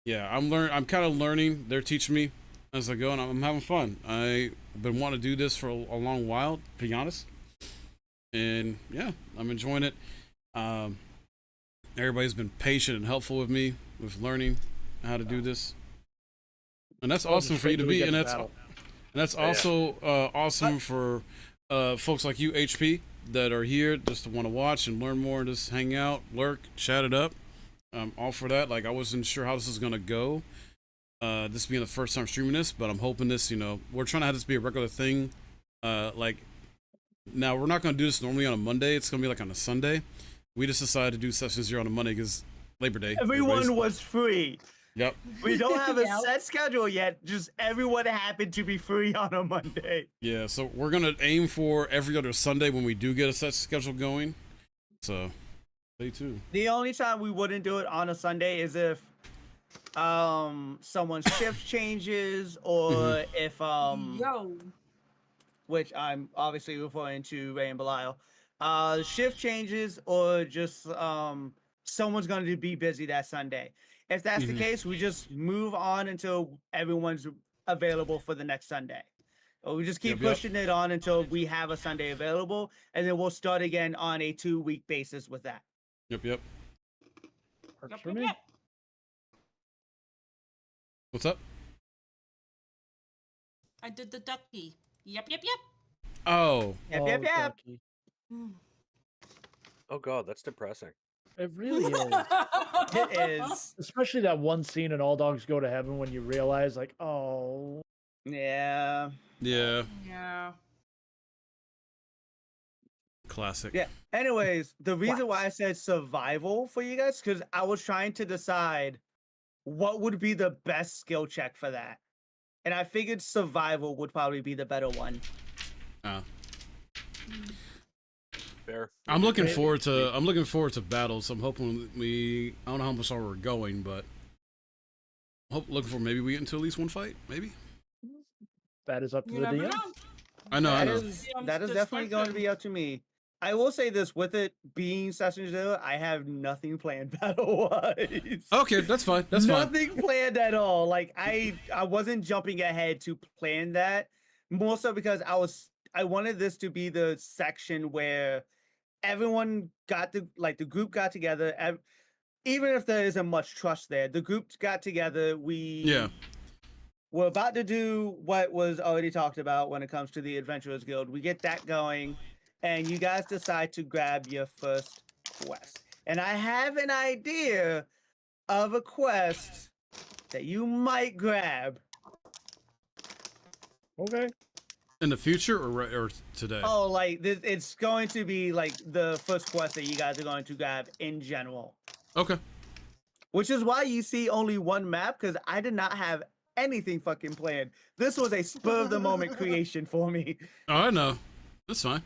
yeah, I'm kind of learning. They're teaching me as I go, and I'm having fun. I've been wanting to do this for a long while, to be honest. And yeah, I'm enjoying it. Everybody's been patient and helpful with me with learning how to do this, and that's awesome for you to be. And that's also awesome for folks like you, HP, that are here just to want to watch and learn more and just hang out, lurk, chat it up. All for that. Like, I wasn't sure how this is gonna go. This being the first time streaming this, but I'm hoping this, we're trying to have this be a regular thing. Like, now we're not gonna do this normally on a Monday. It's gonna be like on a Sunday. We just decided to do session 0 on a Monday because Labor Day. Everyone was free. Yep. We don't have a set schedule yet. Just everyone happened to be free on a Monday. Yeah, so we're gonna aim for every other Sunday when we do get a set schedule going. So stay tuned. The only time we wouldn't do it on a Sunday is if someone's shift changes, or if which I'm obviously referring to Ray and Belial. Shift changes, or just someone's going to be busy that Sunday. If that's the case, we just move on until everyone's available for the next Sunday. Or we just keep pushing it on until we have a Sunday available, and then we'll start again on a 2-week basis with that. Yep. Works for me. What's up? I did the ducky. Yep. Oh. Yep. Ducky. Oh god, that's depressing. It really is. It is. Especially that one scene in All Dogs Go to Heaven when you realize, like, oh. Yeah. Yeah. Classic. Yeah. Anyways, the reason why I said survival for you guys, because I was trying to decide what would be the best skill check for that. And I figured survival would probably be the better one. Fair. I'm looking forward to battles. I'm hoping I don't know how much we're going, but looking for maybe we get into at least one fight, maybe. That is up to You the never DM. know. I know. That is definitely going to be up to me. I will say this, with it being Session 0, I have nothing planned battle-wise. Okay, that's fine. That's fine. Nothing planned at all. Like, I wasn't jumping ahead to plan that. More so because I wanted this to be the section where everyone the group got together. Even if there isn't much trust there, the group got together. We're about to do what was already talked about when it comes to the Adventurers Guild. We get that going, and you guys decide to grab your first quest. And I have an idea of a quest that you might grab. Okay. In the future or today? Oh, like it's going to be like the first quest that you guys are going to grab in general. Okay. Which is why you see only one map, because I did not have anything fucking planned. This was a spur of the moment creation for me. Oh, I know. That's fine.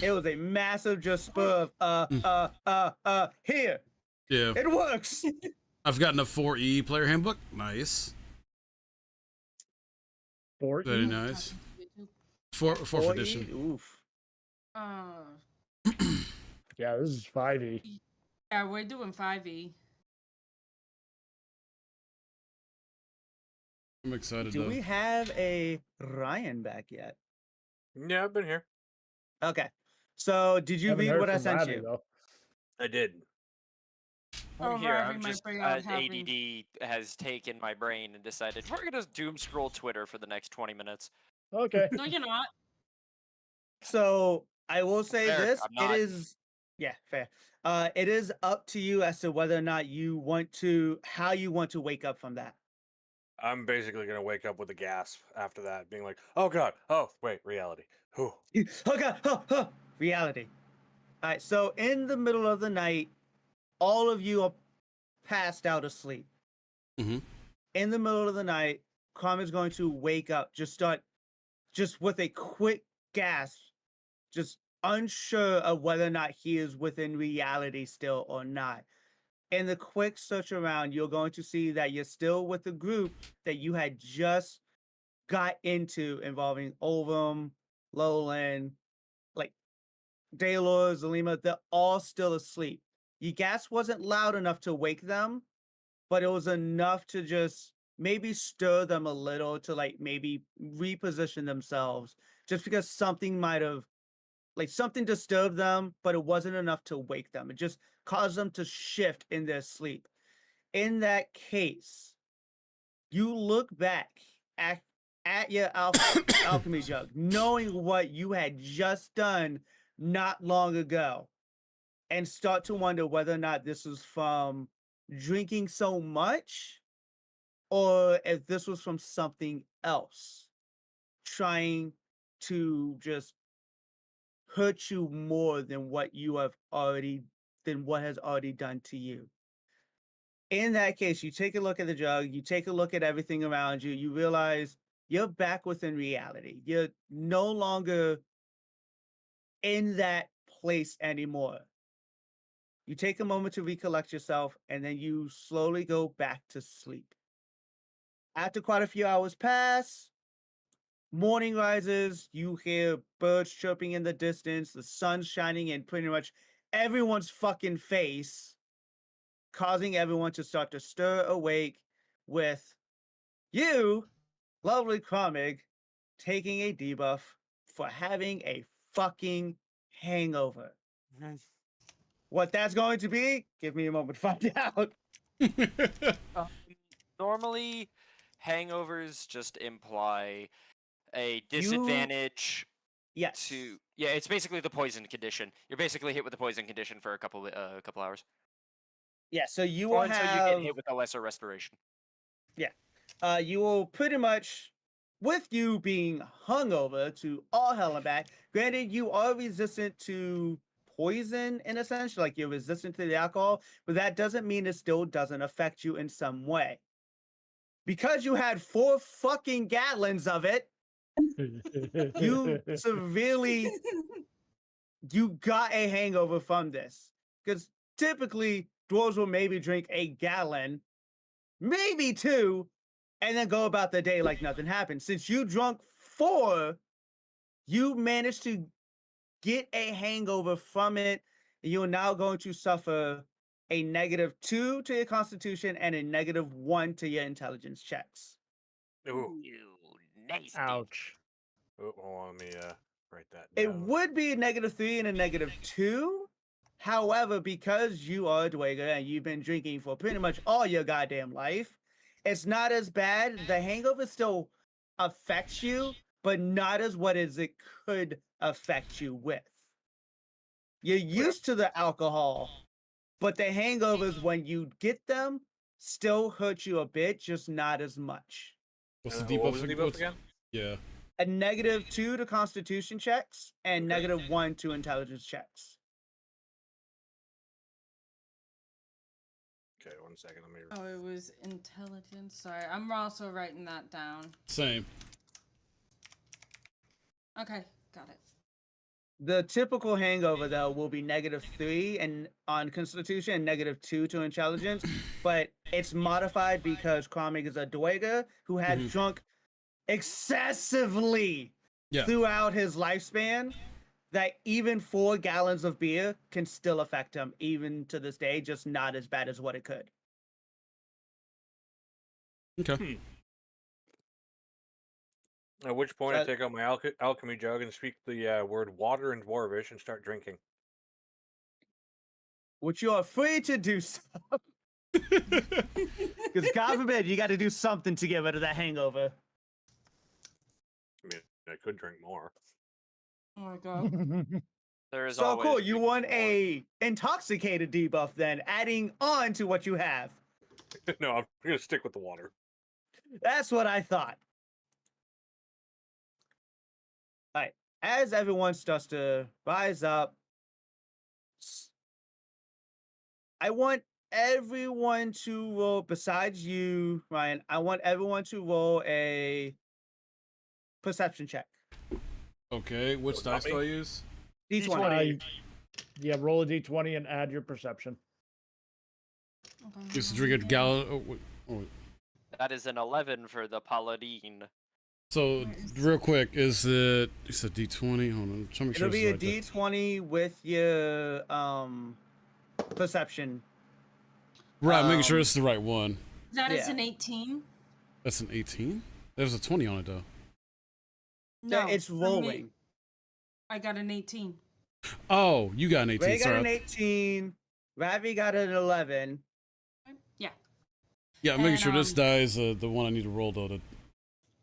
It was a massive just spur of here. Yeah. It works. I've gotten a 4E player handbook. Nice. 4. Very nice. Fourth edition. Oof. Yeah, this is 5e. Yeah, we're doing 5e. I'm excited Do though. we have a Ryan back yet? Yeah, I've been here. Okay. So did you Haven't read heard what I from sent Ravi, you? though. I did. Oh, Here, Ravi I'm might just bring out having. ADD has taken my brain and decided we're gonna doom scroll Twitter for the next 20 minutes. Okay. No, you're not. So I will say Fair, this: I'm it not. is, yeah, fair. It is up to you as to whether or not you want to, how you want to wake up from that. I'm basically gonna wake up with a gasp after that, being like, "Oh God! Oh wait, reality." Whew. Oh God! Reality. All right. So in the middle of the night, all of you are passed out asleep. Mhm. In the middle of the night, Carm is going to wake up, just with a quick gasp, just unsure of whether or not he is within reality still or not. In the quick search around, you're going to see that you're still with the group that you had just got into, involving Ovum, Lowland, like Daylor, Zalima. They're all still asleep. Your gas wasn't loud enough to wake them, but it was enough to just maybe stir them a little to like maybe reposition themselves, just because something might have, like, something disturbed them, but it wasn't enough to wake them. It just caused them to shift in their sleep. In that case, you look back at, at your alchemy jug, knowing what you had just done not long ago, and start to wonder whether or not this was from drinking so much, or if this was from something else trying to just hurt you more than what has already done to you. In that case, you take a look at the jug, you take a look at everything around you, you realize you're back within reality. You're no longer in that place anymore. You take a moment to recollect yourself, and then you slowly go back to sleep. After quite a few hours pass, morning rises, you hear birds chirping in the distance, the sun's shining in pretty much everyone's fucking face, causing everyone to start to stir awake, with you, lovely Cromig, taking a debuff for having a fucking hangover. What that's going to be, give me a moment to find out. Um, normally, hangovers just imply a disadvantage Yes. to. Yeah, it's basically the poison condition. You're basically hit with the poison condition for a couple hours, Yeah, so you will or until you get have, hit with a lesser restoration. you will pretty much, with you being hungover to all hell and back, granted you are resistant to poison in a sense, like you're resistant to the alcohol, but that doesn't mean it still doesn't affect you in some way. Because you had 4 fucking gallons of it, you severely, you got a hangover from this. Because typically dwarves will maybe drink a gallon, maybe 2, and then go about the day like nothing happened. Since you drunk 4, you managed to get a hangover from it. You're now going to suffer a -2 to your constitution and a -1 to your intelligence checks. Ooh. You nasty. Ouch. Oh, hold on, let me write that It down. would be a -3 and a -2. However, because you are a Dweger and you've been drinking for pretty much all your goddamn life, it's not as bad. The hangover still affects you, but not as what as it could affect you with. You're used to the alcohol, but the hangovers, when you get them, still hurt you a bit, just not as much. What's the What debuff? was the debuff again? Yeah. A -2 to constitution checks and Okay. -1 to intelligence checks. Okay, 1 second. Let me. Oh, it was intelligence. Sorry, I'm also writing that down. Same. Okay, got it. The typical hangover, though, will be -3 and on constitution and -2 to intelligence, but it's modified because Cromig is a Dweger who had Mhm. drunk excessively Yeah. throughout his lifespan, that even 4 gallons of beer can still affect him, even to this day, just not as bad as what it could. Okay. At which point, I That- take out my alchemy jug and speak the word water in Dwarvish and start drinking. which you are free to do so. Because God forbid you got to do something to get rid of that hangover. I mean, I could drink more. Oh my god. There is So always cool, you drinking want more. a intoxicated debuff then, adding on to what you have. No, I'm gonna stick with the water. That's what I thought. All right, as everyone starts to rise up, I want everyone to roll, besides you, Ryan, I want everyone to roll a perception check. Okay, which Oh, not dice do me? I use? D20. Yeah, roll a d20 and add your perception. Just drink a gallon. Oh, wait, oh, wait. That is an 11 for the paladin. So, Where is real quick, is it? It's a D20. Hold on, tell me It'll be a D20 with your perception. Right, making sure it's the right one. That is Yeah. an 18. That's an 18. There's a 20 on it though. No, It's for me, rolling. I got an 18. Oh, you got an 18. Ray got Sorry. an 18. Ravi got an 11. Yeah, Yeah, I'm making and, sure this um, die is the one I need to roll though.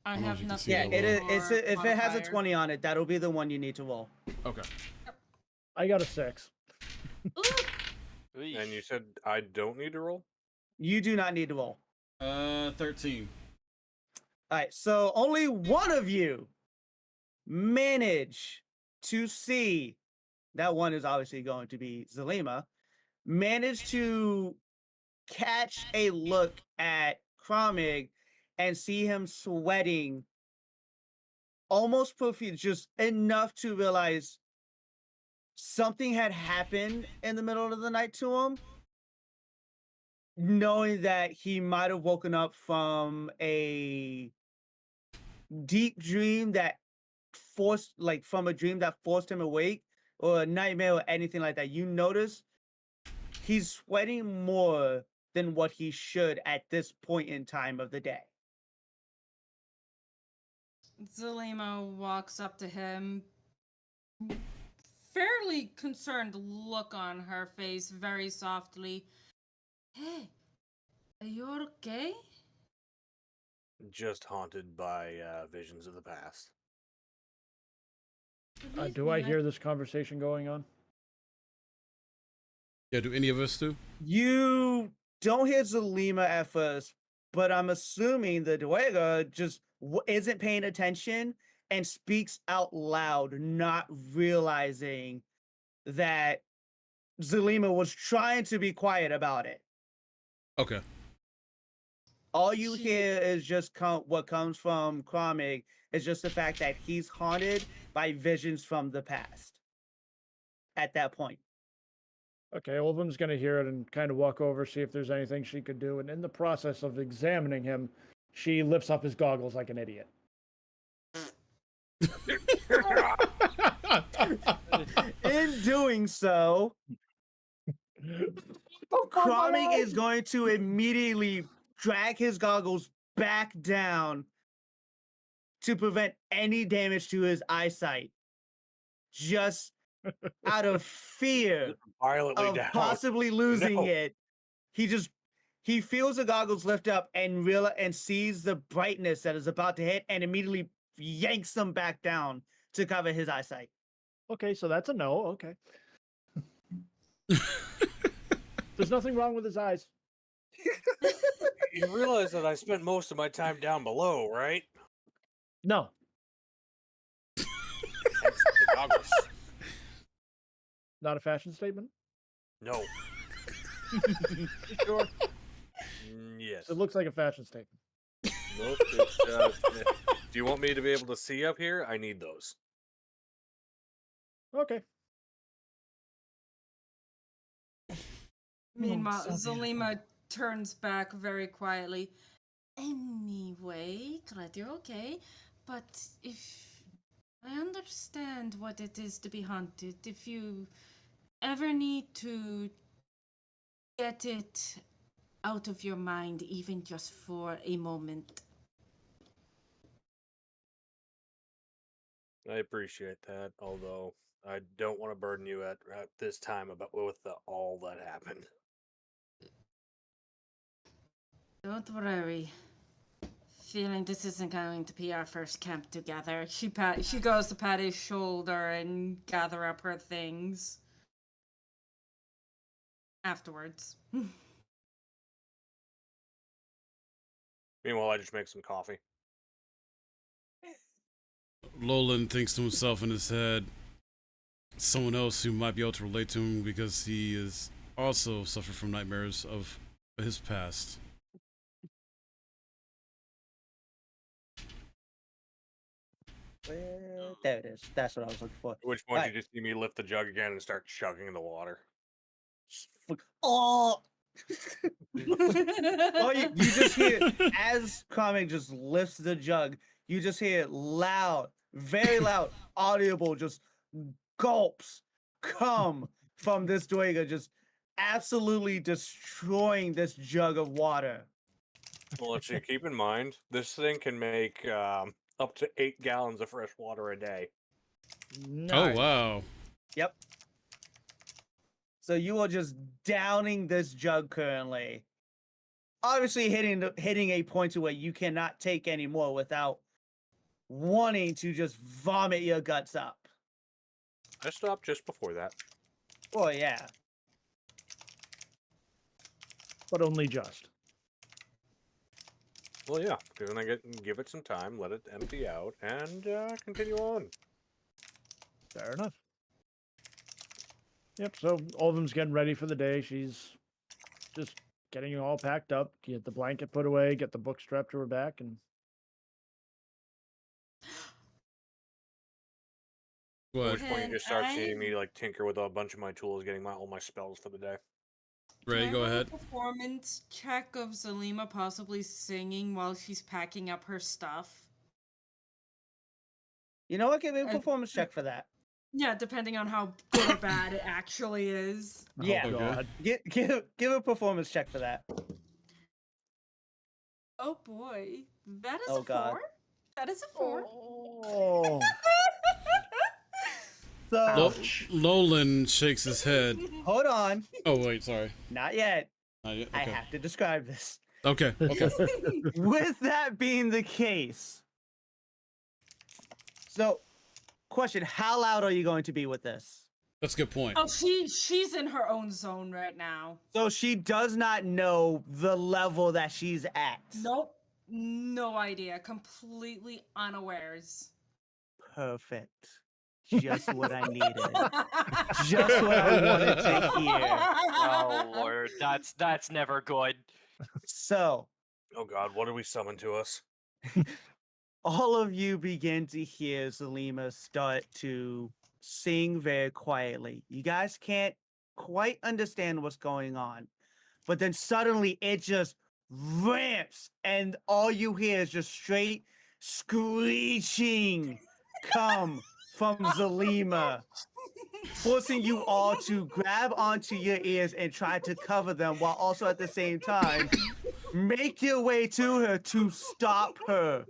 I don't know if have you can nothing. see Yeah, that it well. is. If it has a 20 on it, that'll be the one you need to roll. Okay. I got a 6. And you said I don't need to roll? You do not need to roll. 13. All right, so only one of you manage to see, that one is obviously going to be Zalima, manage to catch a look at Kromig and see him sweating almost profuse, just enough to realize something had happened in the middle of the night to him, knowing that he might have woken up from a deep dream that from a dream that forced him awake, or a nightmare or anything like that. You notice he's sweating more than what he should at this point in time of the day. Zelima walks up to him, fairly concerned look on her face, very softly. Hey, are you okay? Just haunted by visions of the past. Believe Do I me, hear this conversation going on? Yeah, do any of us do? You don't hear Zalima at first, but I'm assuming the Duega just isn't paying attention and speaks out loud, not realizing that Zalima was trying to be quiet about it. Okay. All you She- hear is just what comes from Kromig is just the fact that he's haunted by visions from the past at that point. Okay, Olvin's going to hear it and kind of walk over, see if there's anything she could do. And in the process of examining him, she lifts up his goggles like an idiot. In doing so, Kromig is going to immediately drag his goggles back down to prevent any damage to his eyesight, just out of fear Violently of down. possibly losing No. it. He feels the goggles lift up and sees the brightness that is about to hit, and immediately yanks them back down to cover his eyesight. Okay, so that's a no. Okay. There's nothing wrong with his eyes. You realize that I spent most of my time down below, right? No. Hence the goggles. Not a fashion statement? No. Sure. Yes. It looks like a fashion statement. Nope. Do you want me to be able to see up here? I need those. Okay. Meanwhile, so Zelima turns back very quietly. Anyway, glad you're okay. But if I understand what it is to be haunted, if you ever need to get it out of your mind, even just for a moment, I appreciate that, although I don't want to burden you at this time with all that happened. Don't worry. Feeling this isn't going to be our first camp together. She goes to pat his shoulder and gather up her things. Afterwards. Meanwhile, I just make some coffee. Lolan thinks to himself in his head, someone else who might be able to relate to him because he is also suffered from nightmares of his past. There it is. That's what I was looking for. At which point Alright. you just see me lift the jug again and start chugging the water. Oh! Oh, you just hear as Comic just lifts the jug, you just hear loud, very loud, audible, just gulps come from this Dwayga, just absolutely destroying this jug of water. Well, let's see. Keep in mind, this thing can make up to 8 gallons of fresh water a day. Oh, wow. Yep. So you are just downing this jug currently. Obviously hitting a point to where you cannot take any more without wanting to just vomit your guts up. I stopped just before that. Well, yeah. But only just. Well, yeah, because then I give it some time, let it empty out, and continue on. Fair enough. Yep, so all of them's getting ready for the day. She's just getting you all packed up, get the blanket put away, get the book strapped to her back, and At What? which point you Can just start I- seeing me like tinker with a bunch of my tools, getting all my spells for the day. Ray, Can I go have ahead. A performance check of Zalima possibly singing while she's packing up her stuff. You know what? Give me a And- performance check for that. Yeah, depending on how good or bad it actually is. Yeah. oh god. Give a performance check for that. Oh boy, that is Oh, a God. 4. That is a 4. Oh, So ouch. Lolan shakes his head. hold on. Oh, wait, sorry. Not yet. Not yet? I Okay. have to describe this. Okay, okay. With that being the case, so question: how loud are you going to be with this? That's a good point. Oh, she's in her own zone right now. So she does not know the level that she's at. Nope, no idea. Completely unawares. Perfect. Just what I needed. Just what I wanted to hear. Oh lord, that's never good. So Oh god, what did we summon to us? all of you begin to hear Zalima start to sing very quietly. You guys can't quite understand what's going on, but then suddenly it just ramps, and all you hear is just straight screeching come from Zalima, forcing you all to grab onto your ears and try to cover them, while also at the same time make your way to her to stop her.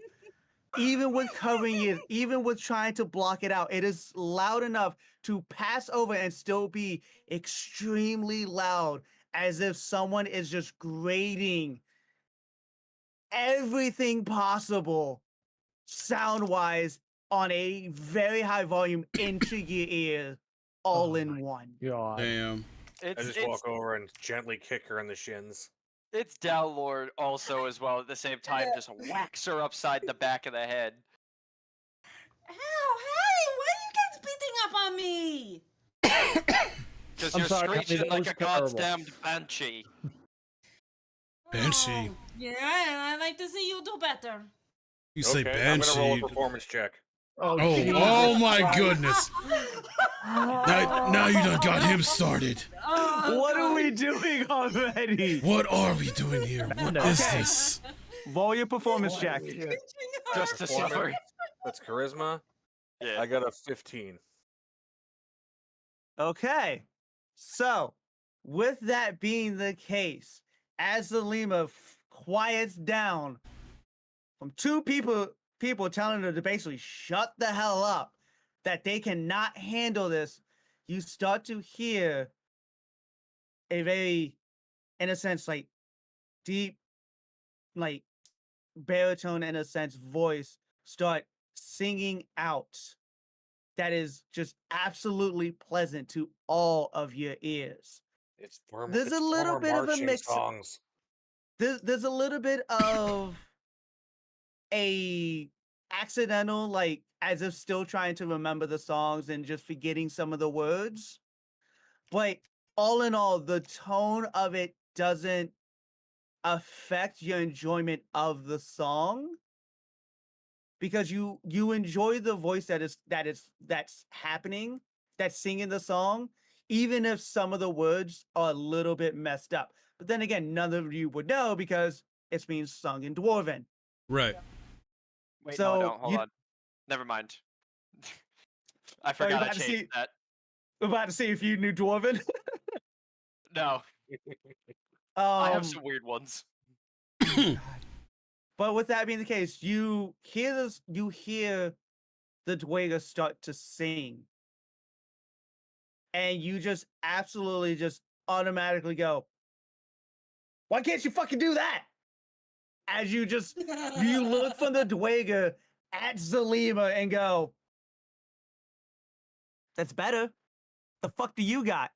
Even with covering it, even with trying to block it out, it is loud enough to pass over and still be extremely loud, as if someone is just grating everything possible sound-wise on a very high volume into your ear, all Oh in my one. God. Damn. I It's just it's walk over and gently kick her in the shins. it's Downlord also as well at the same time, just whacks her upside the back of the head. Ow, hey, why are you guys beating up on me? Because I'm you're sorry, Anthony, screeching that like was a terrible. goddamned banshee. Banshee. Oh, yeah, and I'd like to see you do better. You say Okay, I'm gonna roll a banshee. performance check. Oh, Jesus oh my Christ. goodness. Now you done got him started. Oh, What are God. we doing already? What are we doing here? What is Okay. this? Roll your performance What check. are we doing? Just to see Performance. where. That's charisma. Yeah. I got a 15. Okay. So, with that being the case, as Zalima quiets down from two people telling her to basically shut the hell up, that they cannot handle this, you start to hear a very, in a sense, like deep, like baritone, in a sense, voice start singing out that is just absolutely pleasant to all of your ears. It's There's a little former bit of a marching mix. songs. There's a little bit of a accidental, like as if still trying to remember the songs and just forgetting some of the words. But all in all, the tone of it doesn't affect your enjoyment of the song because you enjoy the voice that's happening, that's singing the song, even if some of the words are a little bit messed up. But then again, none of you would know because it's being sung in Dwarven. Right. Wait, So no, don't. Hold you on. Never mind. I are you forgot I about to changed see that. about to see if you knew Dwarven? No, I have um some weird ones. but with that being the case, you hear the Dwayga start to sing. And you just absolutely just automatically go, why can't you fucking do that? As you look from the Dwayga at Zalima and go, that's better. The fuck do you got?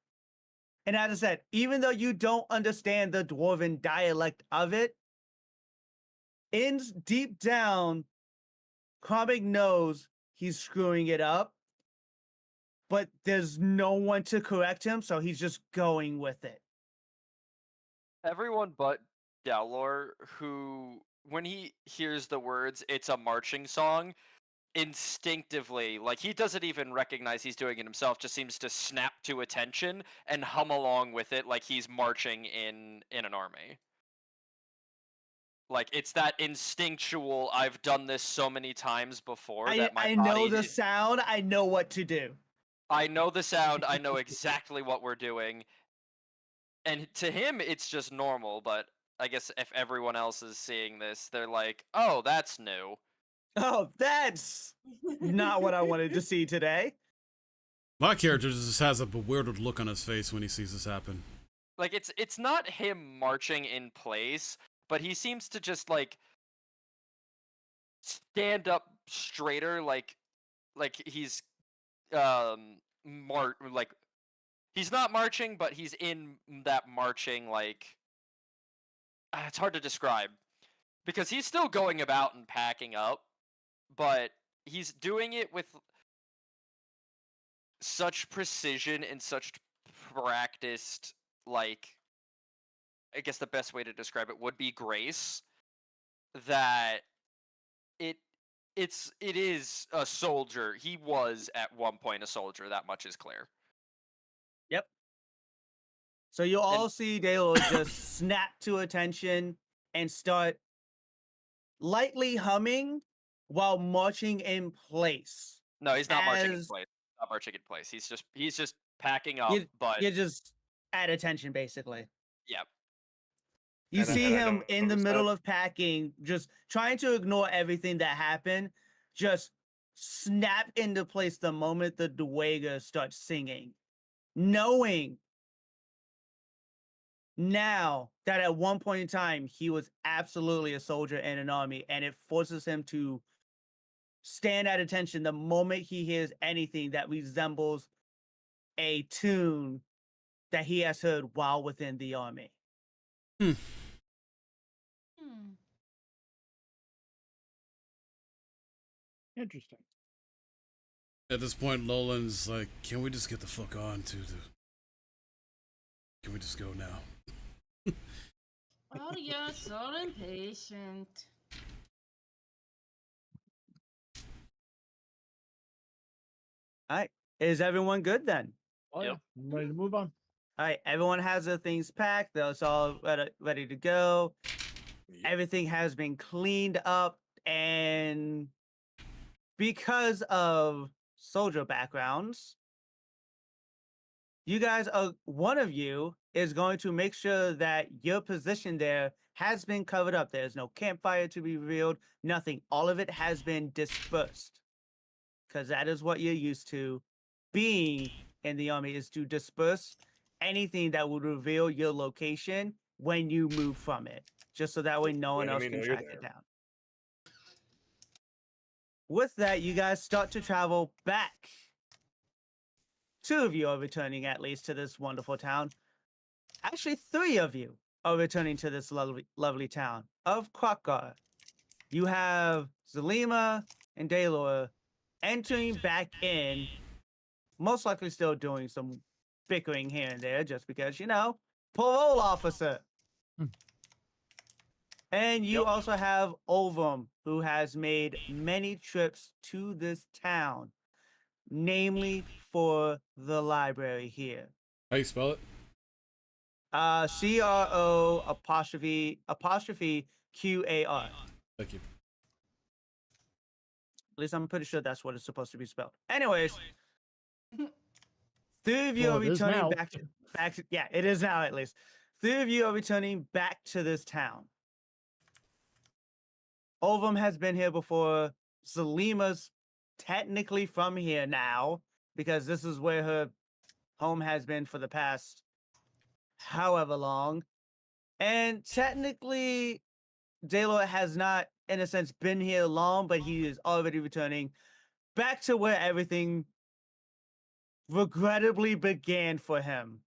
And as I said, even though you don't understand the Dwarven dialect of it, in deep down, Comic knows he's screwing it up, but there's no one to correct him, so he's just going with it. Everyone but Dowlor, who, when he hears the words, it's a marching song, instinctively, like he doesn't even recognize he's doing it himself, just seems to snap to attention and hum along with it like he's marching in an army. Like it's that instinctual, I've done this so many times before that my I body know the sound, I know what to do. I know the sound, I know exactly what we're doing. And to him it's just normal, but I guess if everyone else is seeing this, they're like, "Oh, that's new." Oh, that's not what I wanted to see today. My character just has a bewildered look on his face when he sees this happen. Like it's not him marching in place, but he seems to just like stand up straighter, like he's like he's not marching, but he's in that marching like it's hard to describe because he's still going about and packing up, but he's doing it with such precision and such practiced, like, I guess the best way to describe it would be grace, that it it is a soldier. He was at one point a soldier, that much is clear. Yep. So you And all see Dalo just snap to attention and start lightly humming while marching in place. no, he's not marching in As place. Not marching in place. He's just packing up, you but you're just at attention basically. yeah. You And I see him don't in the notice middle that. of packing, just trying to ignore everything that happened, just snap into place the moment the Dwayga starts singing, knowing now that at one point in time he was absolutely a soldier in an army, and it forces him to stand at attention the moment he hears anything that resembles a tune that he has heard while within the army. Hmm. Hmm. Interesting. At this point, Nolan's like, can we just get the fuck on to the... Can we just go now? Oh, you're so impatient. All right. Is everyone good then? Oh Yep. yeah, I'm ready to move on. All right. Everyone has their things packed. It's all ready to go. Yep. Everything has been cleaned up. And because of soldier backgrounds, you guys are, one of you is going to make sure that your position there has been covered up. There's no campfire to be revealed, nothing. All of it has been dispersed. because that is what you're used to being in the army, is to disperse anything that would reveal your location when you move from it, just so that way no one else enemy can know you're track it there. down. With that, you guys start to travel back. 2 of you are returning at least to this wonderful town. Actually, 3 of you are returning to this lovely town of Krokgar. You have Zalima and Daylor entering back in, most likely still doing some bickering here and there, just because, parole officer. And you Yep. also have Ovum, who has made many trips to this town, namely for the library here. How you spell it? CRO apostrophe QAR. Thank you. At least I'm pretty sure that's what it's supposed to be spelled. Anyways, 3 of you Well, are it is returning now. back to yeah, it is now at least. 3 of you are returning back to this town. Ovum has been here before. Salima's technically from here now, because this is where her home has been for the past however long. And technically, Daylor has not, in a sense, been here long, but he is already returning back to where everything regrettably began for him.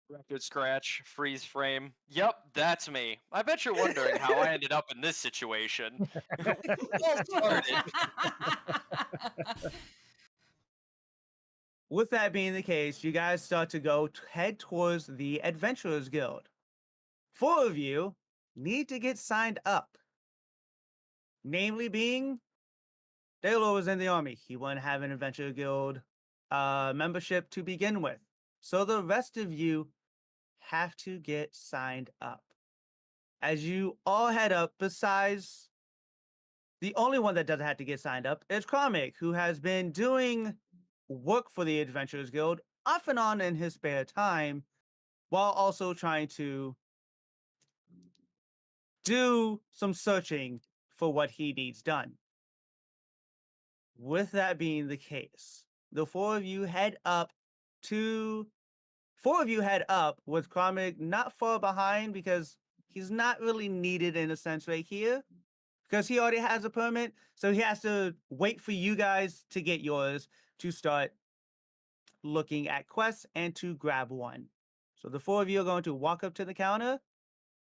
Record scratch, freeze frame. Yep, that's me. I bet you're wondering how I ended up in this situation. All started. With that being the case, you guys start to head towards the Adventurers Guild. 4 of you need to get signed up. Namely being, Daylor was in the army. He wouldn't have an Adventurer Guild membership to begin with. So the rest of you have to get signed up. As you all head up, besides the only one that doesn't have to get signed up is Karmic, who has been doing work for the Adventurers Guild off and on in his spare time, while also trying to do some searching for what he needs done. With that being the case, the 4 of you head up with Karmic not far behind, because he's not really needed in a sense right here, because he already has a permit. So he has to wait for you guys to get yours to start looking at quests and to grab one. So the 4 of you are going to walk up to the counter,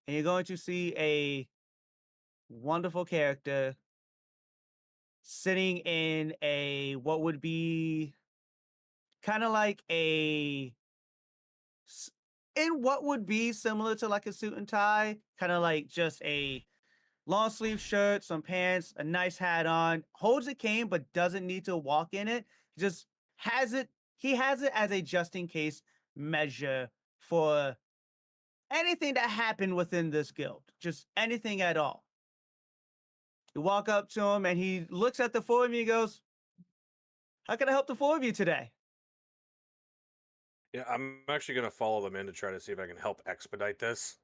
and you're going to see a wonderful character sitting in a what would be kind of like in what would be similar to like a suit and tie, kind of like just a long sleeve shirt, some pants, a nice hat on, holds a cane but doesn't need to walk in it. Just has it. He has it as a just in case measure for anything that happened within this guild, just anything at all. You walk up to him and he looks at the 4 of you and goes, "How can I help the 4 of you today?" Yeah, I'm actually gonna follow them in to try to see if I can help expedite this.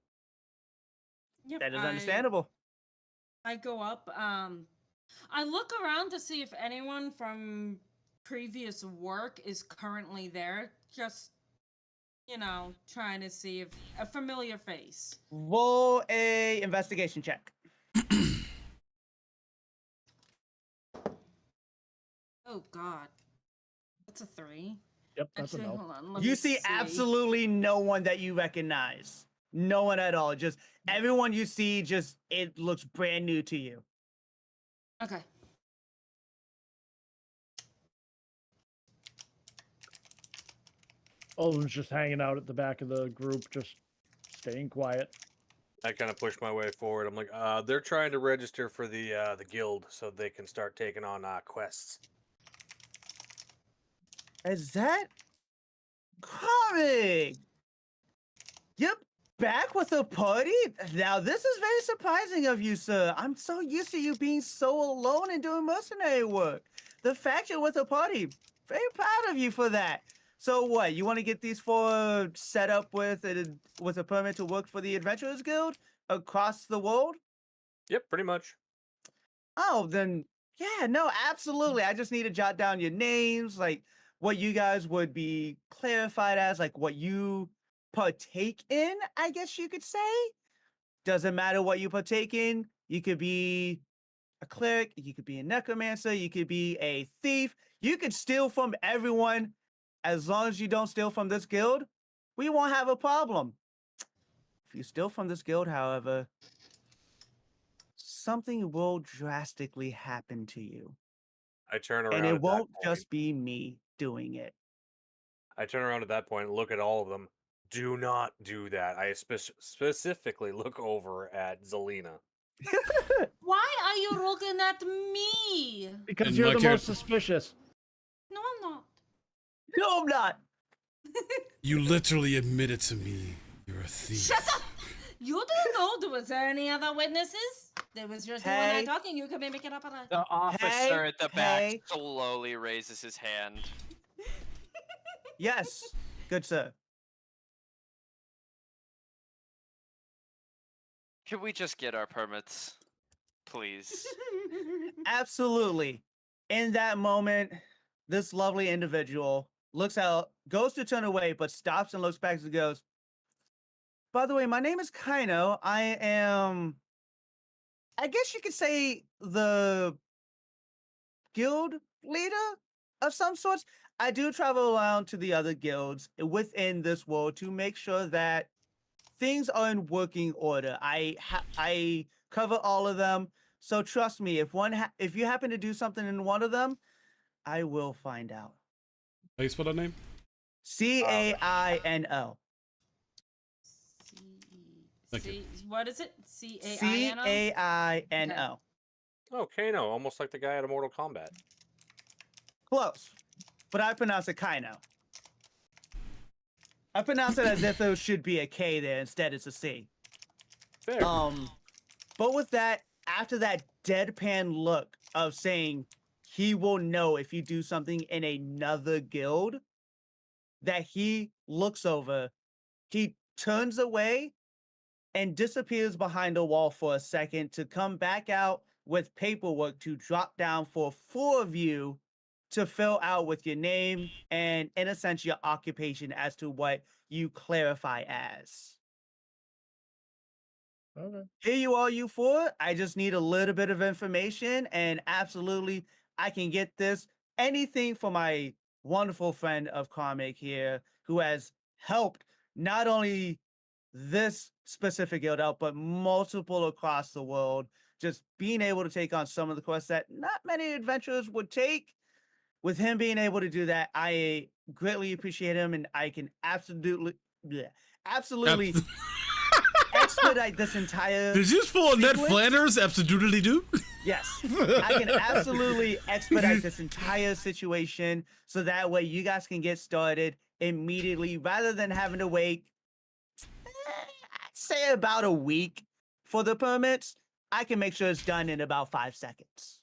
Yep, That is understandable. I go up. I look around to see if anyone from previous work is currently there. Just, trying to see if a familiar face. Roll a investigation check. Oh God, that's a 3. Yep, that's Actually, a no. hold on. Let You me see absolutely no one that you recognize. No one at all. Just everyone you see, just it looks brand new to you. Okay. Owen's just hanging out at the back of the group, just staying quiet. I kind of push my way forward. I'm like, they're trying to register for the guild so they can start taking on quests. Is that Comic? Yep, back with a party? Now, this is very surprising of you, sir. I'm so used to you being so alone and doing mercenary work. The fact you're with a party, very proud of you for that. So what, you want to get these 4 set up with a permit to work for the Adventurers Guild across the world? Yep, pretty much. Oh, then yeah, no, absolutely. I just need to jot down your names, like what you guys would be clarified as, like what you partake in, I guess you could say. Doesn't matter what you partake in. You could be a cleric, you could be a necromancer, you could be a thief, you could steal from everyone. As long as you don't steal from this guild, we won't have a problem. If you steal from this guild, however, something will drastically happen to you. I turn And around it at that won't point. just be me doing it. I turn around at that point and look at all of them. Do not do that. I specifically look over at Zelina. Why are you looking at me? Because And you're my the char- most suspicious. No, I'm not. No, I'm not. You literally admitted to me you're a thief. Shut up! You don't know. Was there any other witnesses? There was just you and I Hey. talking. You can make it up. The officer at the back hey. slowly raises his hand. Yes, good sir. Can we just get our permits, please? Absolutely. In that moment, this lovely individual looks out, goes to turn away, but stops and looks back and goes, by the way, my name is Kaino. I am, I guess you could say, the guild leader of some sorts. I do travel around to the other guilds within this world to make sure that things are in working order. I cover all of them. So trust me, if you happen to do something in one of them, I will find out. How you spell that name? Caino. Thank you. What is it? Caino. Caino. Oh, Kano, almost like the guy out of Mortal Kombat. Close, but I pronounce it Kaino. I pronounce it as if there should be a K there. Instead, it's a C. Fair. But with that, after that deadpan look of saying he will know if you do something in another guild, that he looks over, he turns away and disappears behind a wall for a second to come back out with paperwork to drop down for 4 of you to fill out with your name and, in a sense, your occupation as to what you clarify as. Okay. Here you are, you 4. I just need a little bit of information, and absolutely, I can get this. Anything for my wonderful friend of Karmic here, who has helped not only this specific guild out, but multiple across the world. Just being able to take on some of the quests that not many adventurers would take. With him being able to do that, I greatly appreciate him, and I can absolutely expedite this entire. Did you just pull a Ned sequence? Flanders? Absolutely do. Yes, I can absolutely expedite this entire situation so that way you guys can get started immediately rather than having to wait, I'd say about a week for the permits. I can make sure it's done in about 5 seconds.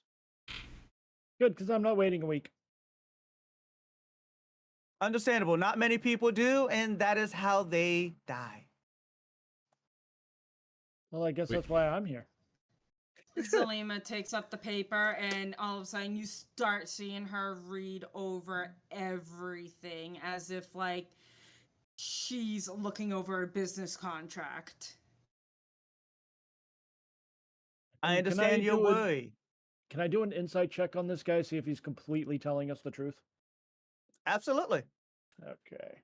Good, because I'm not waiting a week. Understandable. Not many people do, and that is how they die. Well, I guess Wait. that's why I'm here. Selima takes up the paper, and all of a sudden you start seeing her read over everything as if like she's looking over a business contract. I And can understand your do a- worry. Can I do an insight check on this guy, see if he's completely telling us the truth? Absolutely. Okay.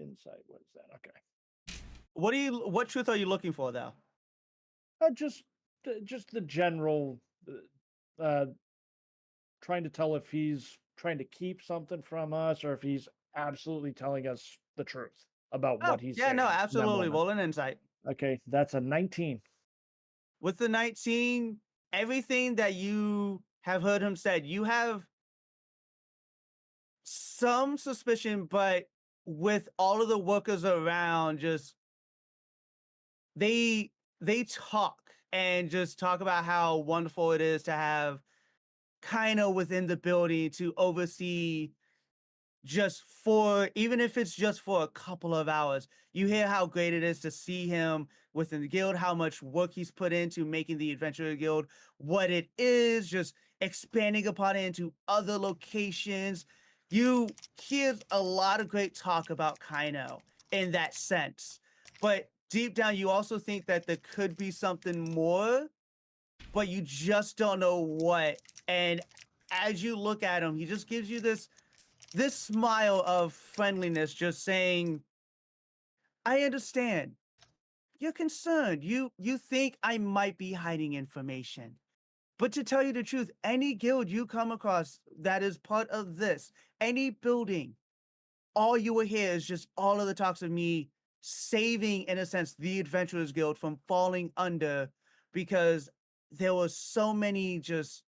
Insight, what is that? Okay. What truth are you looking for, though? Just the general, trying to tell if he's trying to keep something from us or if he's absolutely telling us the truth about what he's saying. No, in that absolutely. moment. Roll an insight. Okay, that's a 19. With the 19, everything that you have heard him said, you have some suspicion, but with all of the workers around, just they talk and just talk about how wonderful it is to have kind of within the building to oversee just for, even if it's just for a couple of hours, you hear how great it is to see him within the guild, how much work he's put into making the Adventurer Guild what it is, just expanding upon it into other locations. You hear a lot of great talk about Kaino in that sense. But deep down, you also think that there could be something more, but you just don't know what. And as you look at him, he just gives you this smile of friendliness, just saying, I understand. You're concerned. You think I might be hiding information. But to tell you the truth, any guild you come across that is part of this, any building, all you will hear is just all of the talks of me saving, in a sense, the Adventurers Guild from falling under, because there was so many just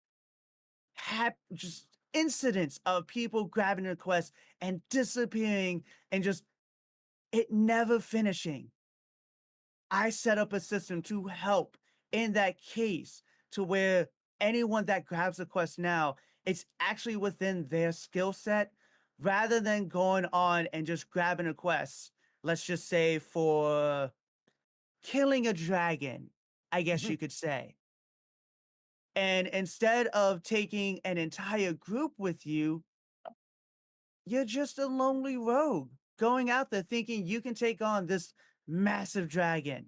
incidents of people grabbing a quest and disappearing and just it never finishing. I set up a system to help in that case, to where anyone that grabs a quest now, it's actually within their skill set, rather than going on and just grabbing a quest, let's just say for killing a dragon, I guess you could say. And instead of taking an entire group with you, you're just a lonely rogue going out there thinking you can take on this massive dragon.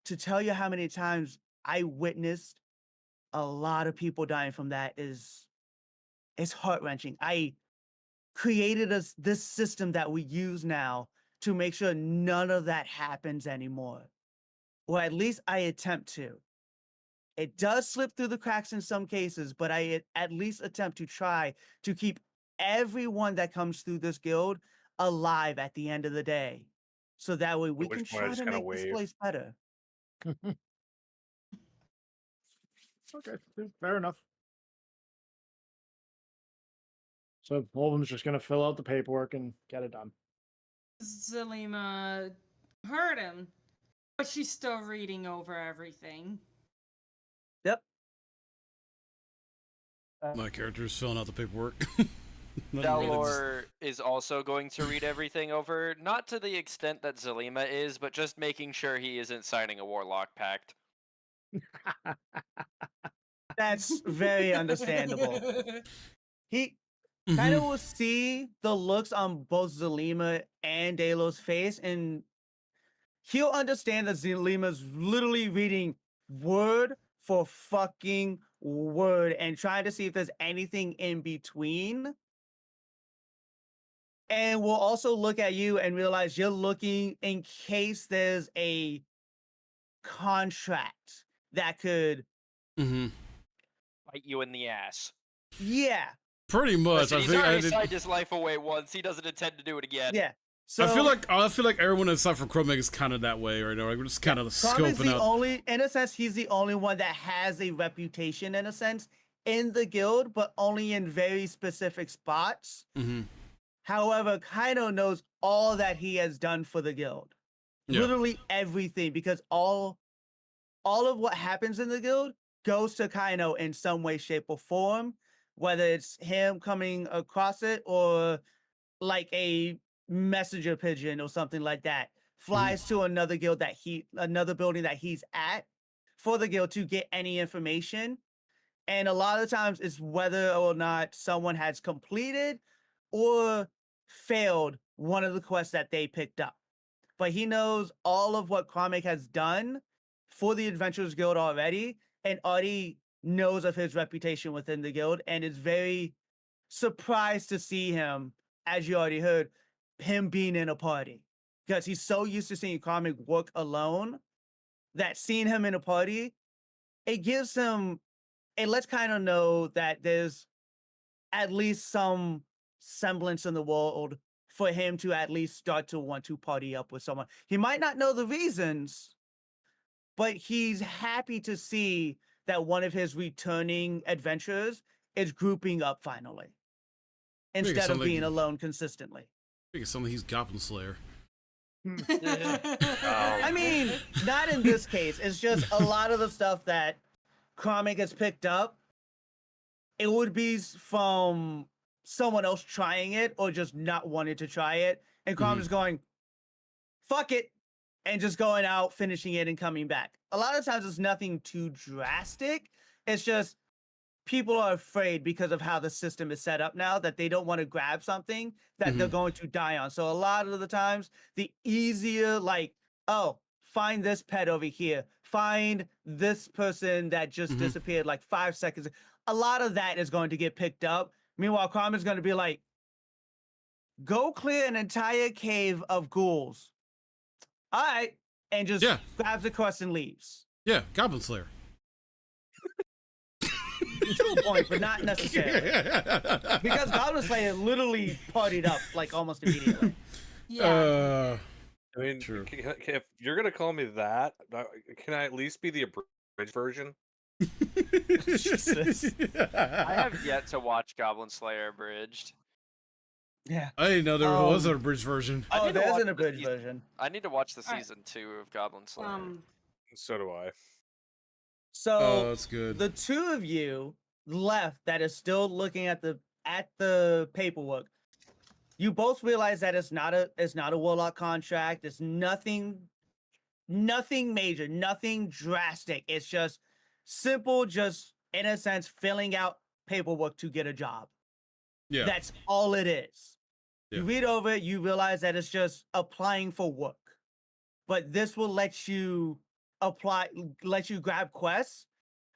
To tell you how many times I witnessed a lot of people dying from that is heart-wrenching. I created this system that we use now to make sure none of that happens anymore. Or at least I attempt to. It does slip through the cracks in some cases, but I at least attempt to try to keep everyone that comes through this guild alive at the end of the day. So that way we At which can point I try just to kinda make this wave. place better. Okay, fair enough. So Oldham's just gonna fill out the paperwork and get it done. Zelima heard him, but she's still reading over everything. Yep. My character's filling out the paperwork. Nothing really, just- Dalor is also going to read everything over, not to the extent that Zelima is, but just making sure he isn't signing a warlock pact. That's very understandable. He kind of Mhm. will see the looks on both Zelima and Dalo's face, and he'll understand that Zelima's literally reading word for fucking word and trying to see if there's anything in between. And we'll also look at you and realize you're looking in case there's a contract that could, Mhm. Bite you in the ass. yeah, Pretty much. Listen, I he's think I already did. signed his life away once. He doesn't intend to do it again. yeah. So I feel like everyone aside from Chromeg is kind of that way right now. Like, we're just kind of Tom is scoping the out. only, in a sense, he's the only one that has a reputation, in a sense, in the guild, but only in very specific spots. Hmm. However, Kaino knows all that he has done for the guild. Yeah. Literally everything, because all of what happens in the guild goes to Kaino in some way, shape, or form, whether it's him coming across it or like a messenger pigeon or something like that flies to another guild another building that he's at for the guild to get any information. And a lot of the times it's whether or not someone has completed or failed one of the quests that they picked up. But he knows all of what Kamek has done for the Adventurers Guild already, and already knows of his reputation within the guild, and is very surprised to see him, as you already heard, him being in a party. Because he's so used to seeing Kamek work alone that seeing him in a party, it gives him, it lets kind of know that there's at least some semblance in the world for him to at least start to want to party up with someone. He might not know the reasons, but he's happy to see that one of his returning adventurers is grouping up finally, instead of something- being alone consistently. I think it's something he's Goblin Slayer. I mean, not in this case. It's just a lot of the stuff that Kamek has picked up. It would be from someone else trying it or just not wanting to try it, and Crom is going, fuck it, and just going out, finishing it, and coming back. A lot of times it's nothing too drastic. It's just people are afraid because of how the system is set up now that they don't want to grab something that they're going to die on. So a lot of the times, the easier, like, oh, find this pet over here, find this person that just disappeared like 5 seconds. A lot of that is going to get picked up. Meanwhile, Carmen's going to be like, go clear an entire cave of ghouls. All right. And just grabs the quest and leaves. Yeah, Goblin Slayer. To a point, but not necessarily. Because Goblin Slayer literally partied up like almost immediately. Yeah. I mean, if you're gonna call me that, can I at least be the abridged version? Jesus. I have yet to watch Goblin Slayer abridged. Yeah. I didn't know there was an abridged version. Oh, need to there's watch an the abridged season. version. I need to watch the Alright. season 2 of Goblin Slayer. So do I. So Oh, that's good. the two of you left that is still looking at the paperwork. You both realize that it's not a warlock contract. It's nothing major, nothing drastic. It's just simple, just in a sense, filling out paperwork to get a job. Yeah. That's all it is. Yeah. You read over it, you realize that it's just applying for work. But this will let you grab quests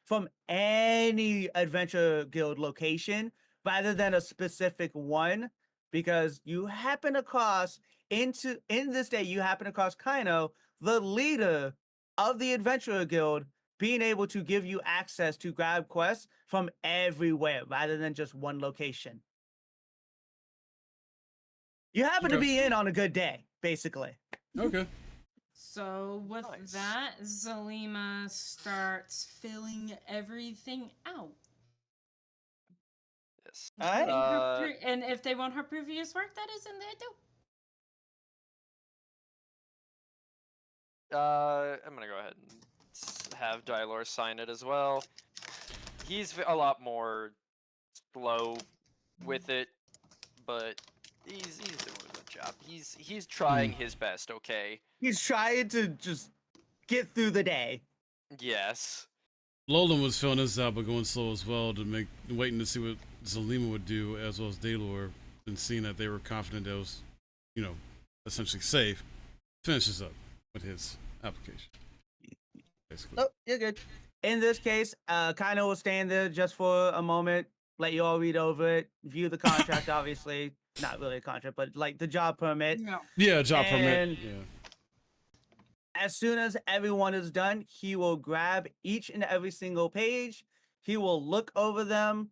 from any Adventure Guild location rather than a specific one, because you happen across in this day, you happen across Kaino, the leader of the Adventurer Guild, being able to give you access to grab quests from everywhere rather than just one location. You happen to be in on a good day, basically. Okay. So with Nice. that, Zalima starts filling everything out. Yes. Alright. And if they want her previous work, that is in there too. I'm gonna go ahead and have Dylor sign it as well. He's a lot more slow with it, but he's doing a good job. He's trying his best. Okay. He's trying to just get through the day. Yes. Lolan was filling this out, but going slow as well waiting to see what Zalima would do, as well as Daylor, and seeing that they were confident that it was, essentially safe. Finishes up with his application. Basically. Oh, you're good. In this case, Kaino will stand there just for a moment, let you all read over it, view the contract, obviously. Not really a contract, but like the job permit. Yeah, job permit. And Yeah. as soon as everyone is done, he will grab each and every single page. He will look over them.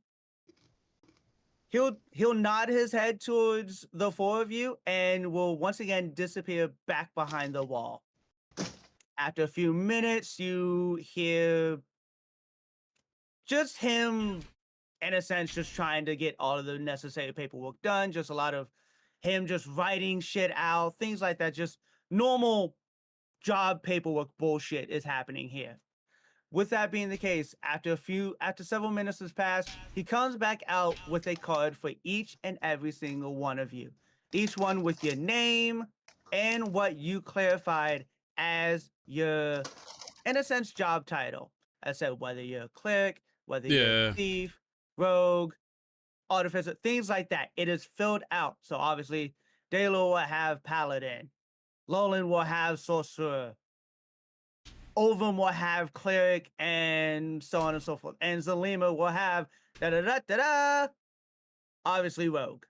He'll nod his head towards the four of you and will once again disappear back behind the wall. After a few minutes, you hear just him, in a sense, just trying to get all of the necessary paperwork done. Just a lot of him just writing shit out, things like that. Just normal job paperwork bullshit is happening here. With that being the case, after several minutes has passed, he comes back out with a card for each and every single one of you. Each one with your name and what you clarified as your, in a sense, job title. I said, whether you're a cleric, whether you're a thief, rogue, artificer, things like that. It is filled out. So obviously, Dalo will have paladin. Lolan will have sorcerer. Ovum will have cleric, and so on and so forth. And Zalima will have obviously rogue.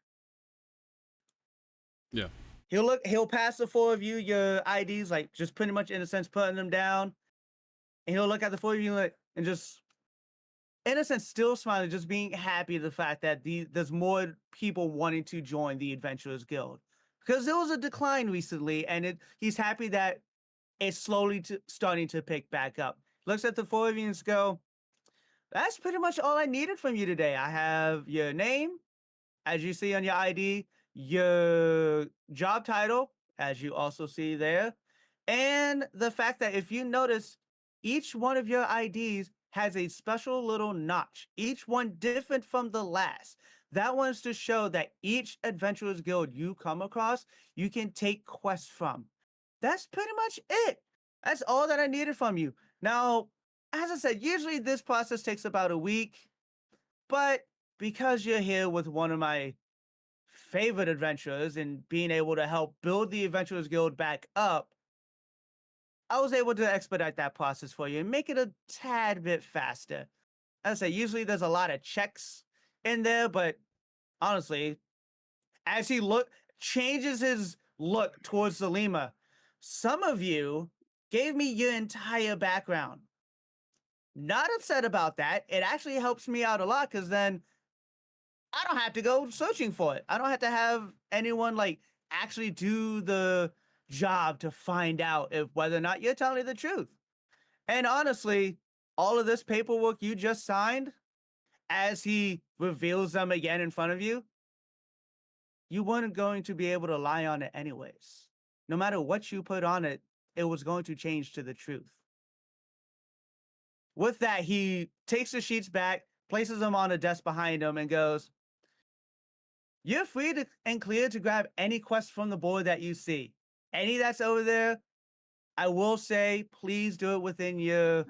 Yeah. He'll pass the four of you your IDs, like just pretty much in a sense putting them down. And he'll look at the four of you and just, in a sense, still smiling, just being happy at the fact that there's more people wanting to join the Adventurers Guild. Because there was a decline recently, and he's happy that it's slowly starting to pick back up. Looks at the four of you and go, that's pretty much all I needed from you today. I have your name, as you see on your ID, your job title, as you also see there, and the fact that if you notice, each one of your IDs has a special little notch, each one different from the last. That one's to show that each adventurers guild you come across, you can take quests from. That's pretty much it. That's all that I needed from you. Now, as I said, usually this process takes about a week, but because you're here with one of my favorite adventurers and being able to help build the Adventurers Guild back up, I was able to expedite that process for you and make it a tad bit faster. As I say, usually there's a lot of checks in there, but honestly, as he changes his look towards Selima, some of you gave me your entire background. Not upset about that. It actually helps me out a lot because then I don't have to go searching for it. I don't have to have anyone like actually do the job to find out if whether or not you're telling the truth. And honestly, all of this paperwork you just signed, as he reveals them again in front of you, you weren't going to be able to lie on it anyways. No matter what you put on it, it was going to change to the truth. With that, he takes the sheets back, places them on a desk behind him, and goes, "You're free to, and clear to grab any quest from the board that you see. Any that's over there, I will say, please do it within your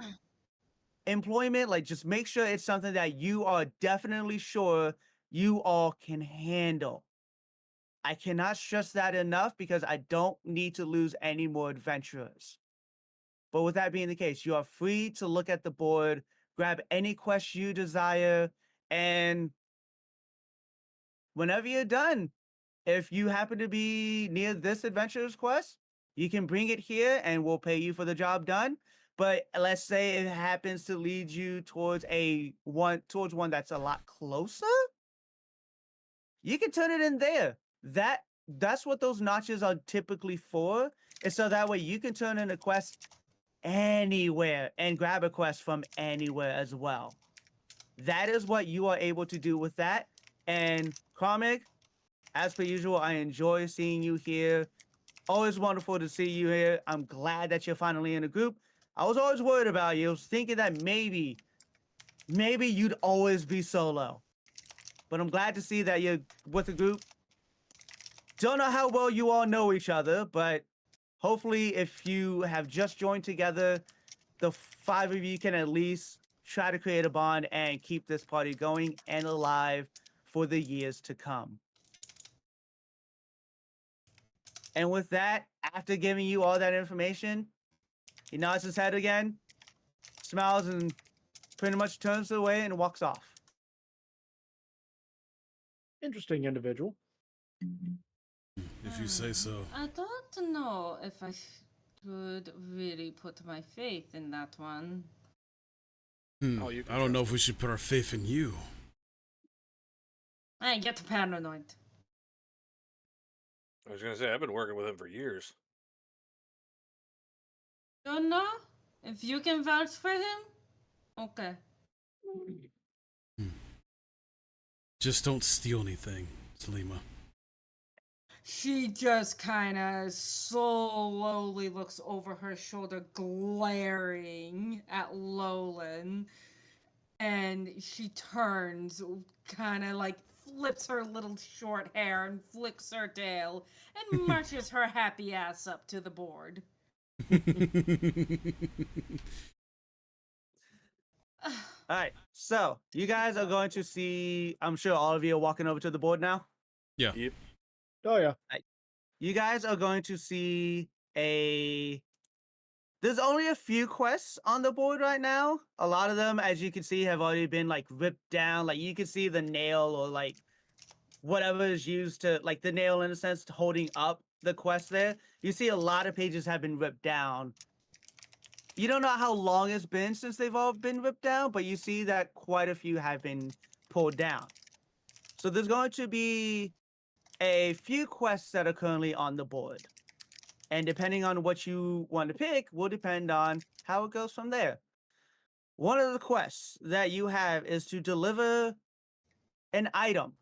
employment. Like, just make sure it's something that you are definitely sure you all can handle. I cannot stress that enough because I don't need to lose any more adventurers. But with that being the case, you are free to look at the board, grab any quest you desire, and whenever you're done, if you happen to be near this adventurer's quest, you can bring it here and we'll pay you for the job done. But let's say it happens to lead you towards one that's a lot closer, you can turn it in there. That's what those notches are typically for. Is so that way you can turn in a quest anywhere and grab a quest from anywhere as well. That is what you are able to do with that. And Karmic, as per usual, I enjoy seeing you here. Always wonderful to see you here. I'm glad that you're finally in a group. I was always worried about you. I was thinking that maybe you'd always be solo. But I'm glad to see that you're with a group. Don't know how well you all know each other, but hopefully if you have just joined together, the 5 of you can at least try to create a bond and keep this party going and alive for the years to come. And with that, after giving you all that information, he nods his head again, smiles, and pretty much turns away and walks off. Interesting individual. If you say so. I don't know if I should really put my faith in that one. Oh, you can I don't know trust if we should put our faith in you. I get paranoid. I was gonna say I've been working with him for years. Don't know if you can vouch for him. Okay. Just don't steal anything, Selima. She just kind of slowly looks over her shoulder, glaring at Lolan. And she turns, kind of like flips her little short hair and flicks her tail and marches her happy ass up to the board. All right, so you guys are going to see, I'm sure all of you are walking over to the board now. Yeah. Yep. Oh yeah. You guys are going to see there's only a few quests on the board right now. A lot of them, as you can see, have already been like ripped down. Like you can see the nail or like whatever is used to, like the nail in a sense, holding up the quest there. You see a lot of pages have been ripped down. You don't know how long it's been since they've all been ripped down, but you see that quite a few have been pulled down. So there's going to be a few quests that are currently on the board. And depending on what you want to pick will depend on how it goes from there. One of the quests that you have is to deliver an item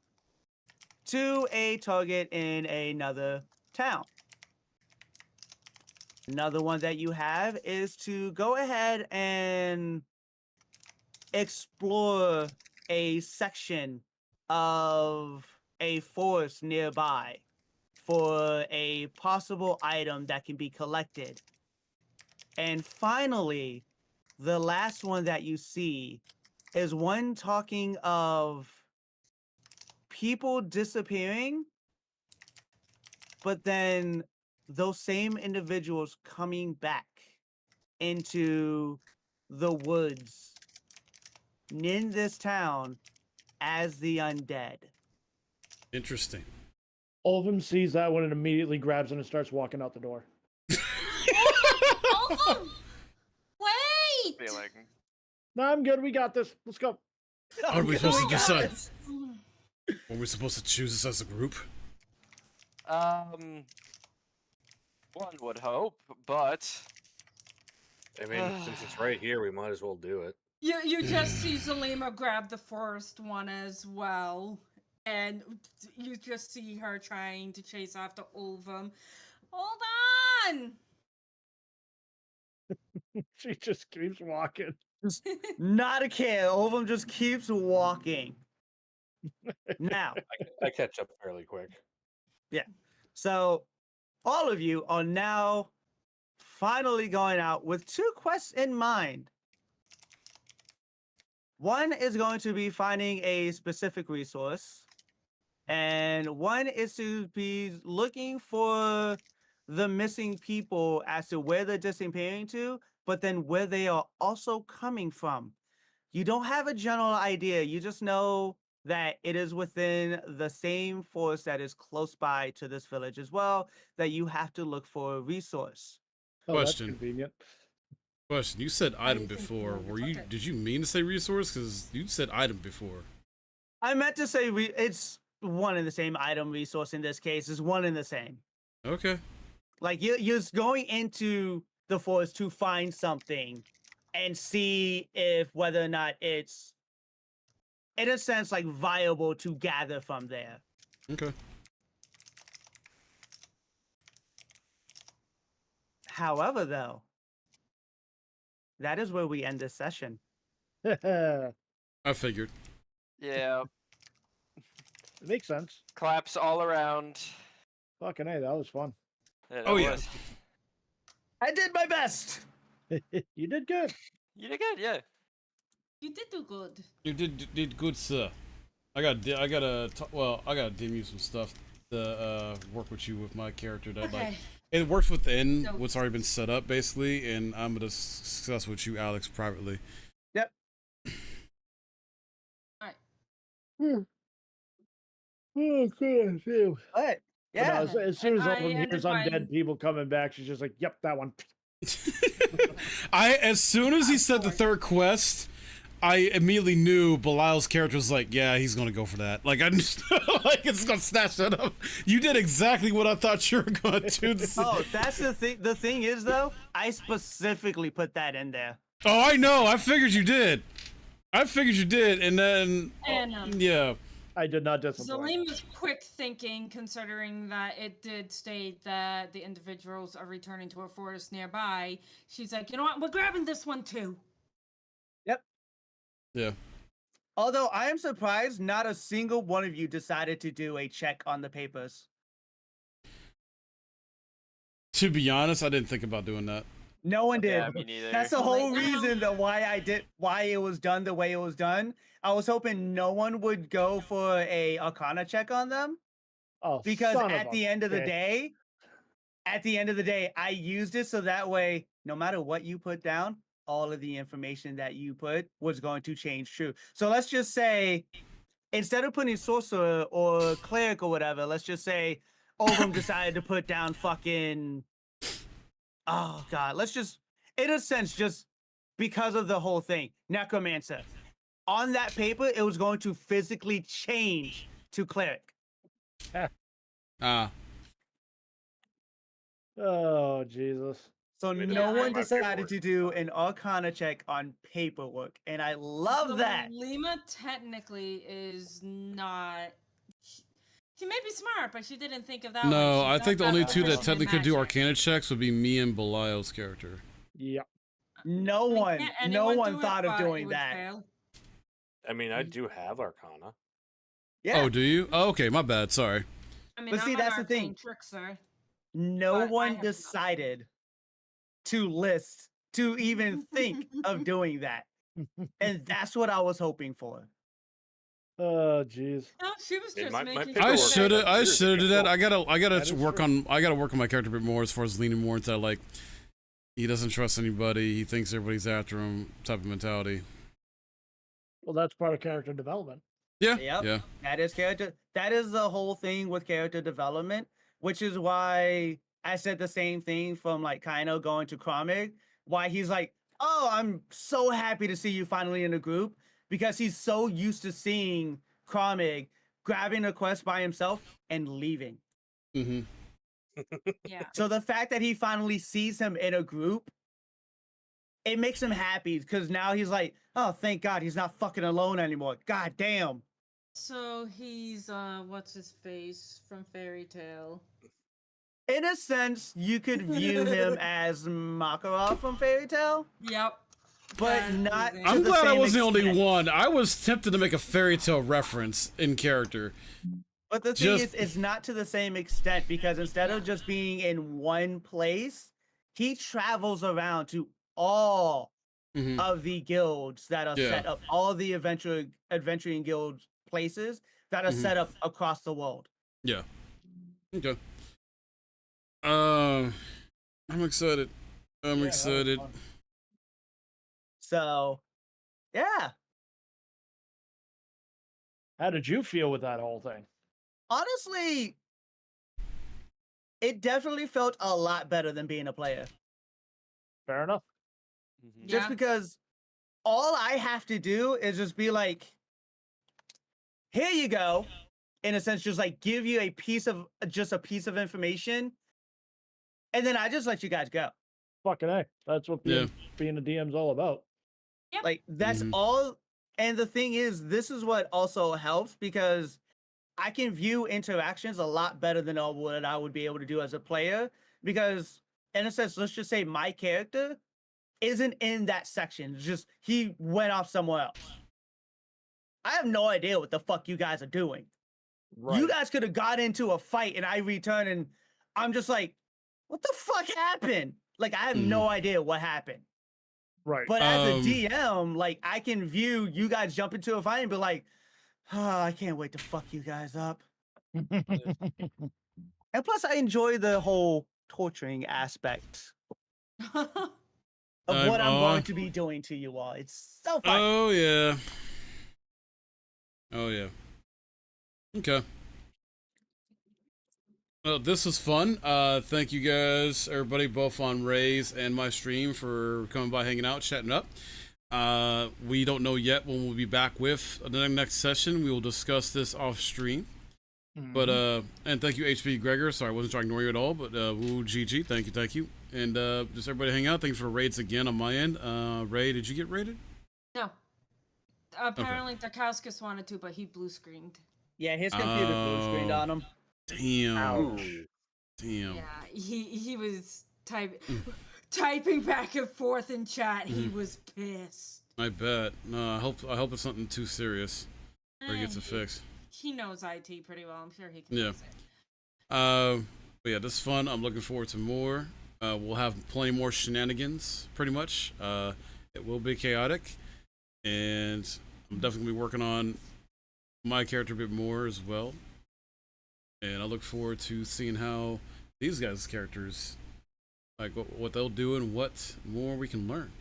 to a target in another town. Another one that you have is to go ahead and explore a section of a forest nearby for a possible item that can be collected. And finally, the last one that you see is one talking of people disappearing, but then those same individuals coming back into the woods in this town as the undead. Interesting. Olvin sees that one and immediately grabs it and starts walking out the door. Alvin! Wait! Feeling. No, I'm good. We got this. Let's go. How are we supposed to We got decide? this. Were we supposed to choose this as a group? One would hope, but I mean, since it's right here, we might as well do it. You just see Zalima grab the first one as well. And you just see her trying to chase after Ulvum. Hold on! She just keeps walking. Not a care. Ovum just keeps walking. Now, I catch up fairly quick. so all of you are now finally going out with 2 quests in mind. One is going to be finding a specific resource, and one is to be looking for the missing people as to where they're disappearing to, but then where they are also coming from. You don't have a general idea. You just know that it is within the same forest that is close by to this village as well, that you have to look for a resource. Oh, Question. That's convenient. Question. You said item think before. you Were you? took it? Did you mean to say resource? Because you said item before. I meant to say it's one and the same item resource in this case, is one and the same. Okay. Like you're just going into the forest to find something and see if whether or not it's, in a sense, like viable to gather from there. Okay. However, though, that is where we end this session. It I figured. yeah, makes sense. claps all around. Fucking hey, that was fun. Yeah, Oh, that yeah. was- I did my best. You did good. You did good, yeah. You did do good. You did good, sir. I gotta dim you some stuff to work with you with my character. That like Okay. it works within So- what's already been set up basically, and I'm gonna discuss with you, Alex, privately. Yep. Oh, good. Phew. But yeah, As soon as And I Olvin ended hears by- undead people coming back, she's just like, "Yep, that one." As soon as he said the third quest, I immediately knew Belial's character was like, yeah, he's gonna go for that. Like I just like it's gonna snatch that up. You did exactly what I thought you were gonna do. oh, that's the thing. The thing is, though, I specifically put that in there. Oh, I know. I figured you did. And then And yeah. I did not disappoint. Zalim was quick thinking, considering that it did state that the individuals are returning to a forest nearby. She's like, you know what? We're grabbing this one too. Yeah. Although I am surprised not a single one of you decided to do a check on the papers. To be honest, I didn't think about doing that. No one did. Yeah, me neither. That's the whole Like, reason that why it was done the way it was done. I was hoping no one would go for a Arcana check on them, Oh, because son of at a the end of the bitch. day, I used it so that way, no matter what you put down, all of the information that you put was going to change true. So let's just say, instead of putting sorcerer or cleric or whatever, let's just say Ogum decided to put down fucking, oh god, let's just, in a sense, just because of the whole thing, necromancer. On that paper, it was going to physically change to cleric. Ah. Oh, Jesus. So We no did one my decided paperwork. to do an Arcana check on paperwork, and I love that. Lima technically is not. She may be smart, but she didn't think of that. No, one. She I think the does only have two that proficient in technically could do magic. Arcana checks would be me and Belial's character. Yep. No I mean, one, can't no anyone one do it, thought of but it doing would that. fail? I mean, I do have Arcana. Yeah. Oh, do you? Oh, okay, my bad. Sorry. I mean, But see, I'm that's an the thing. arcane trickster. No But I one have not. decided to even think of doing that. And that's what I was hoping for. Oh, jeez. No, she was I mean, just my making pickle I work sure should was have. that I years should have did ago. that. I gotta That is work true. on. I gotta work on my character a bit more as far as leaning more into like he doesn't trust anybody. He thinks everybody's after him type of mentality. Well, that's part of character development. Yeah. Yep. Yeah. That is character. That is the whole thing with character development, which is why I said the same thing from like Kaino going to Kramig. Why he's like, "Oh, I'm so happy to see you finally in a group," because he's so used to seeing Kramig grabbing a quest by himself and leaving. Mm-hmm. Yeah. So the fact that he finally sees him in a group, it makes him happy because now he's like, "Oh, thank God, he's not fucking alone anymore." God damn. So he's what's his face from Fairy Tale? In a sense, you could view him as Makarov from Fairy Tale, Yep. but That's not amazing. to I'm the glad I same wasn't the only extent. one. I was tempted to make a fairy tale reference in character. But the thing Just- is, it's not to the same extent because instead of just being in one place, he travels around to all Mhm. of the guilds that are Yeah. set up, all of the adventuring guild places that are Mhm. set up across the world. Yeah. Okay. I'm excited. I'm Yeah, that was excited. fun. So, yeah, How did you feel with that whole thing? honestly, it definitely felt a lot better than being a player. Fair enough. Just Yeah. because all I have to do is just be like, here you go, in a sense, just like give you a piece of information, and then I just let you guys go. Fucking A. That's what Yeah. being a DM's all about. Like that's Mhm. all. And the thing is, this is what also helps because I can view interactions a lot better than what I would be able to do as a player. Because in a sense, let's just say my character isn't in that section. It's just he went off somewhere else. I have no idea what the fuck you guys are doing. Right. You guys could have got into a fight and I return and I'm just like, what the fuck happened? Like I have no idea what happened. Right. But as a DM, like I can view you guys jump into a fight and be like, oh, I can't wait to fuck you guys up. And plus, I enjoy the whole torturing aspect of what I'm going to be doing to you all. It's so fun. Oh yeah. Oh yeah. Okay. Well, this was fun. Thank you guys, everybody, both on Ray's and my stream for coming by, hanging out, chatting up. We don't know yet when we'll be back with the next session. We will discuss this off stream. But and thank you, HB Gregor. Sorry, I wasn't trying to ignore you at all. But woo GG, thank you, and just everybody hang out. Thank you for raids again on my end. Ray, did you get raided? No. Apparently Dakauskas wanted to, but he blue screened. Yeah, his computer blue screened on him. Damn. Ouch. Damn. Yeah, he was typing back and forth in chat. He was pissed. I bet. No, I hope it's something too serious where he gets it fixed. He knows IT pretty well. I'm sure he can Yeah. fix it. But yeah, this is fun. I'm looking forward to more. We'll have plenty more shenanigans, pretty much. It will be chaotic, and I'm definitely gonna be working on my character a bit more as well. And I look forward to seeing how these guys' characters, like what they'll do and what more we can learn.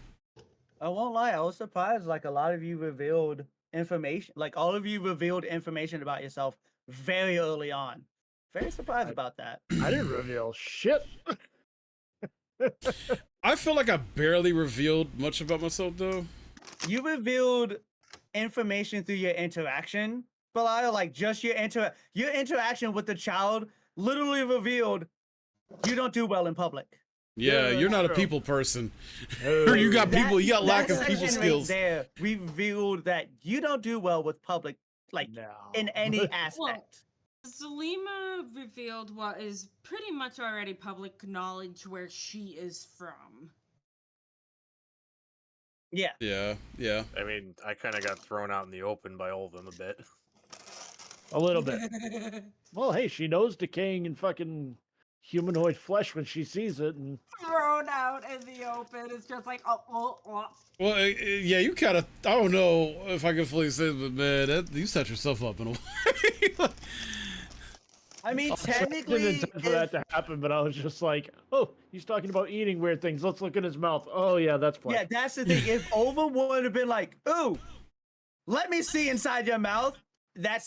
I won't lie, I was surprised. Like a lot of you revealed information. Like all of you revealed information about yourself very early on. Very surprised about that. I didn't reveal shit. I feel like I barely revealed much about myself, though. You revealed information through your interaction, Belial. Like just your interaction with the child literally revealed you don't do well in public. Yeah, Yeah, you're not a true. people person. Or you got people. You got lack of that people section skills. Right there revealed that you don't do well with public, like No. in any aspect. Zelima revealed what is pretty much already public knowledge where she is from. Yeah. Yeah, yeah. I mean, I kind of got thrown out in the open by all of them a bit. A little bit. Well, hey, she knows decaying in fucking humanoid flesh when she sees it, and Thrown out in the open. It's just like, oh. Well, yeah, you kind of. I don't know if I can fully say, but man, you set yourself up in a way. I mean, I didn't technically, intend for that to happen, but I was just like, oh, he's talking about eating weird things. Let's look in his mouth. Oh yeah, that's flesh. yeah, that's the thing. If Ova would have been like, "Ooh, let me see inside your mouth," that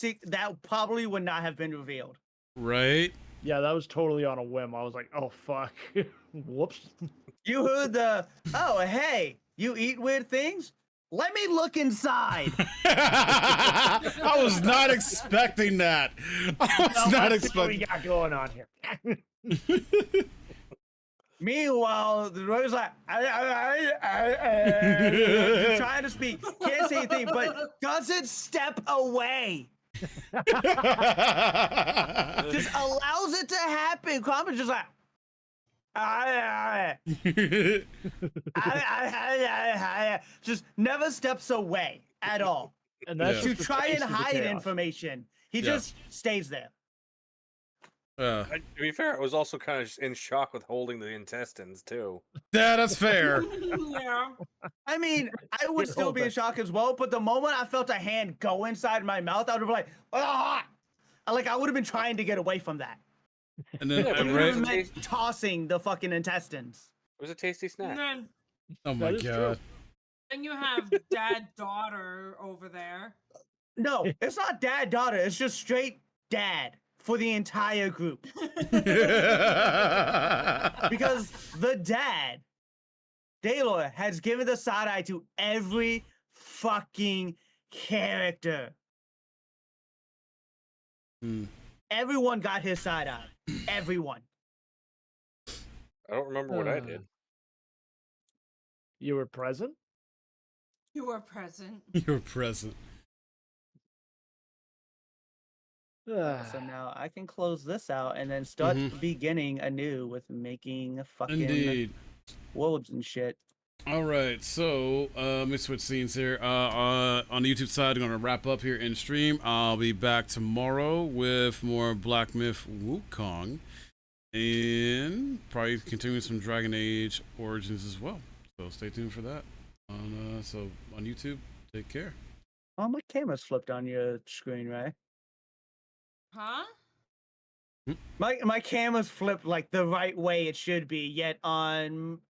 probably would not have been revealed. Right? Yeah, that was totally on a whim. I was like, oh fuck, whoops. You heard the, "Oh, hey, you eat weird things? Let me look inside." I was not expecting that. I was not Let's see what we expecting. got going on here. Meanwhile, the droid's like, trying to speak, can't say anything, but doesn't step away. Just allows it to happen. Common's just like, just never steps away at all. And that's Yeah. To just the try and taste of the hide chaos. information, he Yeah. just stays there. To be fair, I was also kind of in shock with holding the intestines too. Yeah, that's fair. Yeah. I mean, I would Here, still hold be in that. shock as well, but the moment I felt a hand go inside my mouth, I would have been like, ah! Like, I would have been trying to get away from that. And then, Yeah, but It it would right? have meant tossing the fucking intestines. It was a tasty And snack. then, Oh my That is true. god. then you have dad daughter over there. No, it's not dad daughter. It's just straight dad for the entire group. Because the dad, Daylor, has given the side eye to every fucking character. Hmm. Everyone got his side eye. Everyone. I don't remember what I did. You were present? You were present. You're present. So now I can close this out and then start Mhm. beginning anew with making fucking Indeed. wolves and shit. All right, so let me switch scenes here. On the YouTube side, I'm gonna wrap up here in stream. I'll be back tomorrow with more Black Myth Wukong, and probably continuing some Dragon Age Origins as well. So stay tuned for that. On YouTube, take care. Oh, my camera's flipped on your screen, right? Huh? My camera's flipped like the right way it should be, yet on